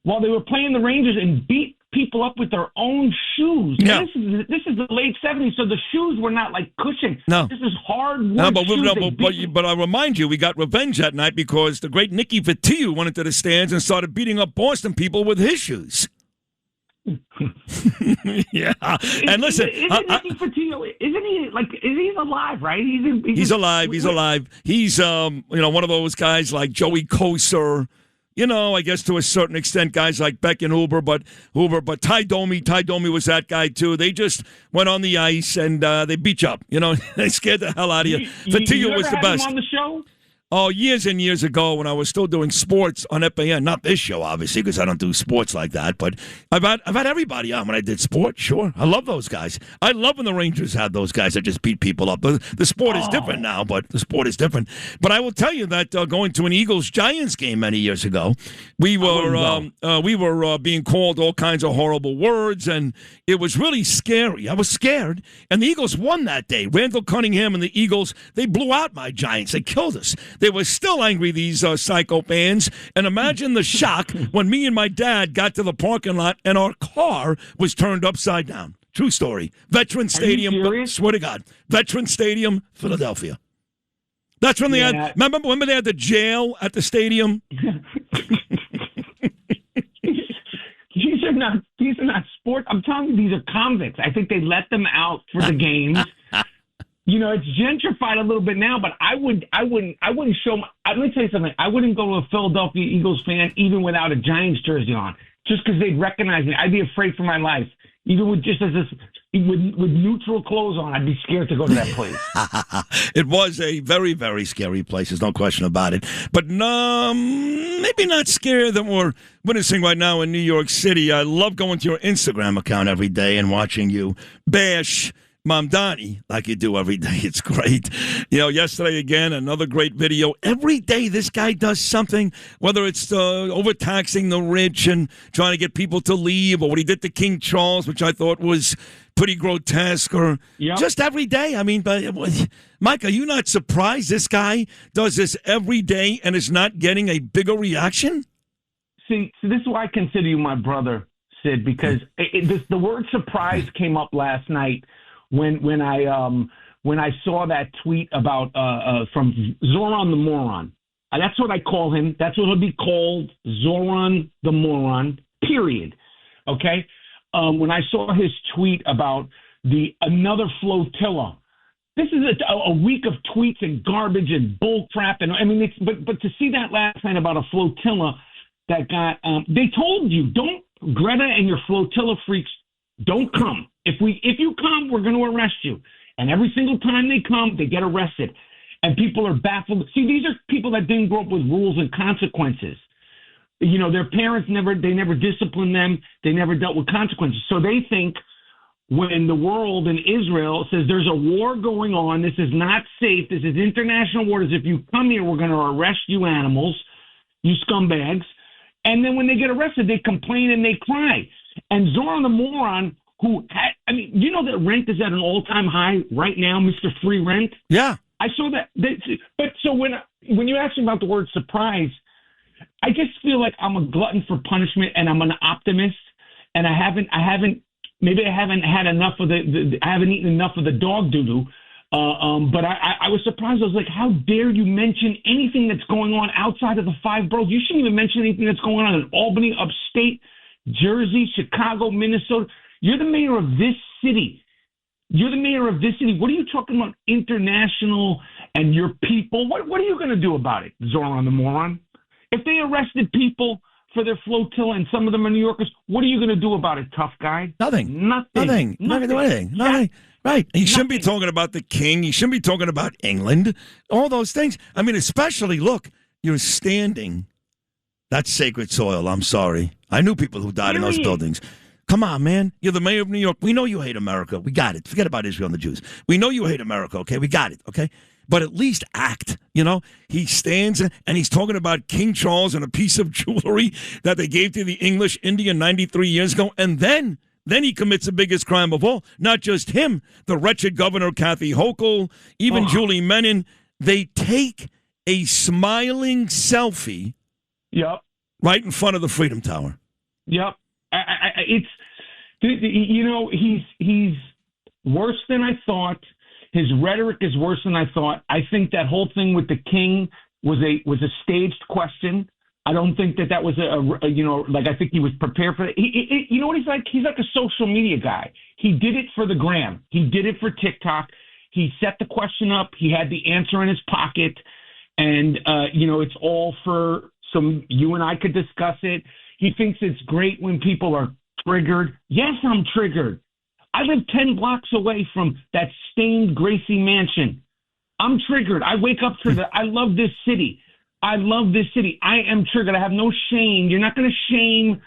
while they were playing the Rangers and beat people up with their own shoes. Yeah. This is the late 70s, so the shoes were not like cushion. No. This is hard wood shoes. But I remind you, we got revenge that night because the great Nicky Vitillo went into the stands and started beating up Boston people with his shoes. Yeah. And listen, Nicky Vitillo, is he alive, right? He's alive. He's alive. He's one of those guys like Joey Koser. I guess to a certain extent, guys like Beck and Huber, but Ty Domi was that guy too. They just went on the ice and they beat you up. They scared the hell out of you. Vitillo was the best. Him on the show? Oh, years and years ago when I was still doing sports on FAN, not this show, obviously, because I don't do sports like that, but I've had everybody on when I did sports, sure. I love those guys. I love when the Rangers had those guys that just beat people up. The sport is different now, but the sport is different. But I will tell you that going to an Eagles-Giants game many years ago, we were being called all kinds of horrible words, and it was really scary. I was scared, and the Eagles won that day. Randall Cunningham and the Eagles, they blew out my Giants. They killed us. They were still angry, these psycho fans. And imagine the shock when me and my dad got to the parking lot and our car was turned upside down. True story. Veteran Stadium, swear to God. Veteran Stadium, Philadelphia. That's when they had, remember they had the jail at the stadium? These are not sports. I'm telling you, these are convicts. I think they let them out for the games. It's gentrified a little bit now, but I wouldn't show. Let me tell you something. I wouldn't go to a Philadelphia Eagles fan even without a Giants jersey on, just because they'd recognize me. I'd be afraid for my life, even with with neutral clothes on. I'd be scared to go to that place. It was a very, very scary place. There's no question about it. But maybe not scarier than we're witnessing right now in New York City. I love going to your Instagram account every day and watching you bash Mamdani like you do every day. It's great. Yesterday again, another great video. Every day this guy does something, whether it's overtaxing the rich and trying to get people to leave, or what he did to King Charles, which I thought was pretty grotesque, or just every day. I mean, but Mike, are you not surprised this guy does this every day and is not getting a bigger reaction? See, so this is why I consider you my brother, Sid, because the word surprise came up last night when I saw that tweet about from Zoran the Moron. That's what I call him. That's what he'll be called, Zoran the Moron, period. Okay? When I saw his tweet about another flotilla, this is a week of tweets and garbage and bull crap. And I mean, but to see that last night about a flotilla that got, they told you, Greta and your flotilla freaks, don't come. If you come, we're going to arrest you. And every single time they come, they get arrested. And people are baffled. See, these are people that didn't grow up with rules and consequences. Their parents never disciplined them. They never dealt with consequences. So they think when the world and Israel says there's a war going on, this is not safe, this is international waters, if you come here, we're going to arrest you animals, you scumbags. And then when they get arrested, they complain and they cry. And Zoran the Moron, that rent is at an all-time high right now, Mr. Free Rent? Yeah. I saw that. But so when you ask me about the word surprise, I just feel like I'm a glutton for punishment and I'm an optimist, and I haven't had enough of I haven't eaten enough of the dog doo-doo. But I was surprised. I was like, how dare you mention anything that's going on outside of the five boroughs? You shouldn't even mention anything that's going on in Albany, upstate, Jersey, Chicago, Minnesota. You're the mayor of this city. What are you talking about international and your people? What are you going to do about it, Zoran the Moron? If they arrested people for their flotilla and some of them are New Yorkers, what are you going to do about it, tough guy? Nothing. Not going to do anything. Nothing. Right. He shouldn't be talking about the king. He shouldn't be talking about England. All those things. I mean, especially, look, you're standing. That's sacred soil. I'm sorry. I knew people who died in those buildings. Come on, man. You're the mayor of New York. We know you hate America. We got it. Forget about Israel and the Jews. We know you hate America, okay? We got it, okay? But at least act, He stands and he's talking about King Charles and a piece of jewelry that they gave to the English Indian 93 years ago. And then he commits the biggest crime of all. Not just him, the wretched Governor Kathy Hochul, even Julie Menon. They take a smiling selfie right in front of the Freedom Tower. Yep. He's worse than I thought. His rhetoric is worse than I thought. I think that whole thing with the king was a staged question. I don't think that was I think he was prepared for it. You know what he's like? He's like a social media guy. He did it for the gram. He did it for TikTok. He set the question up. He had the answer in his pocket. And, it's all for some, you and I could discuss it. He thinks it's great when people are triggered. Yes, I'm triggered. I live 10 blocks away from that stained Gracie mansion. I'm triggered. I wake up triggered. I love this city. I am triggered. I have no shame. You're not going to shame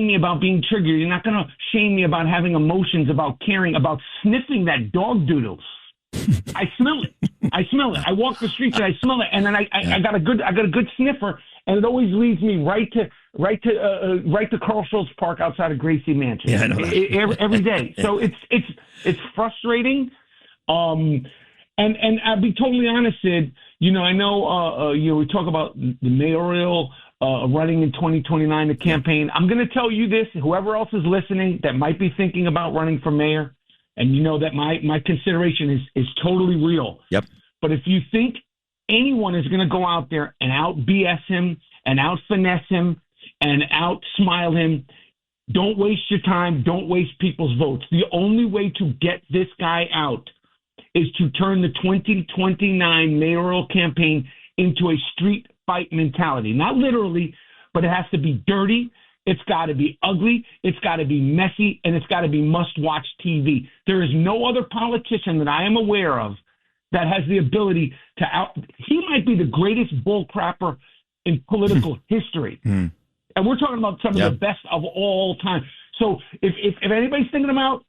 me about being triggered. You're not going to shame me about having emotions, about caring, about sniffing that dog doodle. I smell it. I walk the streets and I smell it, and then I got a good sniffer, and it always leads me right to Carl Schultz Park outside of Gracie Mansion. Yeah, I know that. Every day. So it's frustrating. And I'll be totally honest, Sid. I know we talk about the mayoral running in 2029, the campaign. I'm going to tell you this: whoever else is listening that might be thinking about running for mayor, and that my consideration is totally real. Yep. But if you think anyone is going to go out there and out BS him and out finesse him and out smile him, don't waste your time. Don't waste people's votes. The only way to get this guy out is to turn the 2029 mayoral campaign into a street fight mentality. Not literally, but it has to be dirty. It's got to be ugly. It's got to be messy, and it's got to be must-watch TV. There is no other politician that I am aware of that has the ability to out. He might be the greatest bullcrapper in political history. And we're talking about some of the best of all time. So if anybody's thinking about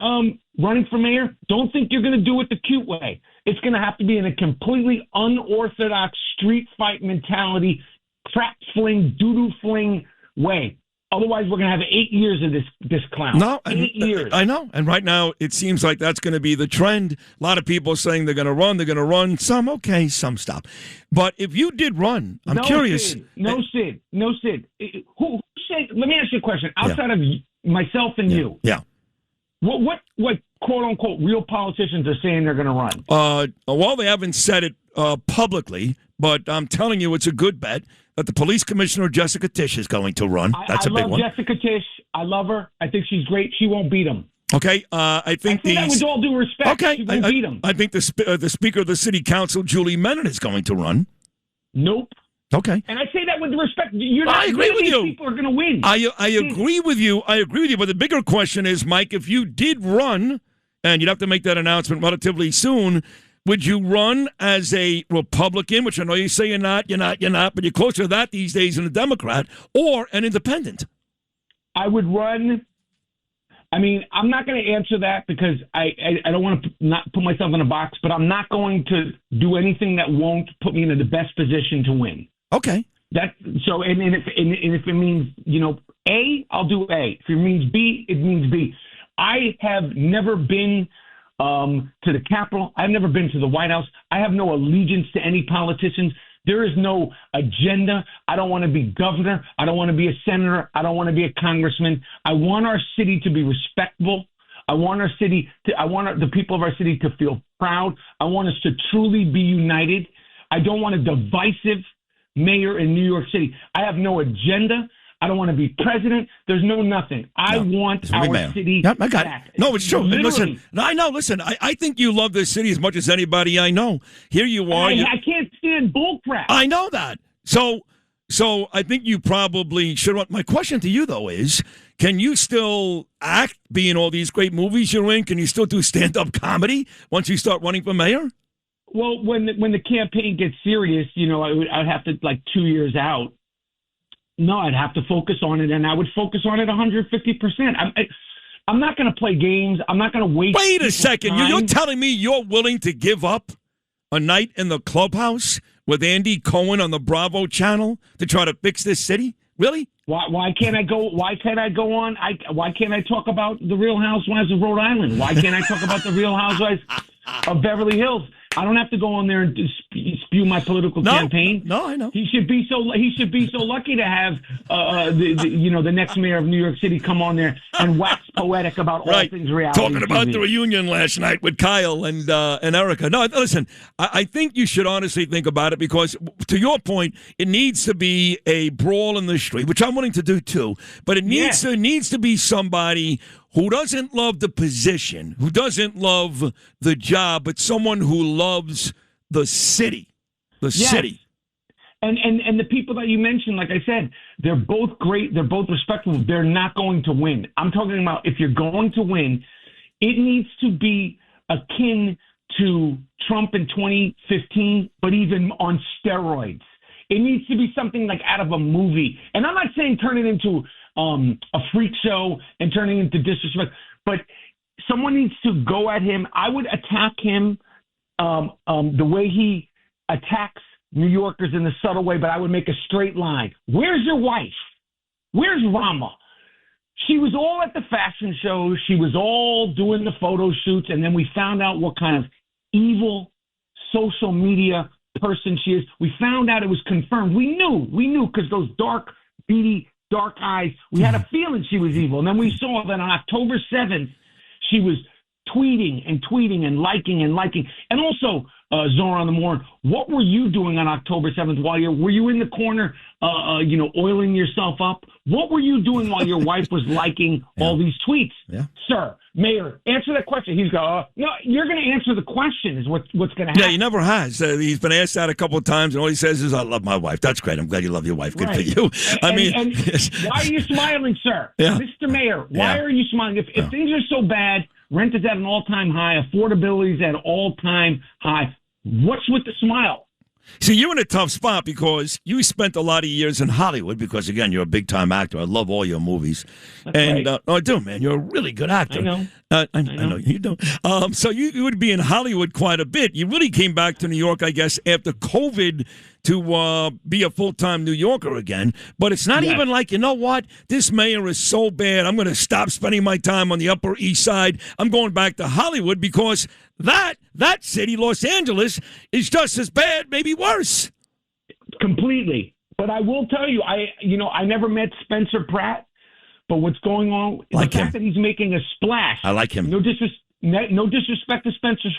running for mayor, don't think you're going to do it the cute way. It's going to have to be in a completely unorthodox street fight mentality, crap fling, doo-doo fling way. Otherwise, we're going to have 8 years of this clown. No, 8 years. I know. And right now, it seems like that's going to be the trend. A lot of people are saying they're going to run. They're going to run. Some okay, some stop. But if you did run, I'm curious. Sid. No, Sid. Who said? Let me ask you a question. Outside of myself and you. Yeah. What quote unquote real politicians are saying they're going to run? Well, they haven't said it publicly, but I'm telling you, it's a good bet that the police commissioner, Jessica Tisch, is going to run. That's a big one. I love Jessica Tisch. I love her. I think she's great. She won't beat him. Okay, I think that with all due respect. Okay, she won't beat him. I think the Speaker of the City Council, Julie Menon, is going to run. Nope. Okay. And I say that with respect. I agree with you. People are going to win. I agree with you. I agree with you. But the bigger question is, Mike, if you did run, and you'd have to make that announcement relatively soon, would you run as a Republican, which I know you say you're not, but you're closer to that these days than a Democrat, or an independent? I would run. I mean, I'm not going to answer that because I don't want to not put myself in a box, but I'm not going to do anything that won't put me into the best position to win. Okay. And if it means, A, I'll do A. If it means B, it means B. I have never been to the Capitol. I've never been to the White House. I have no allegiance to any politicians. There is no agenda. I don't want to be governor. I don't want to be a senator. I don't want to be a congressman. I want our city to be respectable. I want the people of our city to feel proud. I want us to truly be united. I don't want a divisive mayor in New York City. I have no agenda. I don't want to be president. There's no nothing. I want our city back. No, it's true. Literally. Listen, I know. Listen, I think you love this city as much as anybody I know. Here you are. I can't stand bullcrap. I know that. So I think you probably should run. My question to you, though, is can you still act, be in all these great movies you're in? Can you still do stand-up comedy once you start running for mayor? Well, when the campaign gets serious, I'd have to, 2 years out. No, I'd have to focus on it, and I would focus on it 150%. I'm not going to play games. I'm not going to waste. Wait a second. Time. You're telling me you're willing to give up a night in the clubhouse with Andy Cohen on the Bravo channel to try to fix this city? Really? Why can't I go? Why can't I go on? Why can't I talk about the Real Housewives of Rhode Island? Why can't I talk about the Real Housewives of Beverly Hills? I don't have to go on there and spew my political campaign. No, I know. He should be so lucky to have the next mayor of New York City come on there and wax poetic about all things reality. Talking about the reunion last night with Kyle and Erica. No, listen, I think you should honestly think about it because, to your point, it needs to be a brawl in the street, which I'm willing to do too. But it needs to be somebody who doesn't love the position, who doesn't love the job, but someone who loves the city. The city. And the people that you mentioned, like I said, they're both great. They're both respectable. They're not going to win. I'm talking about if you're going to win, it needs to be akin to Trump in 2015, but even on steroids. It needs to be something like out of a movie. And I'm not saying turn it into a freak show and turning into disrespect, but someone needs to go at him. I would attack him the way he attacks New Yorkers in the subtle way, but I would make a straight line. Where's your wife? Where's Rama? She was all at the fashion shows. She was all doing the photo shoots, and then we found out what kind of evil, social media person she is. We found out it was confirmed. We knew because those dark, beady, dark eyes, we had a feeling she was evil. And then we saw that on October 7th, she was tweeting and liking. And also, Zora on the Morning, what were you doing on October 7th were you in the corner, oiling yourself up? What were you doing while your wife was liking all these tweets? Yeah. Sir, Mayor, answer that question. He's going, no, you're going to answer the question is what's going to happen. Yeah, he never has. He's been asked that a couple of times, and all he says is, I love my wife. That's great. I'm glad you love your wife. Good for you. And why are you smiling, sir? Yeah. Mr. Mayor, why are you smiling? If things are so bad, rent is at an all-time high, affordability is at an all-time high, what's with the smile? See, you're in a tough spot because you spent a lot of years in Hollywood because, again, you're a big-time actor. I love all your movies. I do, man. You're a really good actor. I know you do. So you would be in Hollywood quite a bit. You really came back to New York, I guess, after COVID to be a full-time New Yorker again. But it's not even like, you know what? This mayor is so bad. I'm going to stop spending my time on the Upper East Side. I'm going back to Hollywood because that city, Los Angeles, is just as bad, maybe worse. Completely. But I will tell you, I never met Spencer Pratt, but what's going on, the fact that he's making a splash. I like him. No disrespect to Spencer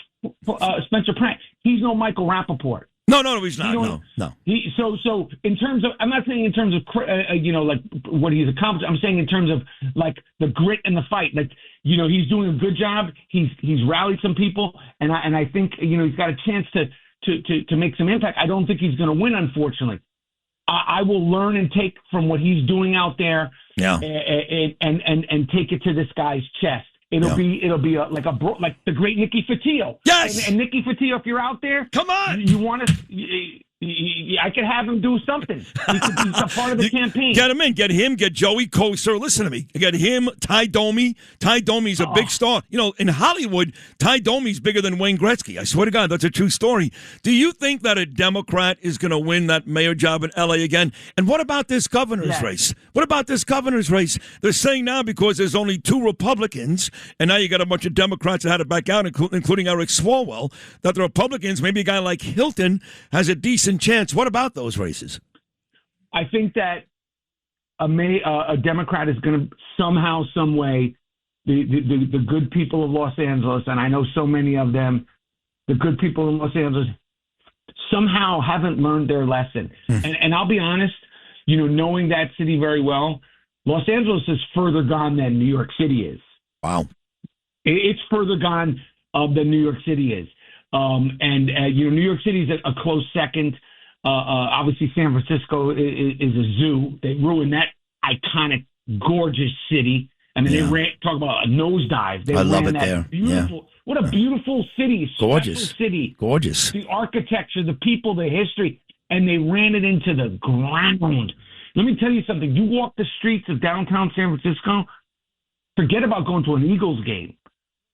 Pratt. He's no Michael Rapaport. No, he's not. No. So in terms of, I'm not saying in terms of, like what he's accomplished. I'm saying in terms of like the grit and the fight. Like, he's doing a good job. He's rallied some people, and I think he's got a chance to make some impact. I don't think he's going to win, unfortunately. I will learn and take from what he's doing out there, and take it to this guy's chest. It'll be like the great Nicky Fotillo. Yes. And Nicky Fotillo, if you're out there, come on. You want to? I could have him do something. He could be a part of the campaign. Get him in. Get him. Get Joey Koser. Listen to me. Get him. Ty Domi. Ty Domi's a big star. In Hollywood, Ty Domi's bigger than Wayne Gretzky. I swear to God, that's a true story. Do you think that a Democrat is going to win that mayor job in L.A. again? And what about this governor's race? What about this governor's race? They're saying now because there's only 2 Republicans, and now you got a bunch of Democrats that had to back out, including Eric Swalwell, that the Republicans, maybe a guy like Hilton, has a decent chance. What about those races? I think that a Democrat is going to somehow, some way, the good people of Los Angeles, and I know so many of them, the good people in Los Angeles somehow haven't learned their lesson. And I'll be honest, knowing that city very well, Los Angeles is further gone than New York City is. Wow. It's further gone than New York City is. New York City is a close second. Obviously, San Francisco is a zoo. They ruined that iconic, gorgeous city. I mean, they talk about a nosedive. I love it there. Beautiful. What a beautiful city. Gorgeous city. Gorgeous. The architecture, the people, the history, and they ran it into the ground. Let me tell you something. You walk the streets of downtown San Francisco, forget about going to an Eagles game.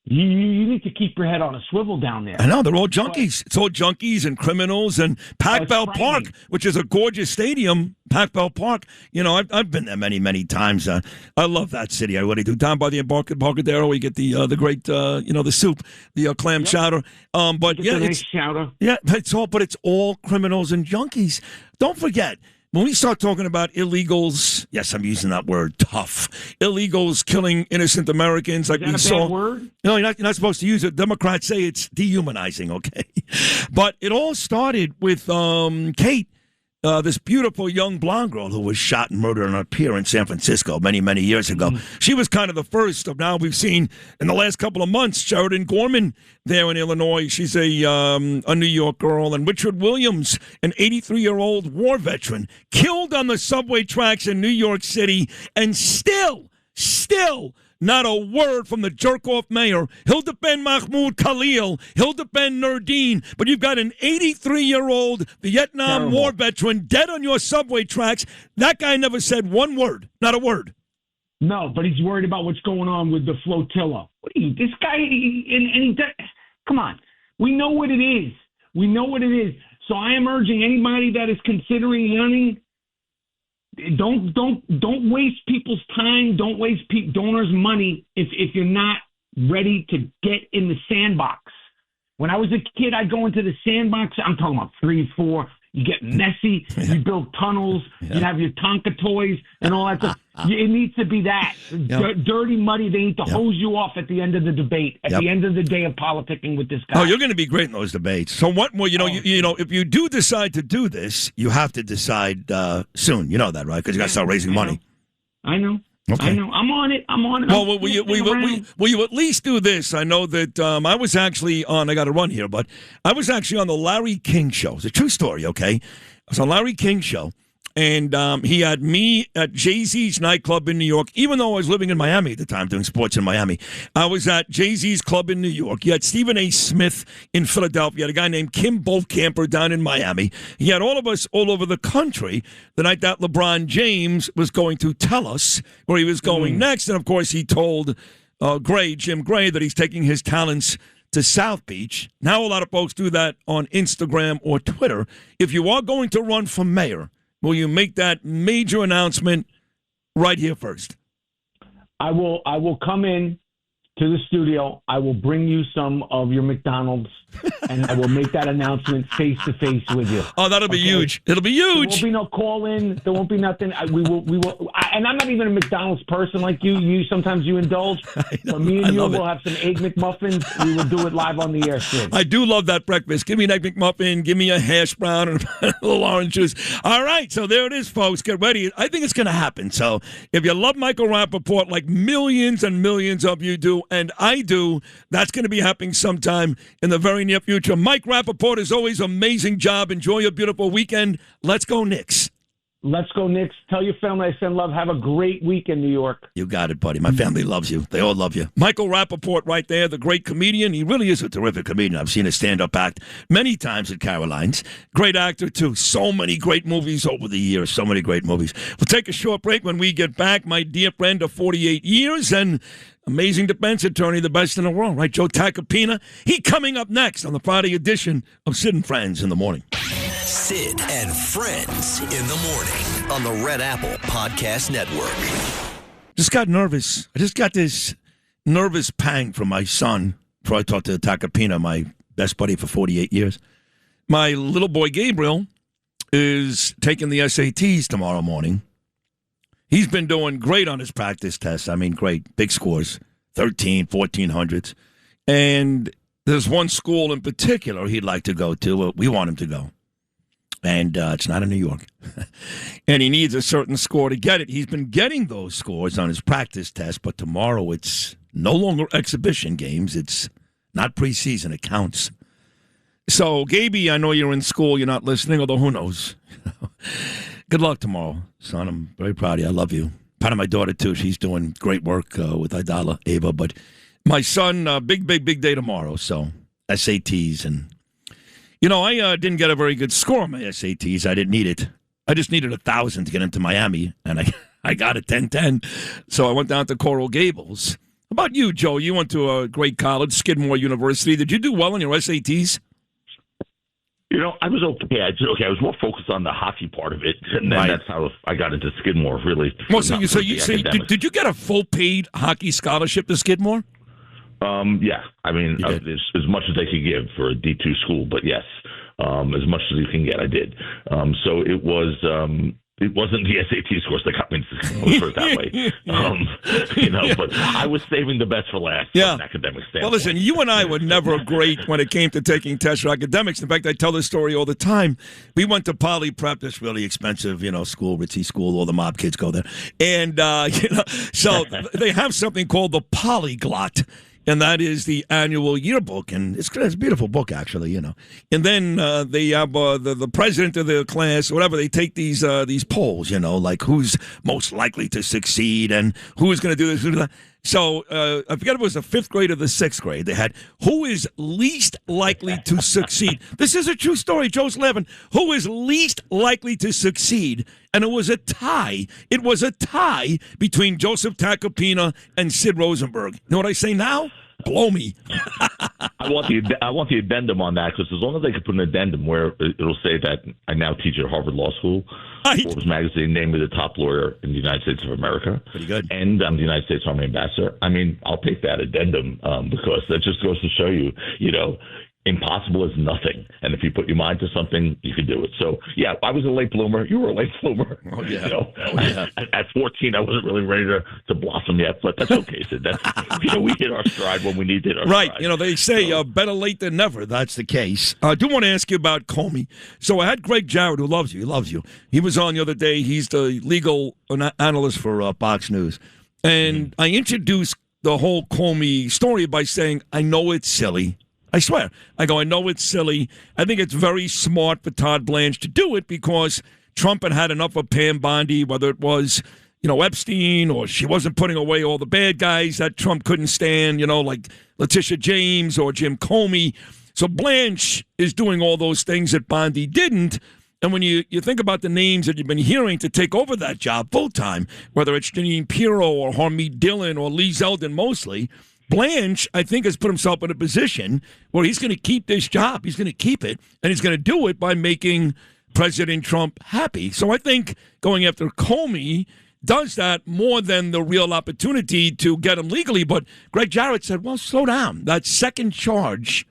You need to keep your head on a swivel down there. I know, they're all junkies. It's all junkies and criminals. And Pac Bell Park, which is a gorgeous stadium, Pac Bell Park, I've been there many, many times. I love that city. I really do. Down by the Embarcadero, we get the great, the soup, the clam chowder. But nice chowder. Yeah, it's all criminals and junkies. Don't forget. When we start talking about illegals, yes, I'm using that word, tough. Illegals killing innocent Americans like we saw. Bad word? No, you're not supposed to use it. Democrats say it's dehumanizing, okay? But it all started with Kate, this beautiful young blonde girl who was shot and murdered on a pier in San Francisco many, many years ago. She was kind of the first of now we've seen in the last couple of months, Sheridan Gorman there in Illinois. She's a New York girl. And Richard Williams, an 83-year-old war veteran, killed on the subway tracks in New York City, and still not a word from the jerk-off mayor. He'll defend Mahmoud Khalil. He'll defend Nurdin. But you've got an 83-year-old Vietnam War veteran dead on your subway tracks. That guy never said one word. Not a word. No, but he's worried about what's going on with the flotilla. What are you, this guy, come on. We know what it is. So I am urging anybody that is considering running, don't waste people's time. Don't waste donors' money if you're not ready to get in the sandbox. When I was a kid, I'd go into the sandbox. I'm talking about 3, 4. You get messy. You build tunnels. You have your Tonka toys and all that stuff. It needs to be that. Dirty, muddy. They need to hose you off at the end of the debate, at the end of the day of politicking with this guy. Oh, you're going to be great in those debates. So what more, if you do decide to do this, you have to decide soon. You know that, right? Because you got to start raising money. I know. Okay. I know. I'm on it. Well, will you at least do this? I know that I was actually on, I got to run here, but I was actually on the Larry King show. It's a true story, okay? I was on Larry King's show, and he had me at Jay-Z's nightclub in New York, even though I was living in Miami at the time, doing sports in Miami. I was at Jay-Z's club in New York. You had Stephen A. Smith in Philadelphia. You had a guy named Kim Boltcamper down in Miami. He had all of us all over the country the night that LeBron James was going to tell us where he was going next. And, of course, he told Jim Gray, that he's taking his talents to South Beach. Now a lot of folks do that on Instagram or Twitter. If you are going to run for mayor, will you make that major announcement right here first? I will come in to the studio. I will bring you some of your McDonald's, and I will make that announcement face to face with you. Oh, that'll be huge. It'll be huge. There won't be no call in. There won't be nothing. We will. And I'm not even a McDonald's person like you. Sometimes you indulge. But me and you will have some Egg McMuffins. We will do it live on the air soon. I do love that breakfast. Give me an Egg McMuffin. Give me a hash brown and a little orange juice. All right, so there it is, folks. Get ready. I think it's going to happen. So if you love Michael Rapaport like millions and millions of you do, and I do, that's going to be happening sometime in the very near future. Mike Rapaport, as always, amazing job. Enjoy your beautiful weekend. Let's go Knicks. Let's go Knicks. Tell your family I send love. Have a great week in New York. You got it, buddy. My family loves you. They all love you. Michael Rapaport right there, the great comedian. He really is a terrific comedian. I've seen a stand-up act many times at Caroline's. Great actor, too. So many great movies over the years. So many great movies. We'll take a short break. When we get back, my dear friend of 48 years and amazing defense attorney, the best in the world, right? Joe Tacopina. He coming up next on the Friday edition of Sid and Friends in the Morning. Sid and Friends in the Morning on the Red Apple Podcast Network. Just got nervous. I just got this nervous pang from my son before I talked to Tacopina, my best buddy for 48 years. My little boy Gabriel is taking the SATs tomorrow morning. He's been doing great on his practice tests. I mean, great. Big scores, 13, 1400s. And there's one school in particular he'd like to go to. We want him to go. And it's not in New York. And he needs a certain score to get it. He's been getting those scores on his practice test, but tomorrow it's no longer exhibition games. It's not preseason. It counts. So, Gaby, I know you're in school. You're not listening, although who knows? Good luck tomorrow, son. I'm very proud of you. I love you. Proud of my daughter, too. She's doing great work with Aidala, Ava. But my son, big day tomorrow. So, SATs. And, I didn't get a very good score on my SATs. I didn't need it. I just needed 1,000 to get into Miami. And I got a 1010. So I went down to Coral Gables. How about you, Joe? You went to a great college, Skidmore University. Did you do well on your SATs? I was okay. I was more focused on the hockey part of it, and then that's how I got into Skidmore, really. Well, did you get a full-paid hockey scholarship to Skidmore? Yeah. I mean, as much as they could give for a D2 school, but yes, as much as you can get, I did. So it was. It wasn't the SAT scores that got me into Skidmore, put it that way. But I was saving the best for last from an academic standpoint. Well, listen, you and I were never great when it came to taking tests for academics. In fact, I tell this story all the time. We went to Poly Prep, this really expensive, school, ritzy school. All the mob kids go there. And, so they have something called the Polyglot. And that is the annual yearbook, and it's a beautiful book, actually, And then they have the president of the class, whatever. They take these polls, like who's most likely to succeed and who's going to do this, who do that. So I forget if it was the 5th grade or the 6th grade. They had who is least likely to succeed. This is a true story. Joe's laughing. Who is least likely to succeed? And it was a tie. It was a tie between Joseph Tacopina and Sid Rosenberg. You know what I say now? Blow me. I want the addendum on that, because as long as they could put an addendum where it'll say that I now teach at Harvard Law School. Forbes magazine named me the top lawyer in the United States of America. Pretty good. And I'm the United States Army ambassador. I mean, I'll take that addendum because that just goes to show you, impossible is nothing. And if you put your mind to something, you can do it. So, yeah, I was a late bloomer. You were a late bloomer. Oh, yeah. You know, at 14, I wasn't really ready to blossom yet, but that's okay, Sid. That's, we hit our stride when we need to hit our stride. Right. They say better late than never. That's the case. I do want to ask you about Comey. So I had Greg Jarrett, who loves you. He loves you. He was on the other day. He's the legal analyst for Fox News. And I introduced the whole Comey story by saying, I know it's silly. I swear. I know it's silly. I think it's very smart for Todd Blanche to do it because Trump had enough of Pam Bondi, whether it was, Epstein or she wasn't putting away all the bad guys that Trump couldn't stand, like Letitia James or Jim Comey. So Blanche is doing all those things that Bondi didn't. And when you think about the names that you've been hearing to take over that job full-time, whether it's Jeanine Pirro or Harmeet Dillon or Lee Zeldin mostly, Blanche, I think, has put himself in a position where he's going to keep this job. He's going to keep it, and he's going to do it by making President Trump happy. So I think going after Comey does that more than the real opportunity to get him legally. But Greg Jarrett said, well, slow down. That second charge,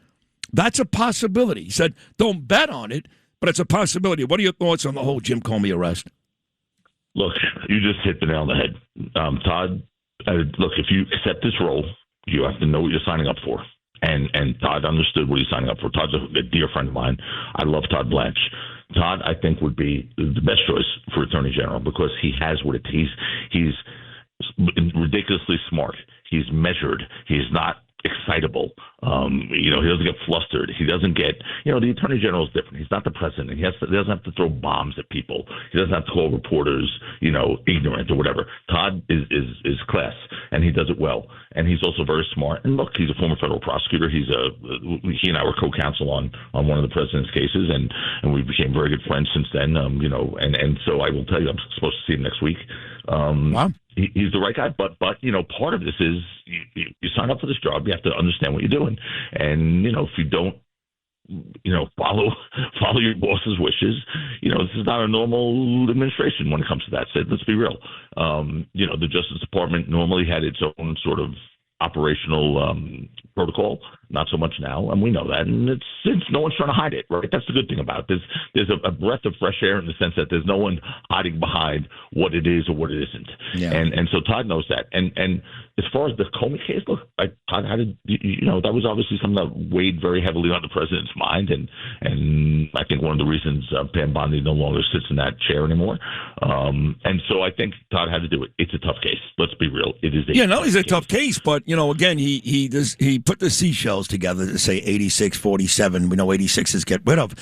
that's a possibility. He said, don't bet on it, but it's a possibility. What are your thoughts on the whole Jim Comey arrest? Look, you just hit the nail on the head. Todd, look, if you accept this role, you have to know what you're signing up for. And Todd understood what he's signing up for. Todd's a dear friend of mine. I love Todd Blanche. Todd, I think, would be the best choice for Attorney General because he has what it is. He's ridiculously smart. He's measured. He's not excitable. He doesn't get flustered. He doesn't get, the Attorney General is different. He's not the president. He doesn't have to throw bombs at people. He doesn't have to call reporters, ignorant or whatever. Todd is class, and he does it well. And he's also very smart. And look, he's a former federal prosecutor. He and I were co-counsel on one of the president's cases, and we became very good friends since then. And so I will tell you, I'm supposed to see him next week. Wow. He's the right guy, but part of this is you sign up for this job, you have to understand what you're doing, and if you don't, follow your boss's wishes, this is not a normal administration when it comes to that. So let's be real. The Justice Department normally had its own sort of operational protocol, not so much now, and we know that, and it's no one's trying to hide it, right? That's the good thing about it. There's a breath of fresh air in the sense that there's no one hiding behind what it is or what it isn't, and so Todd knows that. And as far as the Comey case, look, Todd had that was obviously something that weighed very heavily on the president's mind, and I think one of the reasons Pam Bondi no longer sits in that chair anymore, and so I think Todd had to do it. It's a tough case. Let's be real. It is not only is it a tough case, but again, he put the seashells together to say 86-47. We know 86 is get rid of.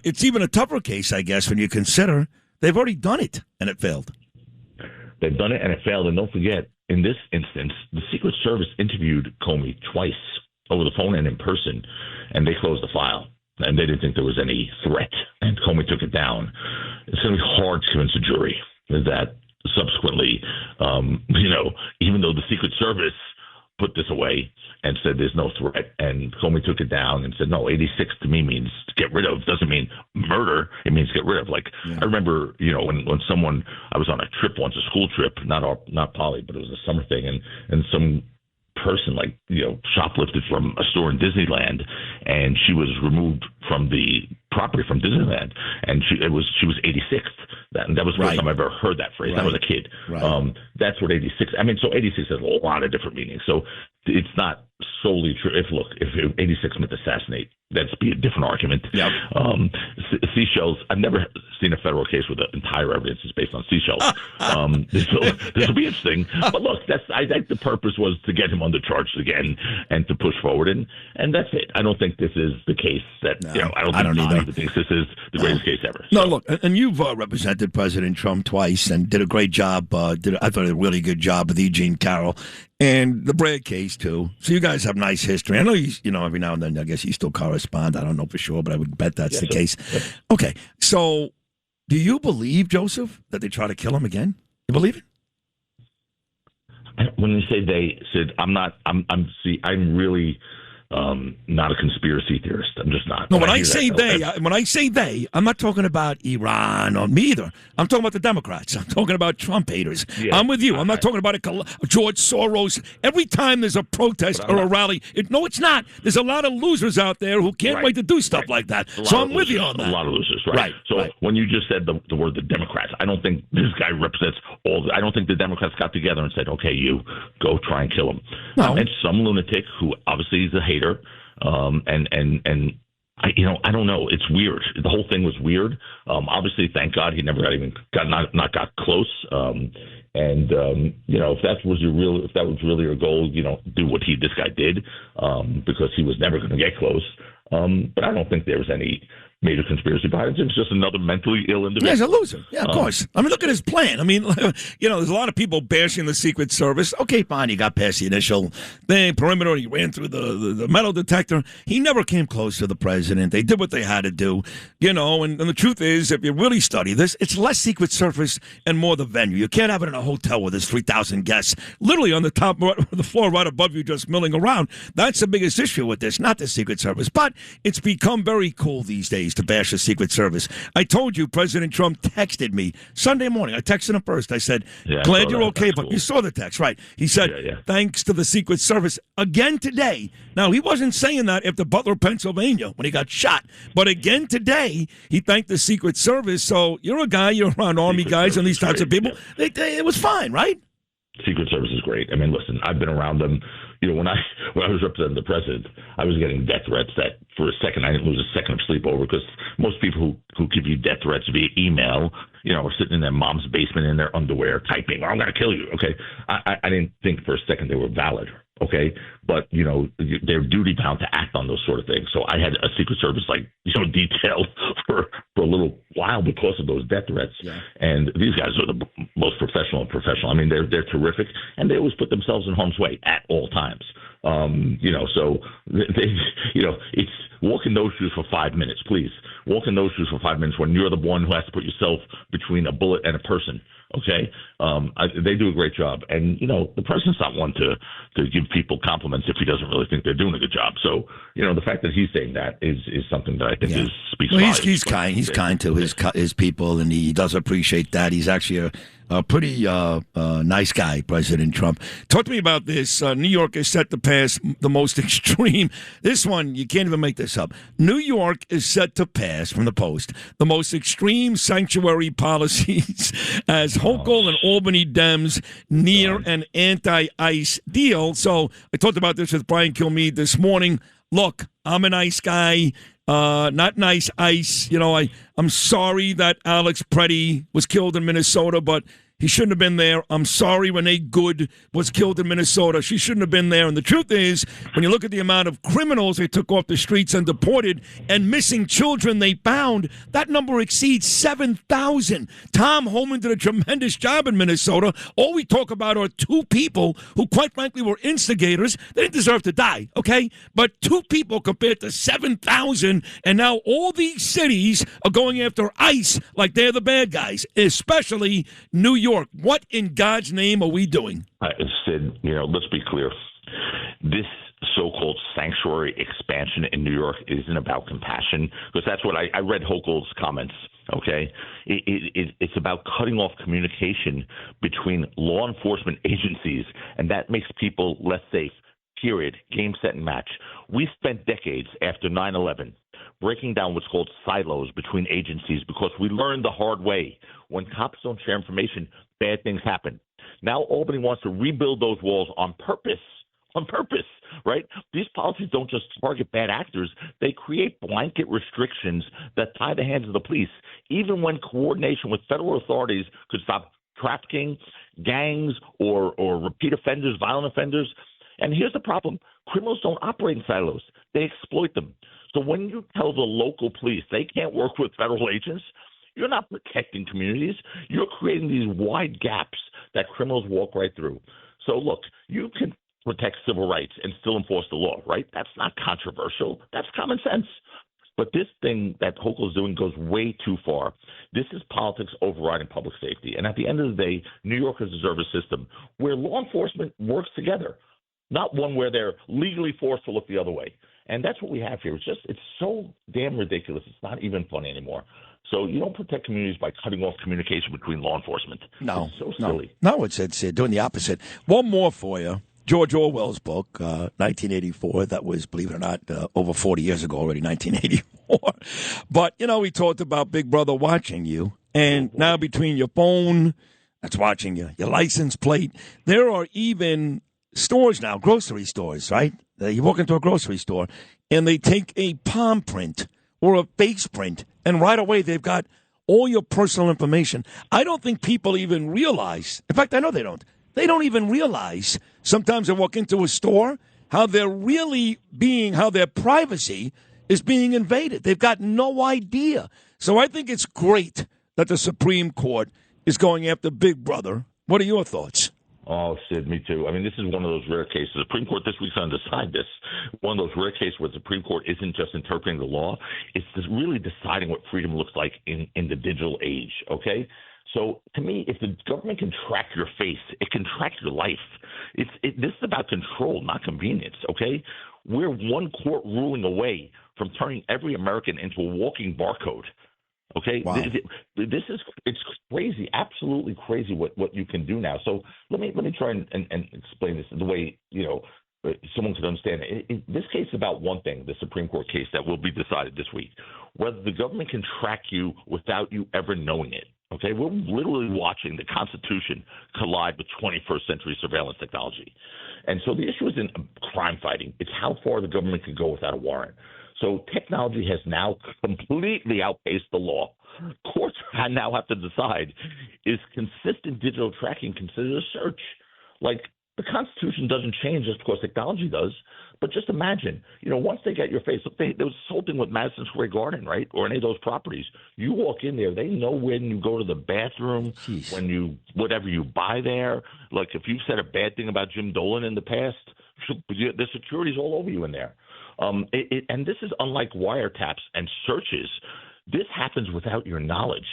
It's even a tougher case, I guess, when you consider they've already done it and it failed. They've done it and it failed. And don't forget, in this instance, the Secret Service interviewed Comey twice over the phone and in person, and they closed the file. And they didn't think there was any threat, and Comey took it down. It's going to be hard to convince a jury that subsequently, even though the Secret Service put this away and said there's no threat, and Comey took it down and said, no, 86 to me means get rid of. Doesn't mean murder. It means get rid of. I remember, when someone, I was on a trip once, a school trip, not Polly, but it was a summer thing, and some person shoplifted from a store in Disneyland, and she was removed from the property from Disneyland, and she was 86th. That was the first time I ever heard that phrase. I was a kid. Right. That's what 86. I mean, so 86 has a lot of different meanings. So it's not solely true. If 86 meant assassinate, that'd be a different argument. Yep. Seashells. I've never seen a federal case where the entire evidence is based on seashells. This will be interesting. But look, I think the purpose was to get him undercharged again and to push forward, and that's it. I don't think this is the case that I don't either. I think this is the greatest case ever. No, look, and you've represented President Trump twice and did a great job. I thought a really good job with E. Jean Carroll and the Bragg case too. So you guys have nice history. I know every now and then I guess you still correspond. I don't know for sure, but I would bet that's the case. Okay, so do you believe, Joseph, that they try to kill him again? You believe it? When you say they, Sid, I'm not. I'm really not a conspiracy theorist. I'm just not. No, when I say they, I'm not talking about Iran or me either. I'm talking about the Democrats. I'm talking about Trump haters. Yeah. I'm with you. I'm not talking about George Soros. Every time there's a protest or a rally, it's not. There's a lot of losers out there who can't wait to do stuff like that. So I'm with you on that. A lot of losers, right? So when you just said the word the Democrats, I don't think this guy represents I don't think the Democrats got together and said, okay, you go try and kill him. No. And some lunatic who obviously is a hater, and I don't know. It's weird. The whole thing was weird. Obviously, thank God he never got close. If that was really your goal, do what this guy did, because he was never going to get close. But I don't think there was any major conspiracy behind it. It's just another mentally ill individual. Yeah, he's a loser. Yeah, of course. I mean, look at his plan. I mean, there's a lot of people bashing the Secret Service. Okay, fine, he got past the initial thing, perimeter. He ran through the metal detector. He never came close to the president. They did what they had to do, and the truth is, if you really study this, it's less Secret Service and more the venue. You can't have it in a hotel where there's 3,000 guests, literally on the top the floor right above you, just milling around. That's the biggest issue with this, not the Secret Service. But it's become very cool these days to bash the Secret Service. I told you President Trump texted me Sunday morning. I texted him first. I said, glad you're okay. But you saw the text, right? He said, thanks to the Secret Service again today. Now, he wasn't saying that after Butler, Pennsylvania, when he got shot. But again today, he thanked the Secret Service. So you're a guy, you're around Army guys and these types of people. It was fine, right? Secret Service is great. I mean, listen, I've been around them. When I was representing the president, I was getting death threats that for a second I didn't lose a second of sleep over, because most people who give you death threats via email, are sitting in their mom's basement in their underwear typing, I'm going to kill you. Okay. I didn't think for a second they were valid. Okay. But, they're duty bound to act on those sort of things. So I had a Secret Service, detail for a little while because of those death threats. Yeah. And these guys are the most professional. I mean, they're terrific, and they always put themselves in harm's way at all times. So it's walk in those shoes for 5 minutes, please. Walk in those shoes for 5 minutes when you're the one who has to put yourself between a bullet and a person. Okay. They do a great job. And, the president's not one to give people compliments if he doesn't really think they're doing a good job. So, the fact that he's saying that is something that I think speaks volumes. He's kind. He's kind to his people, and he does appreciate that. He's actually a pretty nice guy, President Trump. Talk to me about this. New York is set to pass the most extreme. This one, you can't even make this up. New York is set to pass, from the Post, the most extreme sanctuary policies as Hochul and Albany Dems near an anti-ICE deal. So I talked about this with Brian Kilmeade this morning. Look, I'm an ICE guy. Not nice ICE. I'm sorry that Alex Preddy was killed in Minnesota, but he shouldn't have been there. I'm sorry Renee Good was killed in Minnesota. She shouldn't have been there. And the truth is, when you look at the amount of criminals they took off the streets and deported and missing children they found, that number exceeds 7,000. Tom Homan did a tremendous job in Minnesota. All we talk about are two people who, quite frankly, were instigators. They didn't deserve to die, okay? But two people compared to 7,000, and now all these cities are going after ICE like they're the bad guys, especially New York. What in God's name are we doing? Sid, let's be clear. This so-called sanctuary expansion in New York isn't about compassion, because that's what I read Hochul's comments. Okay, it's about cutting off communication between law enforcement agencies, and that makes people less safe. Period. Game, set, and match. We spent decades after 9/11 breaking down what's called silos between agencies, because we learned the hard way. When cops don't share information, bad things happen. Now Albany wants to rebuild those walls on purpose, right? These policies don't just target bad actors. They create blanket restrictions that tie the hands of the police, even when coordination with federal authorities could stop trafficking, gangs, or repeat offenders, violent offenders. And here's the problem. Criminals don't operate in silos. They exploit them. So when you tell the local police they can't work with federal agents, you're not protecting communities. You're creating these wide gaps that criminals walk right through. So, look, you can protect civil rights and still enforce the law, right? That's not controversial. That's common sense. But this thing that Hochul is doing goes way too far. This is politics overriding public safety. And at the end of the day, New Yorkers deserve a system where law enforcement works together. not one where they're legally forced to look the other way. And that's what we have here. It's so damn ridiculous. It's not even funny anymore. So you don't protect communities by cutting off communication between law enforcement. No, it's so silly. No, it's doing the opposite. One more for you. George Orwell's book, 1984. That was, believe it or not, over 40 years ago already, 1984. But, he talked about Big Brother watching you. And now between your phone that's watching you, your license plate, there are even stores now, grocery stores, right? You walk into a grocery store, and they take a palm print or a face print, and right away they've got all your personal information. I don't think people even realize, in fact, I know they don't. They don't even realize sometimes they walk into a store how their privacy is being invaded. They've got no idea. So I think it's great that the Supreme Court is going after Big Brother. What are your thoughts? Oh, Sid, me too. I mean, this is one of those rare cases. The Supreme Court this week's going to decide this. One of those rare cases where the Supreme Court isn't just interpreting the law, it's just really deciding what freedom looks like in the digital age, okay? So to me, if the government can track your face, it can track your life. This is about control, not convenience, okay? We're one court ruling away from turning every American into a walking barcode. Okay, wow. It's crazy, absolutely crazy what you can do now. So let me try and explain this the way someone could understand it. This case is about one thing, the Supreme Court case that will be decided this week, whether the government can track you without you ever knowing it. Okay, we're literally watching the Constitution collide with 21st century surveillance technology, and so the issue isn't crime fighting; it's how far the government can go without a warrant. So technology has now completely outpaced the law. Courts now have to decide, is consistent digital tracking considered a search? Like, the Constitution doesn't change just because technology does, but just imagine, once they get your face, look, there was this whole thing with Madison Square Garden, right, or any of those properties. You walk in there, they know when you go to the bathroom, whatever you buy there. Like, if you've said a bad thing about Jim Dolan in the past, the security's all over you in there. And this is unlike wiretaps and searches. This happens without your knowledge.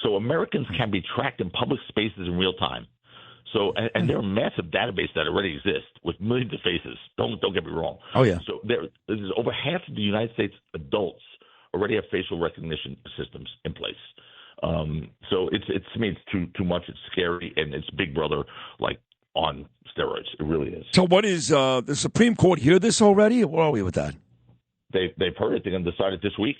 So Americans can be tracked in public spaces in real time. So, and there are massive databases that already exist with millions of faces. Don't get me wrong. Oh yeah. So there's over half of the United States adults already have facial recognition systems in place. So it's to me it's too much. It's scary, and it's Big Brother like on steroids. It really is. So what is the Supreme Court hear this already? Where are we with that? They've heard it. They're going to decide it this week.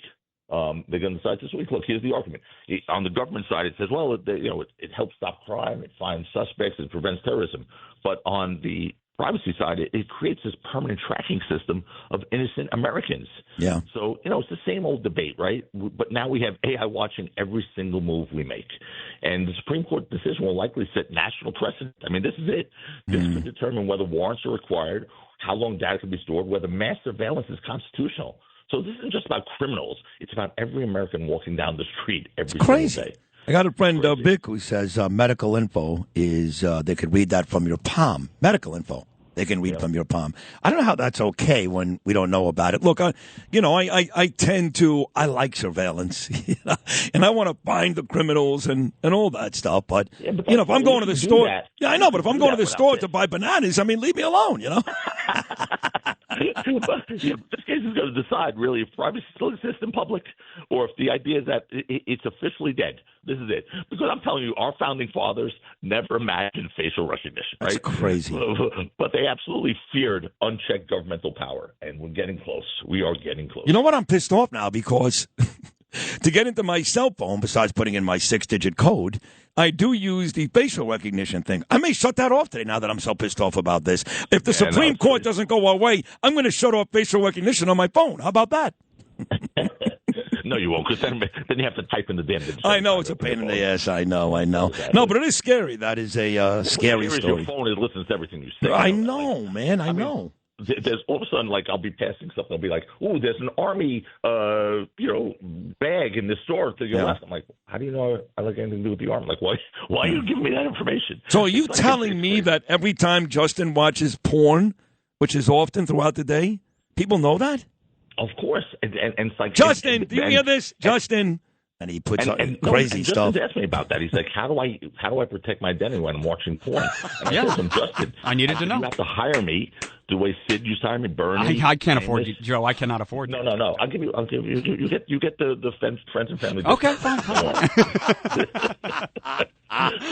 They're going to decide this week. Look, here's the argument. On the government side, it says, well, it helps stop crime, it finds suspects, it prevents terrorism. But on the privacy side, it creates this permanent tracking system of innocent Americans. Yeah. So, it's the same old debate, right? But now we have AI watching every single move we make. And the Supreme Court decision will likely set national precedent. I mean, this is it. This could determine whether warrants are required, how long data can be stored, whether mass surveillance is constitutional. So this isn't just about criminals. It's about every American walking down the street every single day. I got a friend, Vic, who says medical info is, they could read that from your palm. Medical info. They can read from your palm. I don't know how that's okay when we don't know about it. Look, I like surveillance, and I want to find the criminals and all that stuff. But, if I'm going to the store, I know, but if I'm going to the store to buy bananas, leave me alone, This case is going to decide, really, if privacy still exists in public or if the idea is that it's officially dead. This is it. Because I'm telling you, our founding fathers never imagined facial recognition, right? That's crazy. But they absolutely feared unchecked governmental power, and we're getting close. We are getting close. You know what? I'm pissed off now because to get into my cell phone, besides putting in my 6-digit code, I do use the facial recognition thing. I may shut that off today now that I'm so pissed off about this. If the Supreme Court doesn't go our way, I'm going to shut off facial recognition on my phone. How about that? No, you won't, because then you have to type in the damn digit. I know, it's a pain in the ass. I know. No, but it is scary. That is a scary story. Your phone listens to everything you say. I know, man. I know. There's all of a sudden, like, I'll be passing stuff, and I'll be like, "Oh, there's an army, bag in the store to your left." I'm like, "How do you know I like anything to do with the army?" Like, why are you giving me that information? So, are you telling me that every time Justin watches porn, which is often throughout the day, people know that? Of course, and it's like Justin, do you hear this? Justin, And he puts crazy stuff. Justin asked me about that. He's like, "How do I protect my identity when I'm watching porn?" And I told him, "Justin, I needed to know. You have to hire me the way Sid used to hire me. Bernie, I can't afford you, Joe. I cannot afford you. No. I'll give you. You get the friends and family. Okay, fine.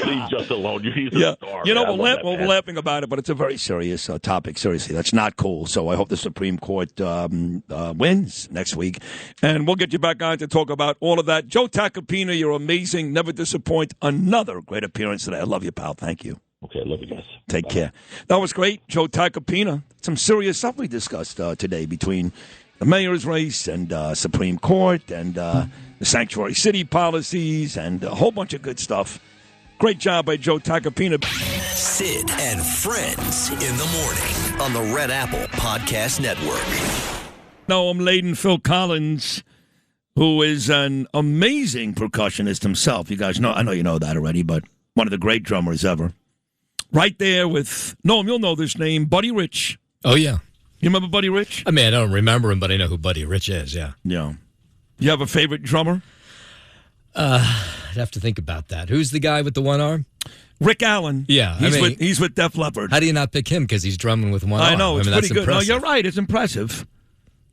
Leave Justin alone. He's a star. You know, we're laughing about it, but it's a very serious topic. Seriously, that's not cool. So I hope the Supreme Court wins next week, and we'll get you back on to talk about all of that. Joe Tacopina, you're amazing. Never disappoint. Another great appearance today. I love you, pal. Thank you. Okay, I love you guys. Take care. That was great. Joe Tacopina. Some serious stuff we discussed today between the mayor's race and Supreme Court and the sanctuary city policies and a whole bunch of good stuff. Great job by Joe Tacopina. Sid and Friends in the morning on the Red Apple Podcast Network. No, I'm laden Phil Collins, who is an amazing percussionist himself. You guys know, I know you know that already, but one of the great drummers ever. Right there with, Noam, you'll know this name, Buddy Rich. Oh, yeah. You remember Buddy Rich? I mean, I don't remember him, but I know who Buddy Rich is, yeah. Yeah. You have a favorite drummer? I'd have to think about that. Who's the guy with the one arm? Rick Allen. Yeah. He's with Def Leppard. How do you not pick him? Because he's drumming with one arm. I know, it's pretty good. Impressive. No, you're right. It's impressive.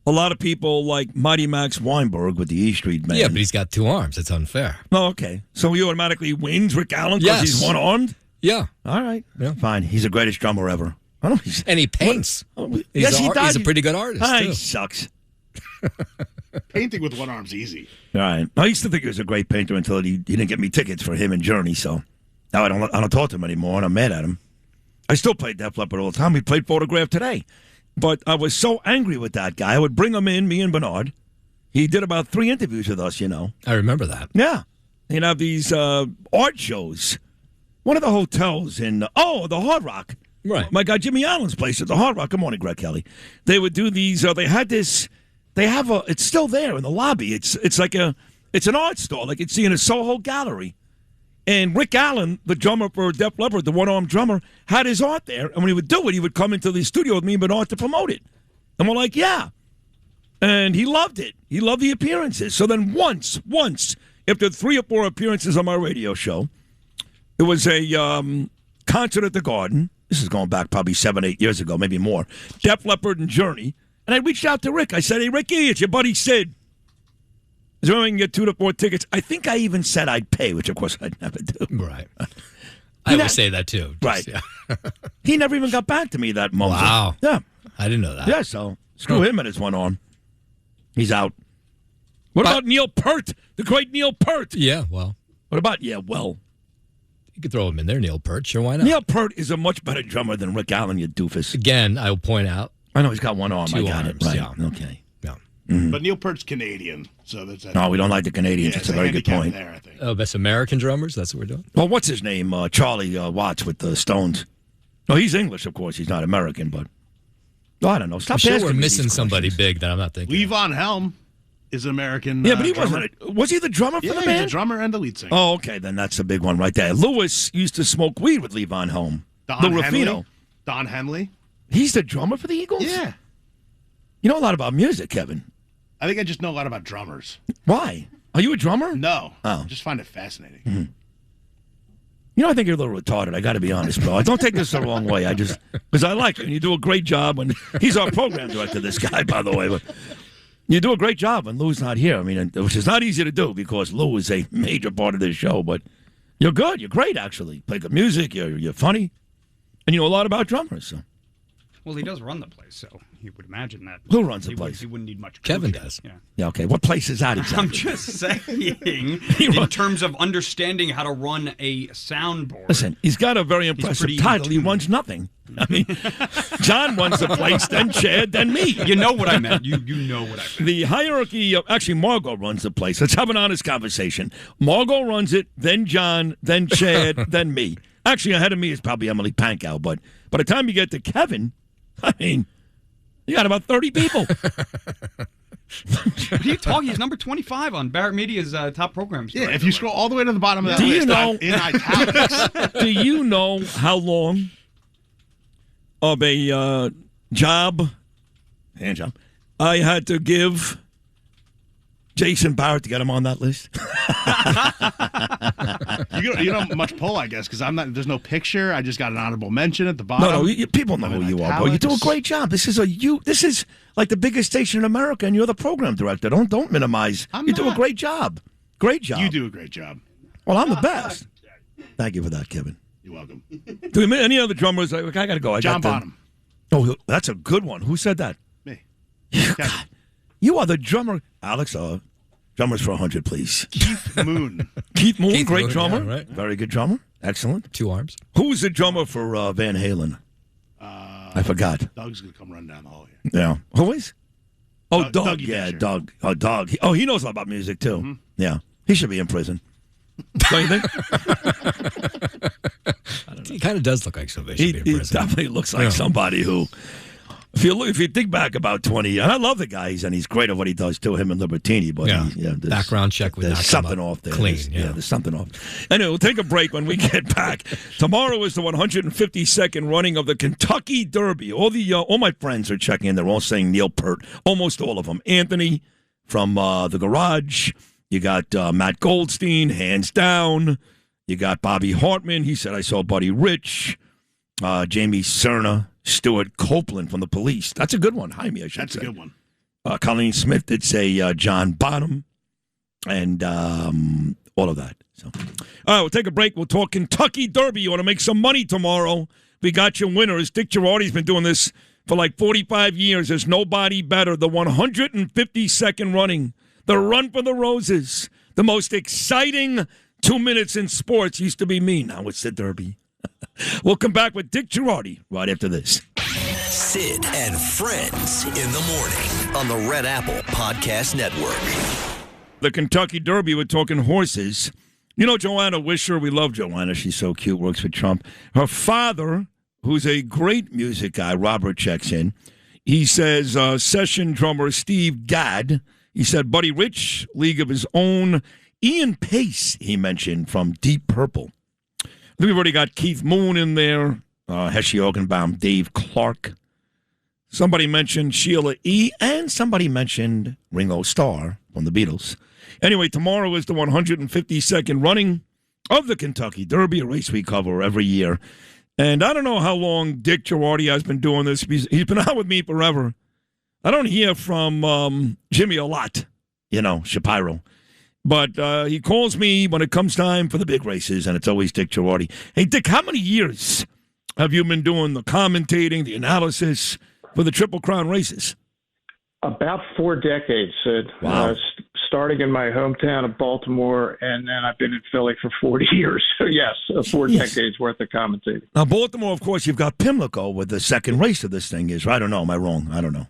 A lot of people like Mighty Max Weinberg with the E Street Band. Yeah, but he's got two arms. It's unfair. Oh, okay. So he automatically wins Rick Allen because he's one-armed? Yeah. All right. Yeah. Fine. He's the greatest drummer ever. I don't know. And he paints. Yes, he does. He's a pretty good artist, He too. sucks. Painting with one arm's easy. All right. I used to think he was a great painter until he didn't get me tickets for him and Journey, so now I don't talk to him anymore, and I'm mad at him. I still play Def Leppard all the time. We played Photograph today. But I was so angry with that guy. I would bring him in, me and Bernard. He did about 3 interviews with us, you know. I remember that. Yeah. He'd have these art shows. One of the hotels in, the Hard Rock. Right. My guy Jimmy Allen's place at the Hard Rock. Good morning, Greg Kelly. They would do these, it's still there in the lobby. It's an art store, like you'd see in a Soho gallery. And Rick Allen, the drummer for Def Leppard, the one-armed drummer, had his art there. And when he would do it, he would come into the studio with me and Bernard to promote it. And we're like, yeah. And he loved it. He loved the appearances. So then once, after 3 or 4 appearances on my radio show, it was a concert at the Garden. This is going back probably 7, 8 years ago, maybe more. Def Leppard and Journey. And I reached out to Rick. I said, hey, Ricky, it's your buddy Sid. Is there any way I can get 2 to 4 tickets? I think I even said I'd pay, which, of course, I'd never do. Right. I would say that, too. Right. He never even got back to me that moment. Wow. Yeah. I didn't know that. Yeah, so screw him and his one arm. He's out. What about Neil Peart? The great Neil Peart. Yeah, well. What about, you could throw him in there, Neil Peart. Sure, why not? Neil Peart is a much better drummer than Rick Allen, you doofus. Again, I will point out. I know he's got one arm. 2 I got arms, it. Right. yeah. Okay. Yeah. Mm-hmm. But Neil Peart's Canadian, so that's no, we don't like the Canadians. It's a very good point. There, I think. Oh, best American drummers? That's what we're doing? Well, what's his name? Charlie Watts with the Stones. No, he's English, of course. He's not American, but I don't know. Stop I'm sure asking we're me missing these somebody questions. big that I'm not thinking. Levon Helm is American. Yeah, but he drummer. wasn't. Was he the drummer for the He's band? the drummer and the lead singer. Oh, okay. Then that's a big one right there. Lewis used to smoke weed with Levon Helm. Don Lou Henley. Ruffino. Don Henley. He's the drummer for the Eagles? Yeah. You know a lot about music, Kevin. I think I just know a lot about drummers. Why? Are you a drummer? No. Oh. I just find it fascinating. Mm-hmm. You know, I think you're a little retarded. I got to be honest, bro. I don't take this the wrong way. I just, because I like you. And you do a great job. And he's our program director, this guy, by the way. But you do a great job when Lou's not here. I mean, which is not easy to do because Lou is a major part of this show. But you're good. You're great, actually. Play good music. You're funny. And you know a lot about drummers. So. Well, he does run the place, so he would imagine that. Who runs the place? He wouldn't need much. Kevin coaching. does. Yeah. Yeah, okay. What place is that exactly? I'm just saying, in terms of understanding how to run a soundboard. Listen, he's got a very impressive title. He runs nothing. I mean, John runs the place, then Chad, then me. You know what I meant. You know what I meant. The hierarchy, actually, Margot runs the place. Let's have an honest conversation. Margot runs it, then John, then Chad, then me. Actually, ahead of me is probably Emily Pankow, but by the time you get to Kevin, I mean, you got about 30 people. What are you talking? He's number 25 on Barrett Media's top programs. Yeah, if you scroll all the way to the bottom of that Do you list, know? I'm in italics. Do you know how long of a hand job I had to give Jason Barrett to get him on that list. You don't much pull, I guess, because I'm not. There's no picture. I just got an honorable mention at the bottom. No, people know who you are, bro. You do a great job. This is like the biggest station in America, and you're the program director. Don't minimize. Do a great job. Great job. You do a great job. Well, I'm the best. Thank you for that, Kevin. You're welcome. Do we any other drummers? I got to go. John Bonham. Oh, that's a good one. Who said that? Me. God, you are the drummer. Alex, drummers for 100, please. Keith Moon. Keith Moon, great drummer. Yeah, right. Very good drummer. Excellent. 2 arms. Who's the drummer for Van Halen? I forgot. Doug's going to come run down the hall here. Yeah. Who is? Oh, Doug. Dougie Yeah, Fisher. Doug. Oh, Doug. He knows a lot about music, too. Mm-hmm. Yeah. He should be in prison. Don't you think? He kind of does look like somebody should be in He prison. definitely looks like somebody who, if you think back about 20, and I love the guy, and he's great at what he does too, him and Libertini, but background check would there's not something come up off there. clean. There's something off. Anyway, we'll take a break when we get back. Tomorrow is the 152nd running of the Kentucky Derby. All my friends are checking in. They're all saying Neil Peart, almost all of them. Anthony from the Garage. You got Matt Goldstein, hands down. You got Bobby Hartman. He said, I saw Buddy Rich. Jamie Cerna. Stuart Copeland from the Police. That's a good one. Jaime, I should That's say. a good one. Colleen Smith did say John Bonham. And all of that. So, all right, we'll take a break. We'll talk Kentucky Derby. You want to make some money tomorrow. We got your winners. Dick Jerardi's been doing this for like 45 years. There's nobody better. The 152nd running. The Run for the Roses. The most exciting 2 minutes in sports used to be me. Now it's the Derby. We'll come back with Dick Jerardi right after this. Sid and Friends in the morning on the Red Apple Podcast Network. The Kentucky Derby, we're talking horses. You know Joanna Wisher? We love Joanna. She's so cute, works for Trump. Her father, who's a great music guy, Robert, checks in. He says session drummer Steve Gadd. He said Buddy Rich, League of His Own. Ian Pace, he mentioned, from Deep Purple. I think we've already got Keith Moon in there, Heshy Ogenbaum, Dave Clark. Somebody mentioned Sheila E., and somebody mentioned Ringo Starr from the Beatles. Anyway, tomorrow is the 152nd running of the Kentucky Derby, a race we cover every year. And I don't know how long Dick Jerardi has been doing this. He's been out with me forever. I don't hear from Jimmy a lot, Shapiro. But he calls me when it comes time for the big races, and it's always Dick Jerardi. Hey, Dick, how many years have you been doing the commentating, the analysis for the Triple Crown races? About 4 decades, Sid. Wow. Starting in my hometown of Baltimore, and then I've been in Philly for 40 years. So, yes, 4 decades worth of commentating. Now, Baltimore, of course, you've got Pimlico, where the second race of this thing is. Right? I don't know. Am I wrong? I don't know.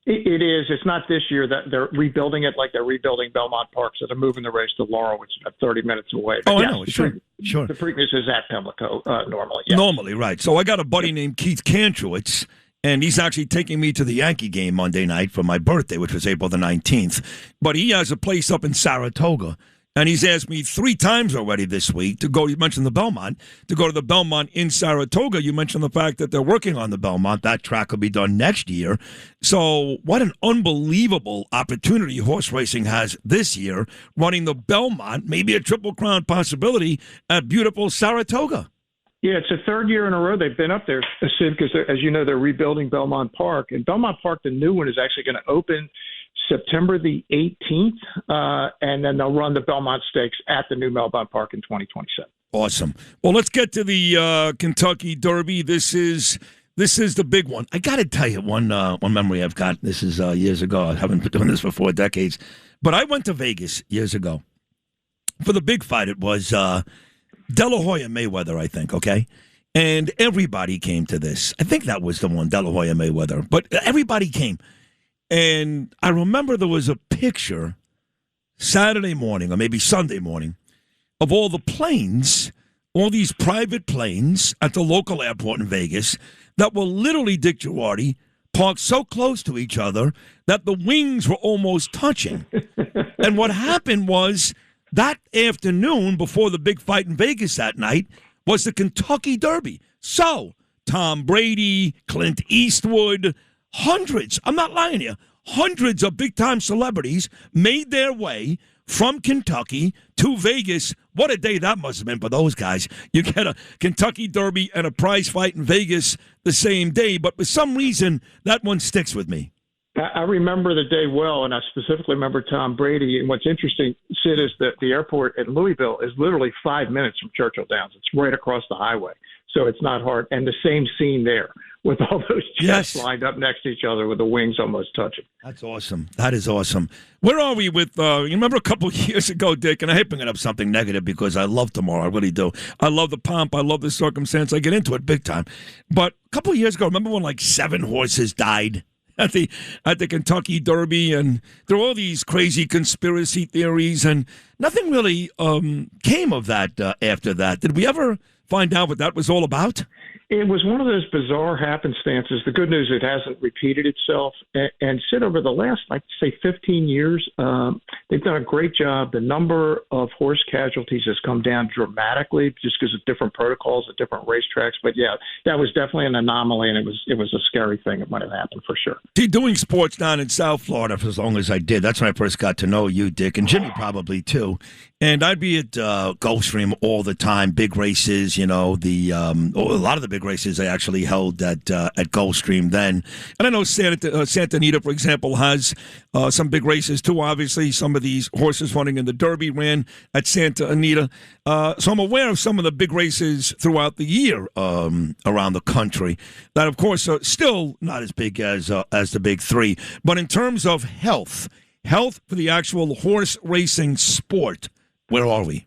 It is. It's not this year that they're rebuilding it like they're rebuilding Belmont Park. So they're moving the race to Laurel, which is about 30 minutes away. But I know. Sure. The Preakness is at Pimlico normally. Yeah. Normally, right. So I got a buddy named Keith Kantrowitz, and he's actually taking me to the Yankee game Monday night for my birthday, which was April the 19th. But he has a place up in Saratoga. And he's asked me 3 times already this week to go. You mentioned the Belmont, to go to the Belmont in Saratoga. You mentioned the fact that they're working on the Belmont. That track will be done next year. So what an unbelievable opportunity horse racing has this year, running the Belmont, maybe a Triple Crown possibility at beautiful Saratoga. Yeah, it's the 3rd year in a row they've been up there, Sid, because, as you know, they're rebuilding Belmont Park. And Belmont Park, the new one, is actually going to open September the 18th, and then they'll run the Belmont Stakes at the new Belmont Park in 2027. Awesome. Well, let's get to the Kentucky Derby. This is the big one. I got to tell you, one memory I've got. This is years ago. I haven't been doing this for 4 decades. But I went to Vegas years ago. For the big fight, it was De La Hoya Mayweather, I think, okay? And everybody came to this. I think that was the one, De La Hoya Mayweather. But everybody came. And I remember there was a picture Saturday morning or maybe Sunday morning of all the planes, all these private planes at the local airport in Vegas that were literally, Dick Jerardi, parked so close to each other that the wings were almost touching. And what happened was that afternoon before the big fight in Vegas that night was the Kentucky Derby. So Tom Brady, Clint Eastwood, hundreds, I'm not lying here, hundreds of big-time celebrities made their way from Kentucky to Vegas. What a day that must have been for those guys. You get a Kentucky Derby and a prize fight in Vegas the same day, but for some reason, that one sticks with me. I remember the day well, and I specifically remember Tom Brady. And what's interesting, Sid, is that the airport at Louisville is literally 5 minutes from Churchill Downs. It's right across the highway, so it's not hard. And the same scene there with all those jets lined up next to each other with the wings almost touching. That's awesome. That is awesome. Where are we with, you remember a couple of years ago, Dick, and I hate bringing up something negative because I love tomorrow. I really do. I love the pomp. I love the circumstance. I get into it big time. But a couple of years ago, remember when like 7 horses died at the Kentucky Derby, and there were all these crazy conspiracy theories, and nothing really came of that after that. Did we ever find out what that was all about? It was one of those bizarre happenstances. The good news, it hasn't repeated itself. And Sid, over the last, I'd say, 15 years, they've done a great job. The number of horse casualties has come down dramatically just because of different protocols at different racetracks. But, yeah, that was definitely an anomaly, and it was a scary thing. It might have happened for sure. See, doing sports down in South Florida for as long as I did, that's when I first got to know you, Dick, and Jimmy probably too. And I'd be at Gulfstream all the time, big races, you know, a lot of the big races I actually held at Gulfstream then. And I know Santa Anita, for example, has some big races too. Obviously, some of these horses running in the Derby ran at Santa Anita. So I'm aware of some of the big races throughout the year around the country that, of course, are still not as big as the big three. But in terms of health for the actual horse racing sport, where are we?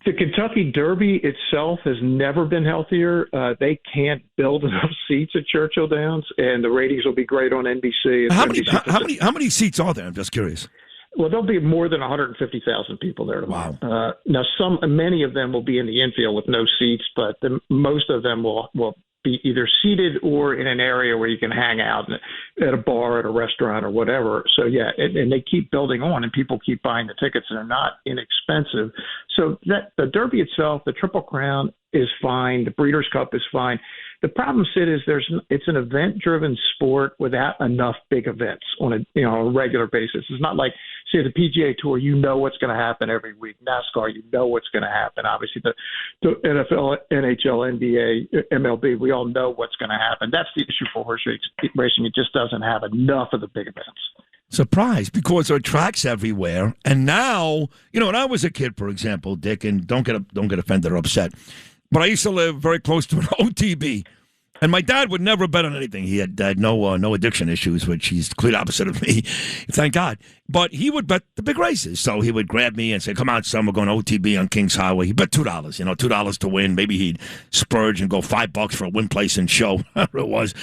The Kentucky Derby itself has never been healthier. They can't build enough seats at Churchill Downs, and the ratings will be great on NBC. How many seats are there? I'm just curious. Well, there'll be more than 150,000 people there tomorrow. Wow. Now, many of them will be in the infield with no seats, but most of them will be either seated or in an area where you can hang out at a bar, at a restaurant, or whatever. So, yeah, and they keep building on, and people keep buying the tickets, and they're not inexpensive. So the Derby itself, the Triple Crown is fine. The Breeders' Cup is fine. The problem, Sid, is it's an event-driven sport without enough big events on a regular basis. It's not like, say, the PGA Tour. You know what's going to happen every week. NASCAR, you know what's going to happen. Obviously, the NFL, NHL, NBA, MLB, we all know what's going to happen. That's the issue for horse racing. It just doesn't have enough of the big events. Surprised, because there are tracks everywhere, and now, when I was a kid, for example, Dick, and don't get offended or upset, but I used to live very close to an OTB, and my dad would never bet on anything. He had no addiction issues, which he's the complete opposite of me, thank God. But he would bet the big races, so he would grab me and say, "Come on, son, we're going OTB on Kings Highway." He bet $2, $2 to win. Maybe he'd splurge and go $5 for a win, place, and show, whatever it was.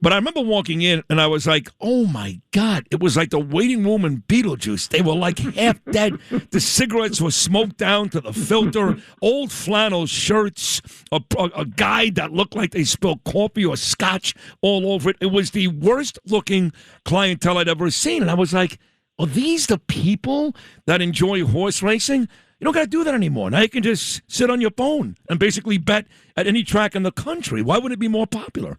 But I remember walking in, and I was like, "Oh my God!" It was like the waiting room in Beetlejuice. They were like half dead. The cigarettes were smoked down to the filter. Old flannel shirts. A guy that looked like they spilled coffee or scotch all over it. It was the worst looking clientele I'd ever seen, and I was like, are these the people that enjoy horse racing? You don't got to do that anymore. Now you can just sit on your phone and basically bet at any track in the country. Why would it be more popular?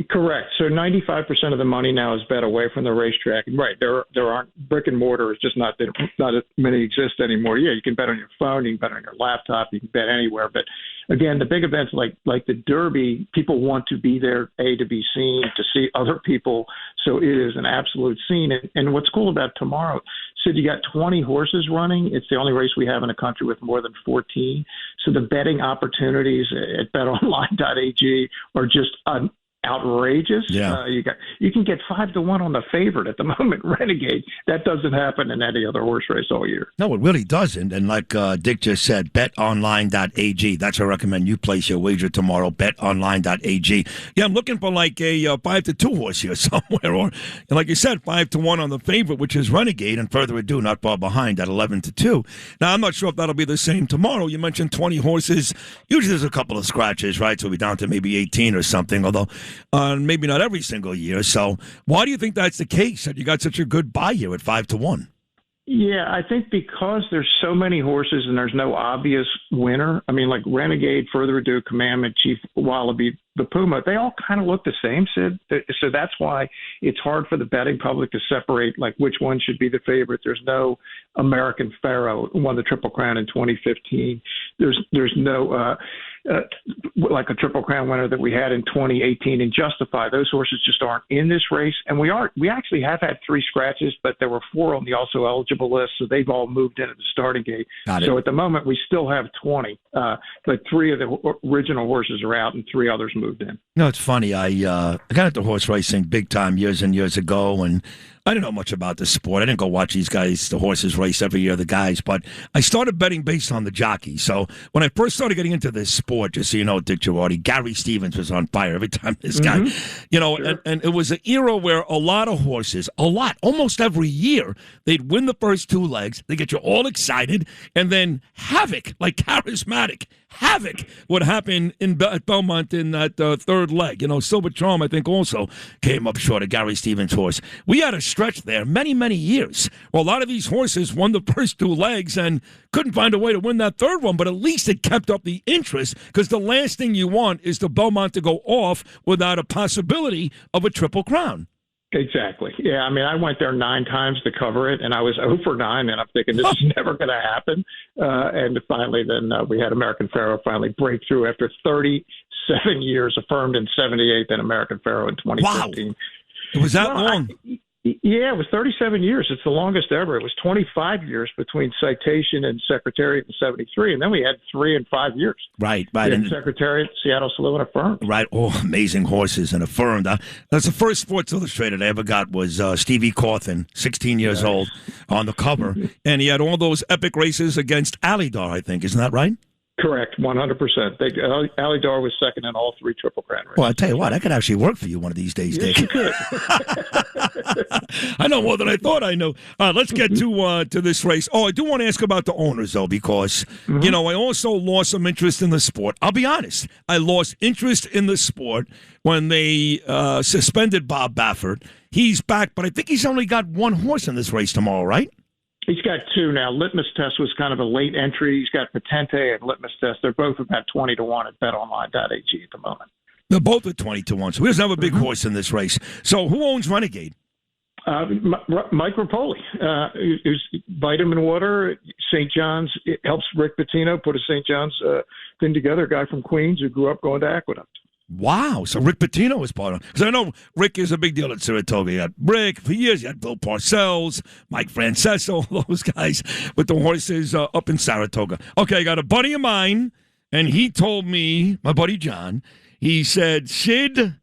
Correct. So 95% of the money now is bet away from the racetrack. And right, there aren't brick and mortar. It's just not as many exist anymore. Yeah, you can bet on your phone, you can bet on your laptop, you can bet anywhere. But again, the big events like the Derby, people want to be there, to be seen, to see other people. So it is an absolute scene. And what's cool about tomorrow, Sid, you got 20 horses running. It's the only race we have in the country with more than 14. So the betting opportunities at betonline.ag are just outrageous. Yeah. You can get 5-1 on the favorite at the moment, Renegade. That doesn't happen in any other horse race all year. No, it really doesn't. And like Dick just said, betonline.ag. That's where I recommend you place your wager tomorrow, betonline.ag. Yeah, I'm looking for like a 5-2 horse here somewhere, or like you said, 5-1 on the favorite, which is Renegade, and further ado, not far behind at 11-2. Now, I'm not sure if that'll be the same tomorrow. You mentioned 20 horses. Usually there's a couple of scratches, right? So we'll be down to maybe 18 or something, although maybe not every single year. So why do you think that's the case, that you got such a good buy here at 5-1? Yeah, I think because there's so many horses and there's no obvious winner. I mean, like Renegade, Further Ado, Commandment, Chief Wallaby, the Puma, they all kind of look the same, Sid. So that's why it's hard for the betting public to separate, like, which one should be the favorite. There's no American Pharaoh who won the Triple Crown in 2015. There's no like a Triple Crown winner that we had in 2018 in Justify. Those horses just aren't in this race. And we actually have had 3 scratches, but there were 4 on the also eligible list, so they've all moved into the starting gate. So at the moment, we still have 20, but 3 of the original horses are out and 3 others moved in. No, it's funny. I got into horse racing big time years and years ago, and I didn't know much about the sport. I didn't go watch these guys, the horses race every year, the guys, but I started betting based on the jockey. So when I first started getting into this sport, just so you know, Dick Jerardi, Gary Stevens was on fire every time this guy, and it was an era where a lot of horses, almost every year, they'd win the first 2 legs, they get you all excited, and then havoc, like charismatic havoc would happen at Belmont in that third leg. Silver Charm, I think, also came up short of Gary Stevens' horse. We had a stretch there many, many years where a lot of these horses won the first 2 legs and couldn't find a way to win that third one, but at least it kept up the interest, because the last thing you want is the Belmont to go off without a possibility of a Triple Crown. Exactly. Yeah, I mean, I went there 9 times to cover it, and I was 0 for 9, and I'm thinking this is never going to happen. And finally, then we had American Pharaoh finally break through after 37 years, affirmed in 78, then American Pharaoh in 2015. Wow. It was that long. Yeah, it was 37 years. It's the longest ever. It was 25 years between Citation and Secretariat in 73, and then we had 3 and 5 years. Right. And Secretariat, Seattle Slew, and Affirmed. Right. Oh, amazing horses and Affirmed. That's the first Sports Illustrated I ever got was Stevie Cawthon, 16 years old, on the cover, and he had all those epic races against Aidala, I think. Isn't that right? Correct, 100%. Aidala was second in all 3 Triple Crown races. Well, I tell you what, I could actually work for you one of these days, Dick. Yes, you could. I know more than I thought I knew. Let's get to this race. Oh, I do want to ask about the owners, though, because, I also lost some interest in the sport. I'll be honest. I lost interest in the sport when they suspended Bob Baffert. He's back, but I think he's only got 1 horse in this race tomorrow, right? He's got 2 now. Litmus Test was kind of a late entry. He's got Patente and Litmus Test. They're both about 20 to 1 at betonline.ag at the moment. They're both at 20 to 1. So he doesn't have a big horse in this race. So who owns Renegade? Mike Rapoli, who's Vitamin Water, St. John's. It helps Rick Pitino put a St. John's thing together, a guy from Queens who grew up going to Aqueduct. Wow. So Rick Pitino was part of it. Because I know Rick is a big deal at Saratoga. You had Rick for years. You had Bill Parcells, Mike Francesco, all those guys with the horses up in Saratoga. Okay, I got a buddy of mine, and he told me, my buddy John, he said, Sid,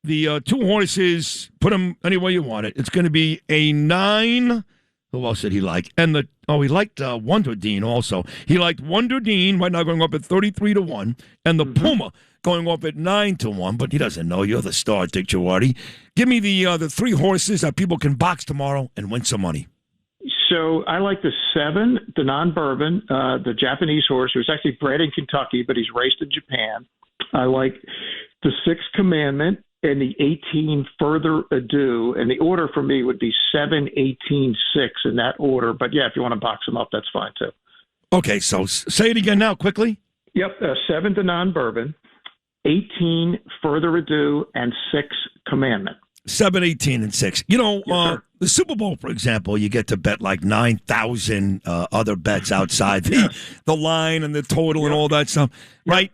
the 2 horses, put them any way you want it. It's going to be a 9. Who else did he like? And he liked Wonder Dean also. He liked Wonder Dean right now going up at 33 to 1, and the Puma going up at 9 to 1. But he doesn't know. You're the star, Dick Jerardi. Give me the 3 horses that people can box tomorrow and win some money. So I like the 7, the non-bourbon, the Japanese horse, who's actually bred in Kentucky, but he's raced in Japan. I like the 6 Commandment and the 18 Further Ado. And the order for me would be 7, 18, 6 in that order. But, yeah, if you want to box them up, that's fine, too. Okay, so say it again now, quickly. Yep, 7 to non-bourbon, 18 Further Ado, and 6 Commandment. 7, 18, and 6. The Super Bowl, for example, you get to bet like 9,000 other bets outside the line and the total and all that stuff, right?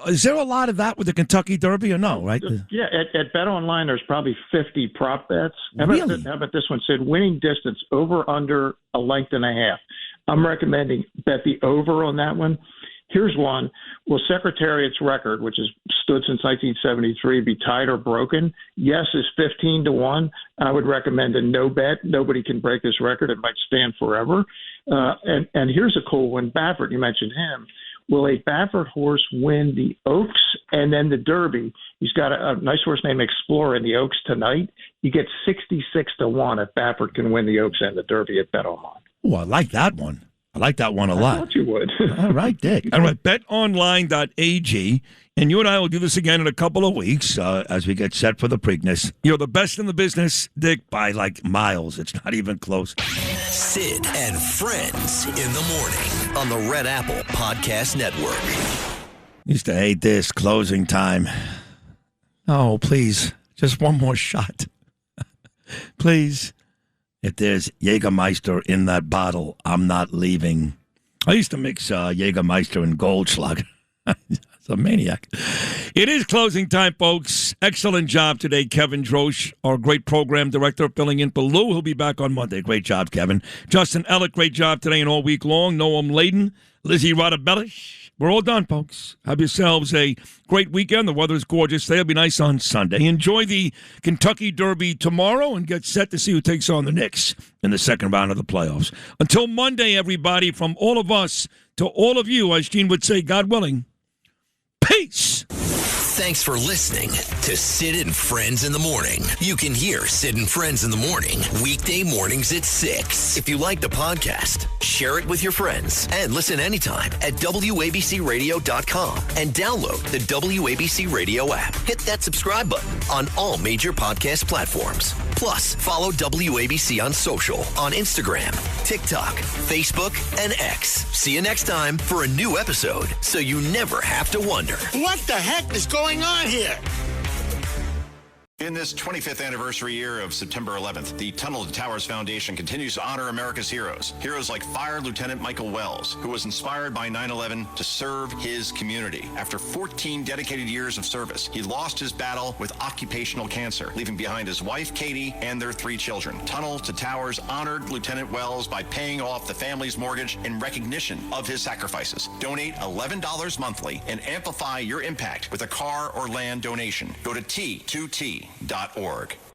Is there a lot of that with the Kentucky Derby or no, right? Yeah, at BetOnline, there's probably 50 prop bets. Really? How about this one? Said winning distance over under a length and a half. I'm recommending bet the over on that one. Here's one. Will Secretariat's record, which has stood since 1973, be tied or broken? Yes is 15 to 1. I would recommend a no bet. Nobody can break this record. It might stand forever. And here's a cool one. Baffert, you mentioned him. Will a Baffert horse win the Oaks and then the Derby? He's got a nice horse named Explorer in the Oaks tonight. You get 66 to 1 if Baffert can win the Oaks and the Derby at BetOnline. Oh, I like that one. I like that one a lot. I thought you would. All right, Dick. All right, betonline.ag. And you and I will do this again in a couple of weeks as we get set for the Preakness. You're the best in the business, Dick, by like miles. It's not even close. Sid and Friends in the morning on the Red Apple Podcast Network. Used to hate this closing time. Oh, please. Just one more shot. Please. If there's Jägermeister in that bottle, I'm not leaving. I used to mix Jägermeister and Goldschlager. It's a maniac. It is closing time, folks. Excellent job today, Kevin Drosch, our great program director, filling in for Lou. He'll be back on Monday. Great job, Kevin. Justin Ellick, great job today and all week long. Noam Layden, Lizzie Rodabellish. We're all done, folks. Have yourselves a great weekend. The weather is gorgeous. It'll be nice on Sunday. Enjoy the Kentucky Derby tomorrow and get set to see who takes on the Knicks in the second round of the playoffs. Until Monday, everybody, from all of us to all of you, as Gene would say, God willing, peace. Thanks for listening to Sid and Friends in the Morning. You can hear Sid and Friends in the Morning weekday mornings at 6. If you like the podcast, share it with your friends and listen anytime at WABCRadio.com and download the WABC Radio app. Hit that subscribe button on all major podcast platforms. Plus, follow WABC on social on Instagram, TikTok, Facebook, and X. See you next time for a new episode so you never have to wonder. What the heck is going on here? In this 25th anniversary year of September 11th, the Tunnel to Towers Foundation continues to honor America's heroes. Heroes like Fire Lieutenant Michael Wells, who was inspired by 9/11 to serve his community. After 14 dedicated years of service, he lost his battle with occupational cancer, leaving behind his wife, Katie, and their 3 children. Tunnel to Towers honored Lieutenant Wells by paying off the family's mortgage in recognition of his sacrifices. Donate $11 monthly and amplify your impact with a car or land donation. Go to T2T.org.